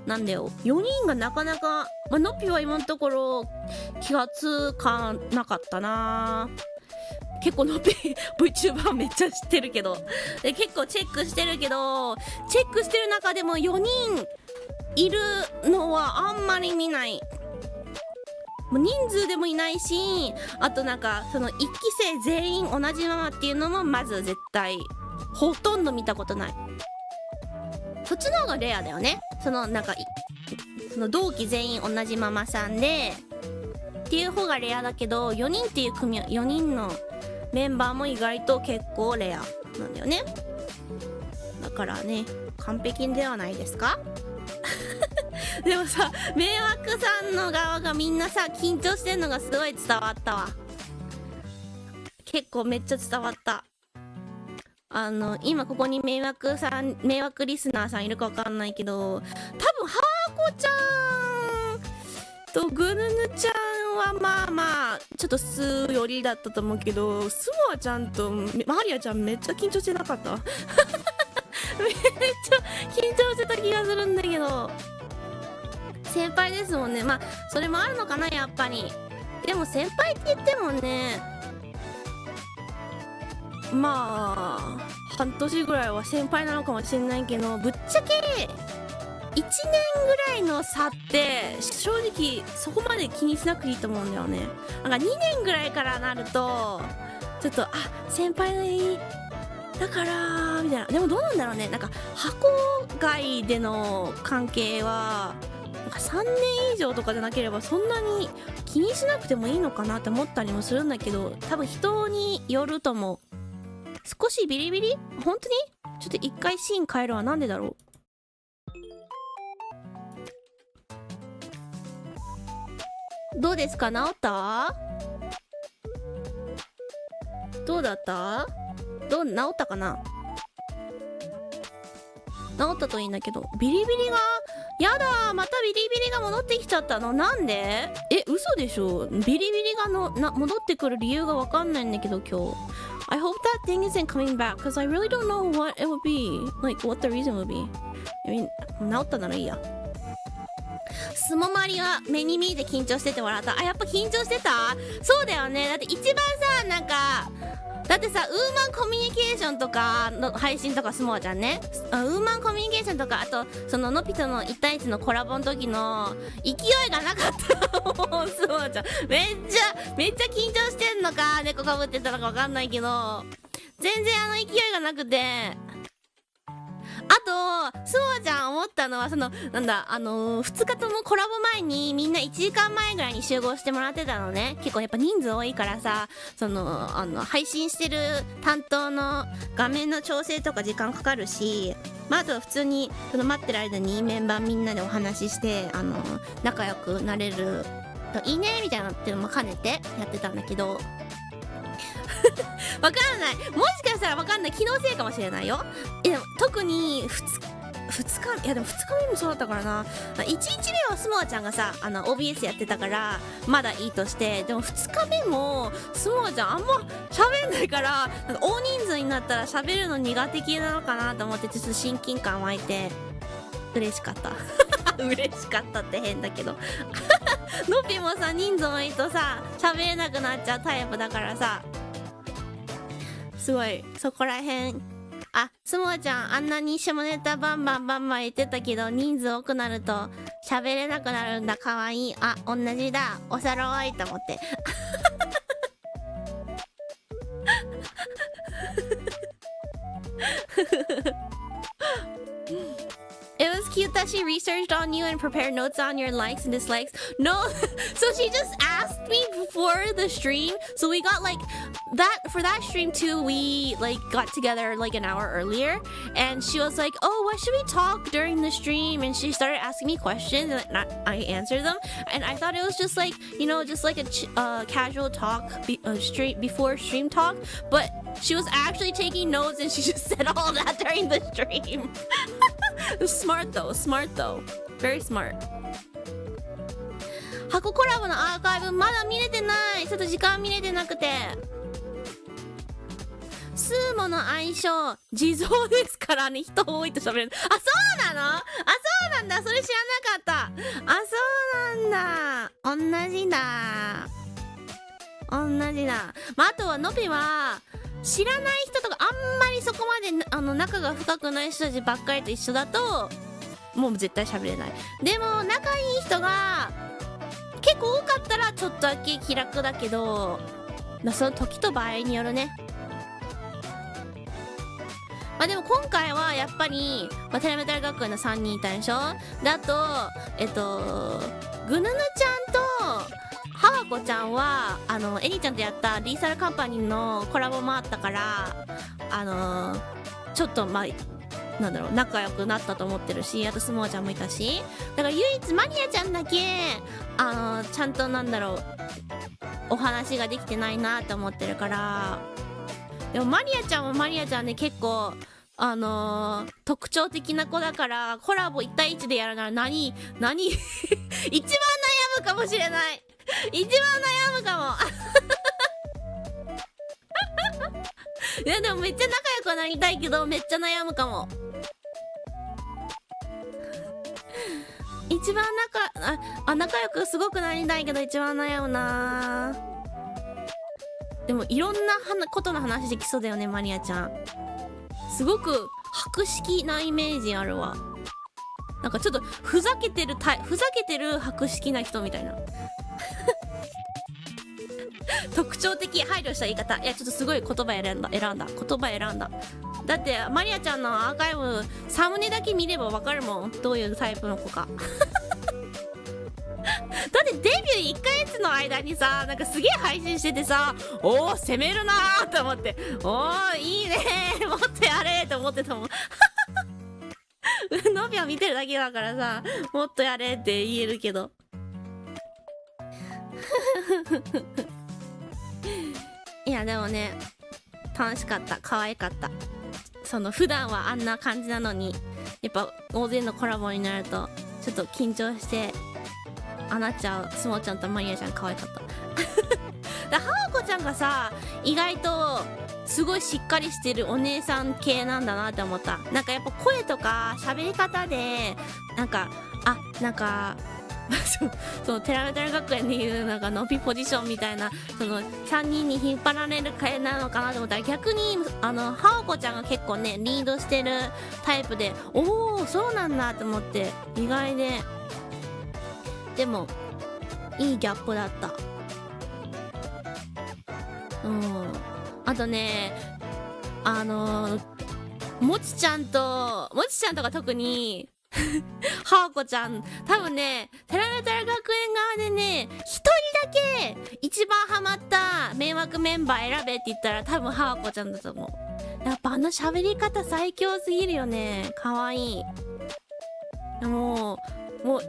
なんだよ。4人がなかなか、まあ、のっぴは今のところ気がつかなかったな。結構のっぴVTuber めっちゃ知ってるけど、で結構チェックしてるけど、チェックしてる中でも4人いるのはあんまり見ない。もう人数でもいないし、あとなんか1期生全員同じままっていうのもまず絶対ほとんど見たことない。そっちの方がレアだよね。同期全員同じママさんでっていう方がレアだけど、4人っていう4人のメンバーも意外と結構レアなんだよね。だからね、完璧ではないですかでもさ、迷惑さんの側がみんなさ緊張してんのがすごい伝わったわ。結構めっちゃ伝わった。今ここに迷惑リスナーさんいるか分かんないけど、多分ハーコちゃんとグヌヌちゃんはまあちょっとスー寄りだったと思うけど、スモアちゃんとマリアちゃんめっちゃ緊張してなかっためっちゃ緊張してた気がするんだけど、先輩ですもんね。まあそれもあるのかなやっぱり。でも先輩って言ってもね、まあ半年ぐらいは先輩なのかもしれないけど、ぶっちゃけ1年ぐらいの差って正直そこまで気にしなくていいと思うんだよね。なんか2年ぐらいからなるとちょっと先輩だからみたいな。でもどうなんだろうね。なんか箱外での関係はなんか3年以上とかじゃなければそんなに気にしなくてもいいのかなって思ったりもするんだけど、多分人によると思う。少しビリビリ？本当に？ちょっと一回シーン変えるわ。なんでだろう。どうですか？治った？どうだった？治ったかな？治ったといいんだけど、ビリビリがやだー、またビリビリが戻ってきちゃったの。なんで？嘘でしょ。ビリビリが戻ってくる理由がわかんないんだけど今日。I hope that thing isn't coming back because I really don't know what it would be. Like what the reason would be. I mean, 治ったならいいや。スモマリは目に見えて緊張してて笑った。やっぱ緊張してた？そうだよね。だって一番さ、なんかだってさ、ウーマンコミュニケーションとかの配信とかスモアちゃんね、ウーマンコミュニケーションとか、あとそののぴとの1対1のコラボの時の勢いがなかったもうスモアちゃんめっちゃ緊張してんのか、猫かぶってたのかわかんないけど、全然勢いがなくて。あとスモアちゃん思ったのは、2日ともコラボ前にみんな1時間前ぐらいに集合してもらってたのね。結構やっぱ人数多いからさ、配信してる担当の画面の調整とか時間かかるし、あと普通に待ってる間にメンバーみんなでお話しして仲良くなれるといいねみたいなっていうのも兼ねてやってたんだけどわからない。もしかしたらわかんない。気のせいかもしれないよ。でも特に2日、いやでも2日目もそうだったからな。1日目はスモアちゃんがさOBS やってたからまだいいとして、でも2日目もスモアちゃんあんま喋んないから、なんか大人数になったら喋るの苦手系なのかなと思って、ちょっと親近感湧いて嬉しかった嬉しかったって変だけどのぴもさ、人数多いとさ喋れなくなっちゃうタイプだからさ、すごいそこらへん。スモアちゃんあんなに下ネタバンバン言ってたけど、人数多くなると喋れなくなるんだ。かわいい。同じだ。おそろいと思ってIt was cute that she researched on you and prepared notes on your likes and dislikes. No, so she just asked me before the stream. So we got like that for that stream too. We like got together like an hour earlier, and she was like, "Oh, what should we talk during the stream?" And she started asking me questions, and I answered them. And I thought it was just like just like a casual talk straight before stream talk, but she was actually taking notes, and she just said all that during the stream. Smart though. Very smart. 箱コラボのアーカイブまだ見れてない。ちょっと時間見れてなくて。スーモの相性地蔵ですからね。人多いと喋れる。そうなの？そうなんだ。それ知らなかった。そうなんだ。同じだ。あとはのびは知らない人とかあんまりそこまで仲が深くない人たちばっかりと一緒だともう絶対喋れない。でも仲いい人が結構多かったらちょっとだけ気楽だけど、その時と場合によるね。でも今回はやっぱり、テレメタル学園の3人いたでしょ。であとぐぬぬちゃんとはわこちゃんはエリちゃんとやったリーサルカンパニーのコラボもあったから、ちょっと仲良くなったと思ってるし、あとスモアちゃんもいたし、だから唯一マリアちゃんだけちゃんとお話ができてないなって思ってるから。でもマリアちゃんもマリアちゃんで結構特徴的な子だから、コラボ1対1でやるなら何一番悩むかもしれない。一番悩むかもいやでもめっちゃ仲良くなりたいけど、めっちゃ悩むかも。一番仲良くすごくなりたいけど一番悩むな。でもいろんなことの話できそうだよね、マリアちゃん。すごく博識なイメージあるわ。なんかちょっとふざけてる博識な人みたいな特徴的配慮した言い方。いやちょっとすごい言葉選んだ。だってマリアちゃんのアーカイブサムネだけ見ればわかるもん、どういうタイプの子かだってデビュー1ヶ月の間にさ、なんかすげえ配信しててさ、おー攻めるなーと思って、おーいいねーもっとやれーと思ってたもんノビを見てるだけだからさ、もっとやれって言えるけどいやでもね、楽しかった、可愛かった。その普段はあんな感じなのに、やっぱ大勢のコラボになるとちょっと緊張してなっちゃう。スモちゃんとマリアちゃん可愛かっただハワコちゃんがさ、意外とすごいしっかりしてるお姉さん系なんだなって思った。なんかやっぱ声とか喋り方でなんかそのテラメタル学園でいうなんか伸びポジションみたいな、その3人に引っ張られる系なのかなと思ったら、逆にハワコちゃんが結構ねリードしてるタイプで、おおそうなんだと思って意外で、でもいいギャップだった。あとね、もちちゃんとか特にハワコちゃん多分ね、テラメタル学園側でね一人だけ一番ハマった迷惑メンバー選べって言ったら多分ハワコちゃんだと思う。やっぱ喋り方最強すぎるよね。かわいい。もう1回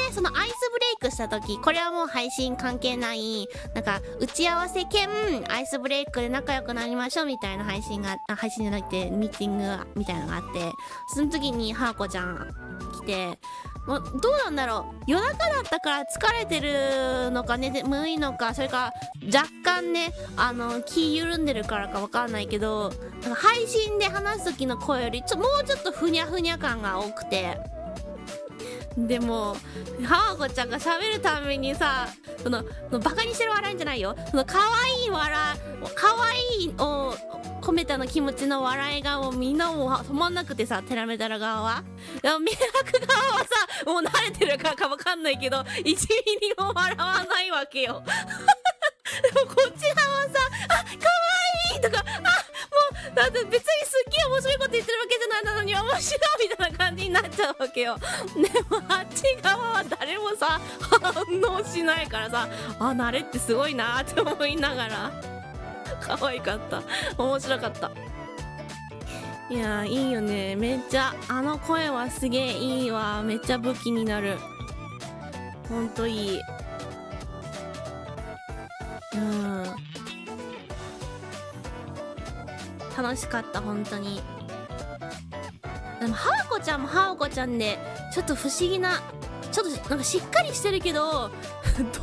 目そのアイスブレイクした時、これはもう配信関係ないなんか打ち合わせ兼アイスブレイクで仲良くなりましょうみたいな配信じゃなくてミーティングみたいなのがあって、その時にハワコちゃん来て、もうどうなんだろう、夜中だったから疲れてるのかね、眠いのか、それか若干ね気緩んでるからかわかんないけど、なんか配信で話す時の声よりもうちょっとふにゃふにゃ感が多くて、でもハワコちゃんが喋るためにさ、そのバカにしてる笑いんじゃないよ、その可愛いを込めたの気持ちの笑いがもうみんなも止まんなくてさ、テラメタラ側は、でも迷惑側はさもう慣れてるからかわかんないけど1ミリも笑わないわけよでもこっち側はさ、あ、可愛いとか、もうだって別にすっげえ面白いこと言ってるわけじゃないのに面白いみたいな感じになっちゃうわけよ。でもあっち側は誰もさ反応しないからさ、慣れってすごいなって思いながら可愛かった、面白かった。いやいいよね、めっちゃ声はすげえいいわ。めっちゃ武器になる、ほんといい。楽しかった、本当に。でもハワコちゃんもハワコちゃんでちょっと不思議な、ちょっとなんかしっかりしてるけど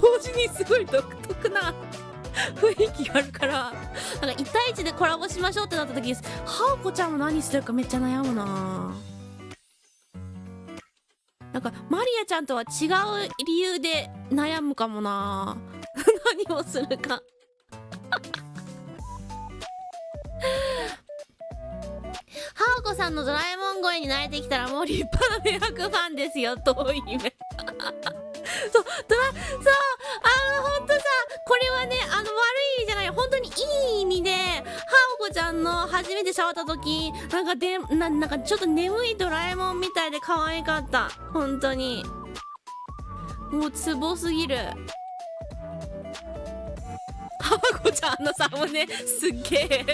同時にすごい独特な雰囲気があるから、なんか1対1でコラボしましょうってなった時にハワコちゃんも何してるかめっちゃ悩むな。なんかマリアちゃんとは違う理由で悩むかもな何をするかハワコさんのドラえもん声に慣れてきたらもう立派な迷惑ファンですよ。どういう意味そうほんとさ、これはね悪い意味じゃない、本当にいい意味で、ハワコちゃんの初めて触った時なんかちょっと眠いドラえもんみたいで可愛かった。本当にもうツボすぎる。ハワコちゃんのサムネすっげえ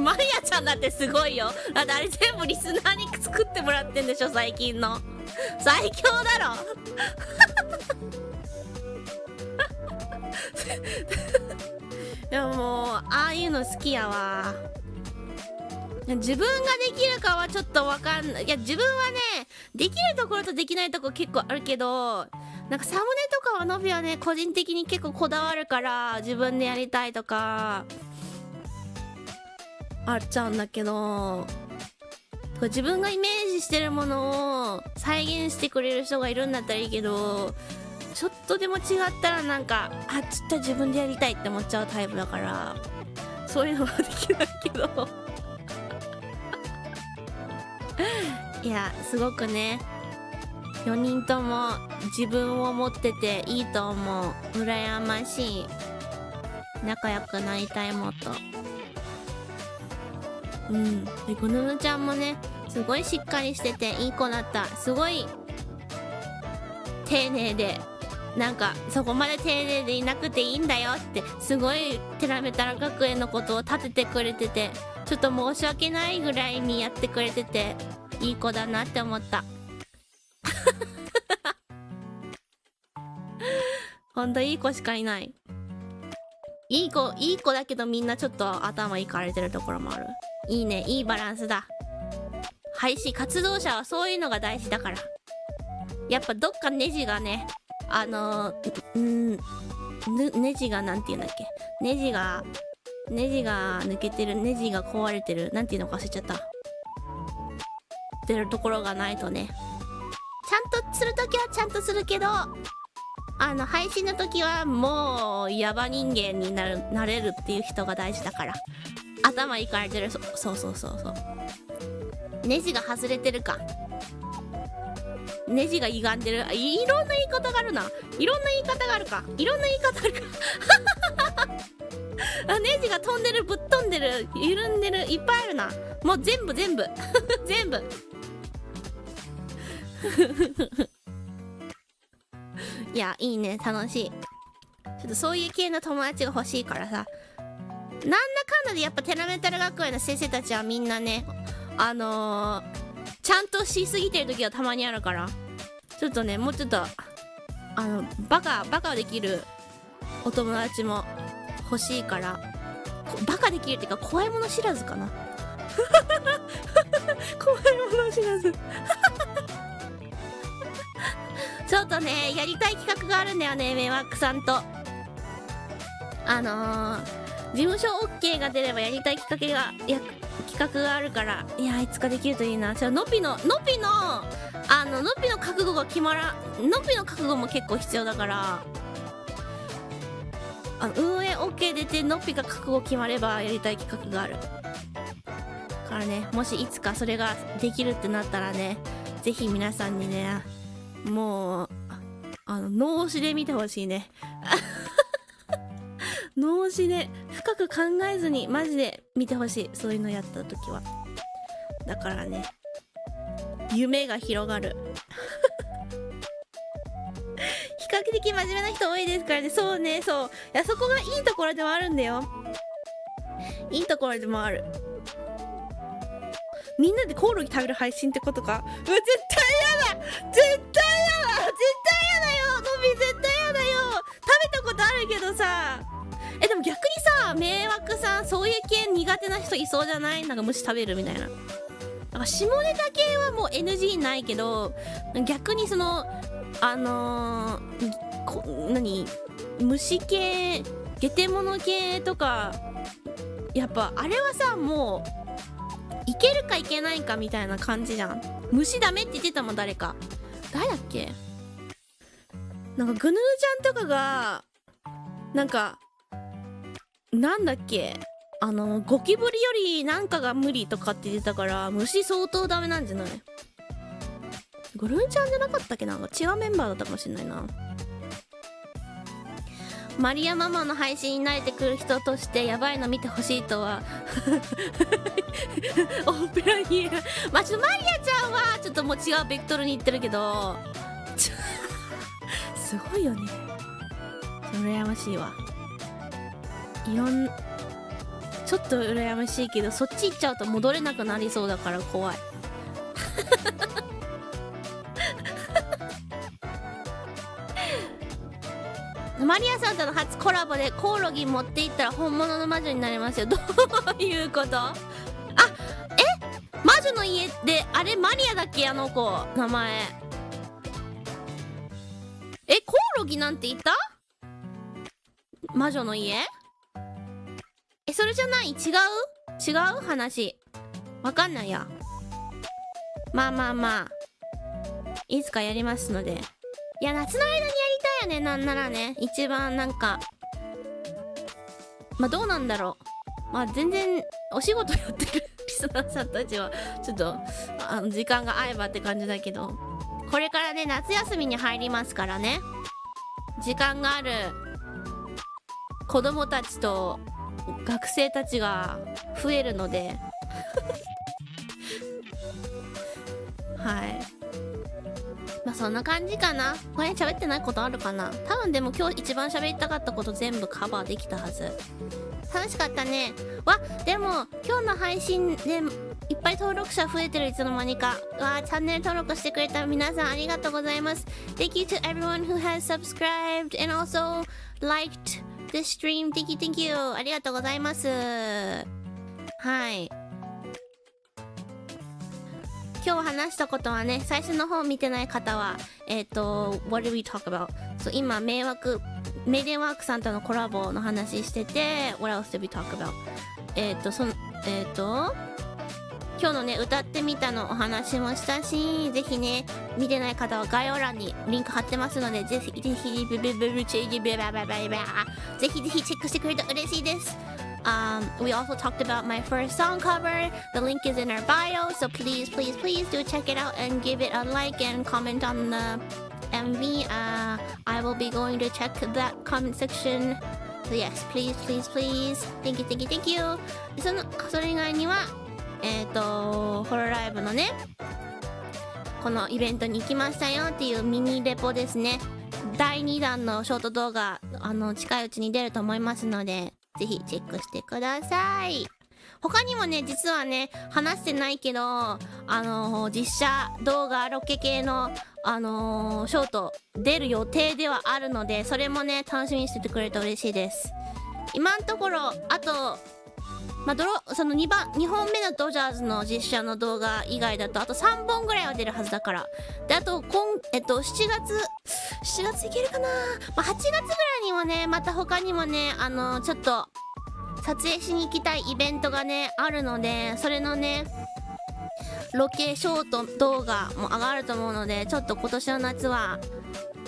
マリアちゃんだってすごいよ。だってあれ全部リスナーに作ってもらってんでしょ、最近の。最強だろいやもうああいうの好きやわ。自分ができるかはちょっとわかんない。いや自分はねできるところとできないところ結構あるけど、なんかサムネとかはノビはね個人的に結構こだわるから、自分でやりたいとかあっちゃうんだけど、自分がイメージしてるものを再現してくれる人がいるんだったらいいけど、ちょっとでも違ったらなんかちょっと自分でやりたいって思っちゃうタイプだから、そういうのはできないけどいやすごくね、4人とも自分を持ってていいと思う。羨ましい。仲良くなりたい、もっと。でぐぬぬちゃんもねすごいしっかりしてていい子だった。すごい丁寧で、なんかそこまで丁寧でいなくていいんだよってすごいテラメタラ学園のことを立ててくれてて、ちょっと申し訳ないぐらいにやってくれてていい子だなって思ったほんといい子しかいない。いい子だけどみんなちょっと頭いかれてるところもある。いいね、いいバランスだ。配信活動者はそういうのが大事だから。やっぱどっかネジがね、ネジがなんていうんだっけ、ネジが抜けてる、ネジが壊れてる、なんていうのか忘れちゃったってるところがないとね、ちゃんとするときはちゃんとするけど、配信の時はもうヤバ人間になれるっていう人が大事だから。頭いかれてる。そうネジが外れてるか、ネジが歪んでる。いろんな言い方があるな。いろんな言い方があるか。ネジが飛んでる、ぶっ飛んでる、緩んでる、いっぱいあるな。もう全部全部いやいいね、楽しい。ちょっとそういう系の友達が欲しいからさ。なんだかんだでやっぱテラメタル学園の先生たちはみんなね、ちゃんとしすぎてる時はたまにあるから、ちょっとねもうちょっとバカできるお友達も欲しいから。バカできるっていうか怖いもの知らずかな怖いもの知らずちょっとねやりたい企画があるんだよね、メワックさんと。事務所 OK が出ればやりたい企画があるから、いやいつかできるといいな。ノピの覚悟が決まらん。ノピの覚悟も結構必要だから、運営 OK 出てノピが覚悟決まればやりたい企画があるからね。もしいつかそれができるってなったらね、ぜひ皆さんにね、もう脳死で見てほしいね脳死で深く考えずにマジで見てほしい、そういうのやった時は。だからね、夢が広がる比較的真面目な人多いですからね。そうね、そう、いやそこがいいところでもあるんだよ。いいところでもある。みんなでコオロギ食べる配信ってことか。絶対やだ、絶対やだよ、ノビ絶対やだよ。食べたことあるけどさ。でも逆にさ、迷惑さんそういう系苦手な人いそうじゃない？なんか虫食べるみたいな。なんか下ネタ系はもう NG ないけど、逆にその虫系、ゲテモノ系とか、やっぱあれはさ、もういけるかいけないかみたいな感じじゃん。虫ダメって言ってたもん、誰だっけ、なんかぐぬぬちゃんとかがなんかなんだっけ、ゴキブリよりなんかが無理とかって言ってたから、虫相当ダメなんじゃない？ぐるんちゃんじゃなかったっけ？なんか違うメンバーだったかもしれないな。マリアママの配信に慣れてくる人としてやばいの見てほしいとはオーペラニア、まあちょっとマリアちゃんはちょっともう違うベクトルに行ってるけどすごいよね、羨ましいわ。ちょっと羨ましいけど、そっち行っちゃうと戻れなくなりそうだから怖いマリアさんとの初コラボでコオロギ持っていったら本物の魔女になれますよ。どういうこと？魔女の家であれマリアだっけ、あの子名前。コオロギなんていた？魔女の家？それじゃない？違う話わかんないや。まあいつかやりますので。いや夏の間にやりたい。やね、なんならね、一番なんかまあどうなんだろう、まあ全然お仕事やってるリスナーさんたちはちょっと時間が合えばって感じだけど、これからね夏休みに入りますからね、時間がある子供たちと学生たちが増えるのではい、まあそんな感じかな。これ喋ってないことあるかな。多分でも今日一番喋りたかったこと全部カバーできたはず。楽しかったね。わ、でも今日の配信でいっぱい登録者増えてる、いつの間にか。わ、チャンネル登録してくれた皆さんありがとうございます。 Thank you to everyone who has subscribed and also liked this stream. Thank you, thank you. ありがとうございます。はい、今日話したことはね、最初の方見てない方はWhat did we talk about? そう、今メデンワークさんとのコラボの話してて What else did we talk about? 今日のね歌ってみたのお話もしたし、ぜひね見てない方は概要欄にリンク貼ってますので、ぜひぜひぜひぜひチェックしてくれると嬉しいです。We also talked about my first song cover. The link is in our bio, so please, please, please do check it out and give it a like and comment on the MV. I will be going to check that comment section. So yes, please, please, please. Thank you, thank you, thank you. それ以外には、ホロライブのね、このイベントに行きましたよっていうミニレポですね。第2弾のショート動画、近いうちに出ると思いますので、ぜひチェックしてください。他にもね、実はね話してないけど実写動画ロケ系のショート出る予定ではあるので、それもね楽しみにしててくれると嬉しいです。今のところあとその2本目のドジャーズの実写の動画以外だとあと3本ぐらいは出るはずだから。であと7月いけるかな、8月ぐらいにもねまた他にもねちょっと撮影しに行きたいイベントがねあるので、それのねロケショート動画も上がると思うので、ちょっと今年の夏は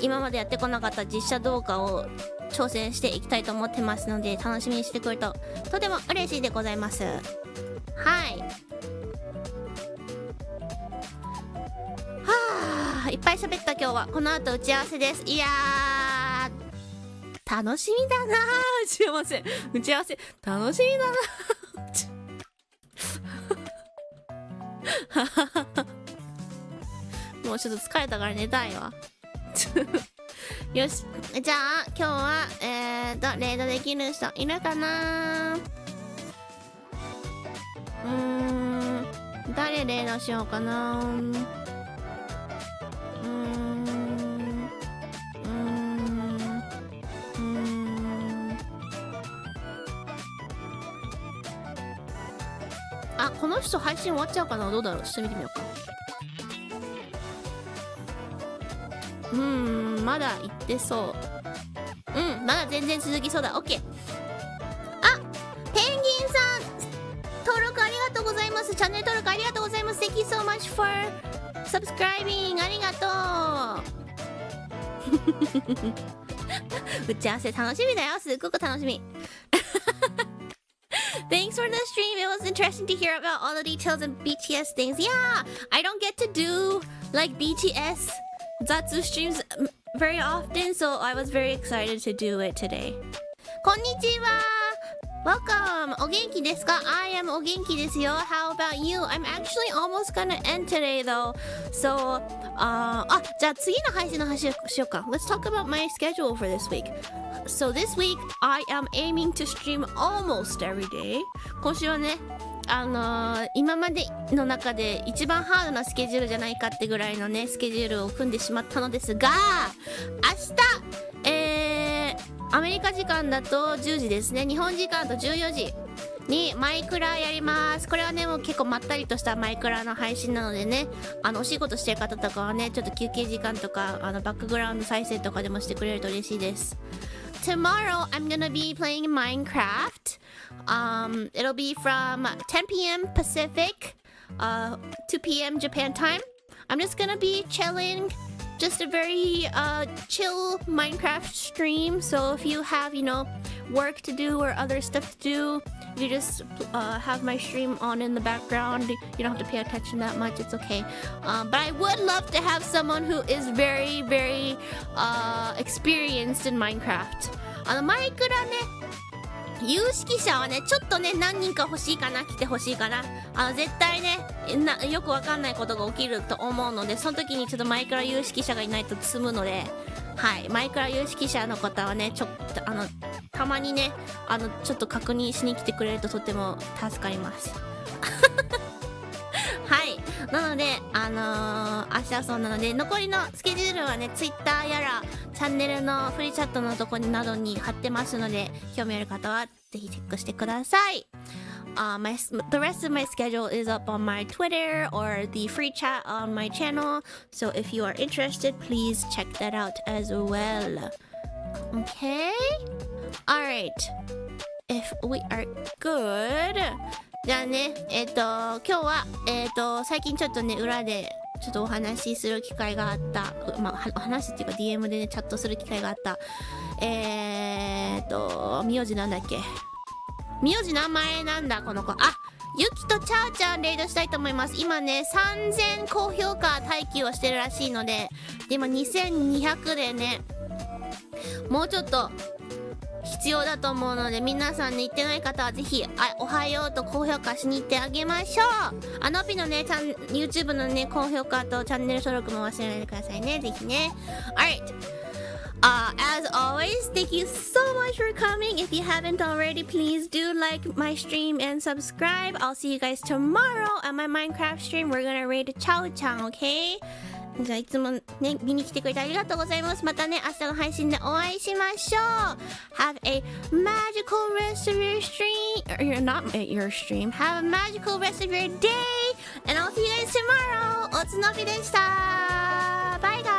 今までやってこなかった実写動画を挑戦していきたいと思ってますので、楽しみにしてくれるととても嬉しいでございます。はい、はあ、いっぱい喋った今日は。この後打ち合わせです。いやー楽しみだなー。すいません、打ち合わせ楽しみだなーもうちょっと疲れたから寝たいわよし、じゃあ今日はレードできる人いるかな。誰レードしようかな。あ、この人配信終わっちゃうかな。どうだろう、ちょっと見てみようか。まだ行ってそう。まだ全然続きそうだ。 OK。 あ、ペンギンさん登録ありがとうございます。チャンネル登録ありがとうございます。 Thank you so much for subscribing。 ありがとう打ち合わせ楽しみだよ。すっごく楽しみThanks for the stream. It was interesting to hear about all the details of BTS things. Yeah, I don't get to do like BTS Zatsu streams very often, so I was very excited to do it today. こんにちは。Welcome. お元気ですか？ I am お元気ですよ。How about you? I'm actually almost gonna end today though. So, じゃあ次の配信の話をしようか。Let's talk about my schedule for this week. So this week, I am aiming to stream almost every day. 今週はね、今までの中で一番ハードなスケジュールじゃないかってぐらいのねスケジュールを組んでしまったのですが、明日、アメリカ時間だと10時ですね。日本時間だと14時にマイクラやります。これはねもう結構まったりとしたマイクラの配信なのでね、お仕事してる方とかはねちょっと休憩時間とかバックグラウンド再生とかでもしてくれると嬉しいです。Tomorrow I'm gonna be playing Minecraft. It'll be from 10 p.m. Pacific, 2 p.m. Japan time. I'm just gonna be chilling, just a very chill Minecraft stream. So if you have, work to do or other stuff to do, you just have my stream on in the background. You don't have to pay attention that much. It's okay. But I would love to have someone who is very, very experienced in Minecraft. マイクラね、有識者はね、ちょっとね、何人か欲しいかな、来て欲しいかな。絶対ね、よくわかんないことが起きると思うので、その時にちょっとマイクラ有識者がいないと積むので、はい、マイクラ有識者の方はね、ちょっとたまにね、ちょっと確認しに来てくれるととても助かります。はい。なので、明日はそうなので、残りのスケジュールはね、Twitter やら、チャンネルのフリーチャットのとこになどに貼ってますので、興味ある方はぜひチェックしてください。The rest of my schedule is up on my Twitter or the free chat on my channel. So if you are interested, please check that out as well. Okay? Alright. If we are good. じゃあね、今日は、最近ちょっとね、裏でちょっとお話しする機会があった。まあ、お話っていうか DM でね、チャットする機会があった。名字なんだっけ？名字名前なんだ、この子。ゆきとちゃうちゃんレイドしたいと思います。今ね、3000高評価待機をしてるらしいので、今2200でね、もうちょっと必要だと思うので、皆さんね、行ってない方はぜひ、おはようと高評価しに行ってあげましょう。のぴのね、YouTube のね、高評価とチャンネル登録も忘れないでくださいね。ぜひね。Alright. As always, thank you so much for coming. If you haven't already, please do like my stream and subscribe. I'll see you guys tomorrow at my Minecraft stream. We're gonna raid Chow-chan, okay? じゃあいつもね、見に来てくれてありがとうございます。またね、明日の配信でお会いしましょう。Have a magical rest of your stream. Or you're not your stream. Have a magical rest of your day. And I'll see you guys tomorrow. おつのびでした。バイバイ。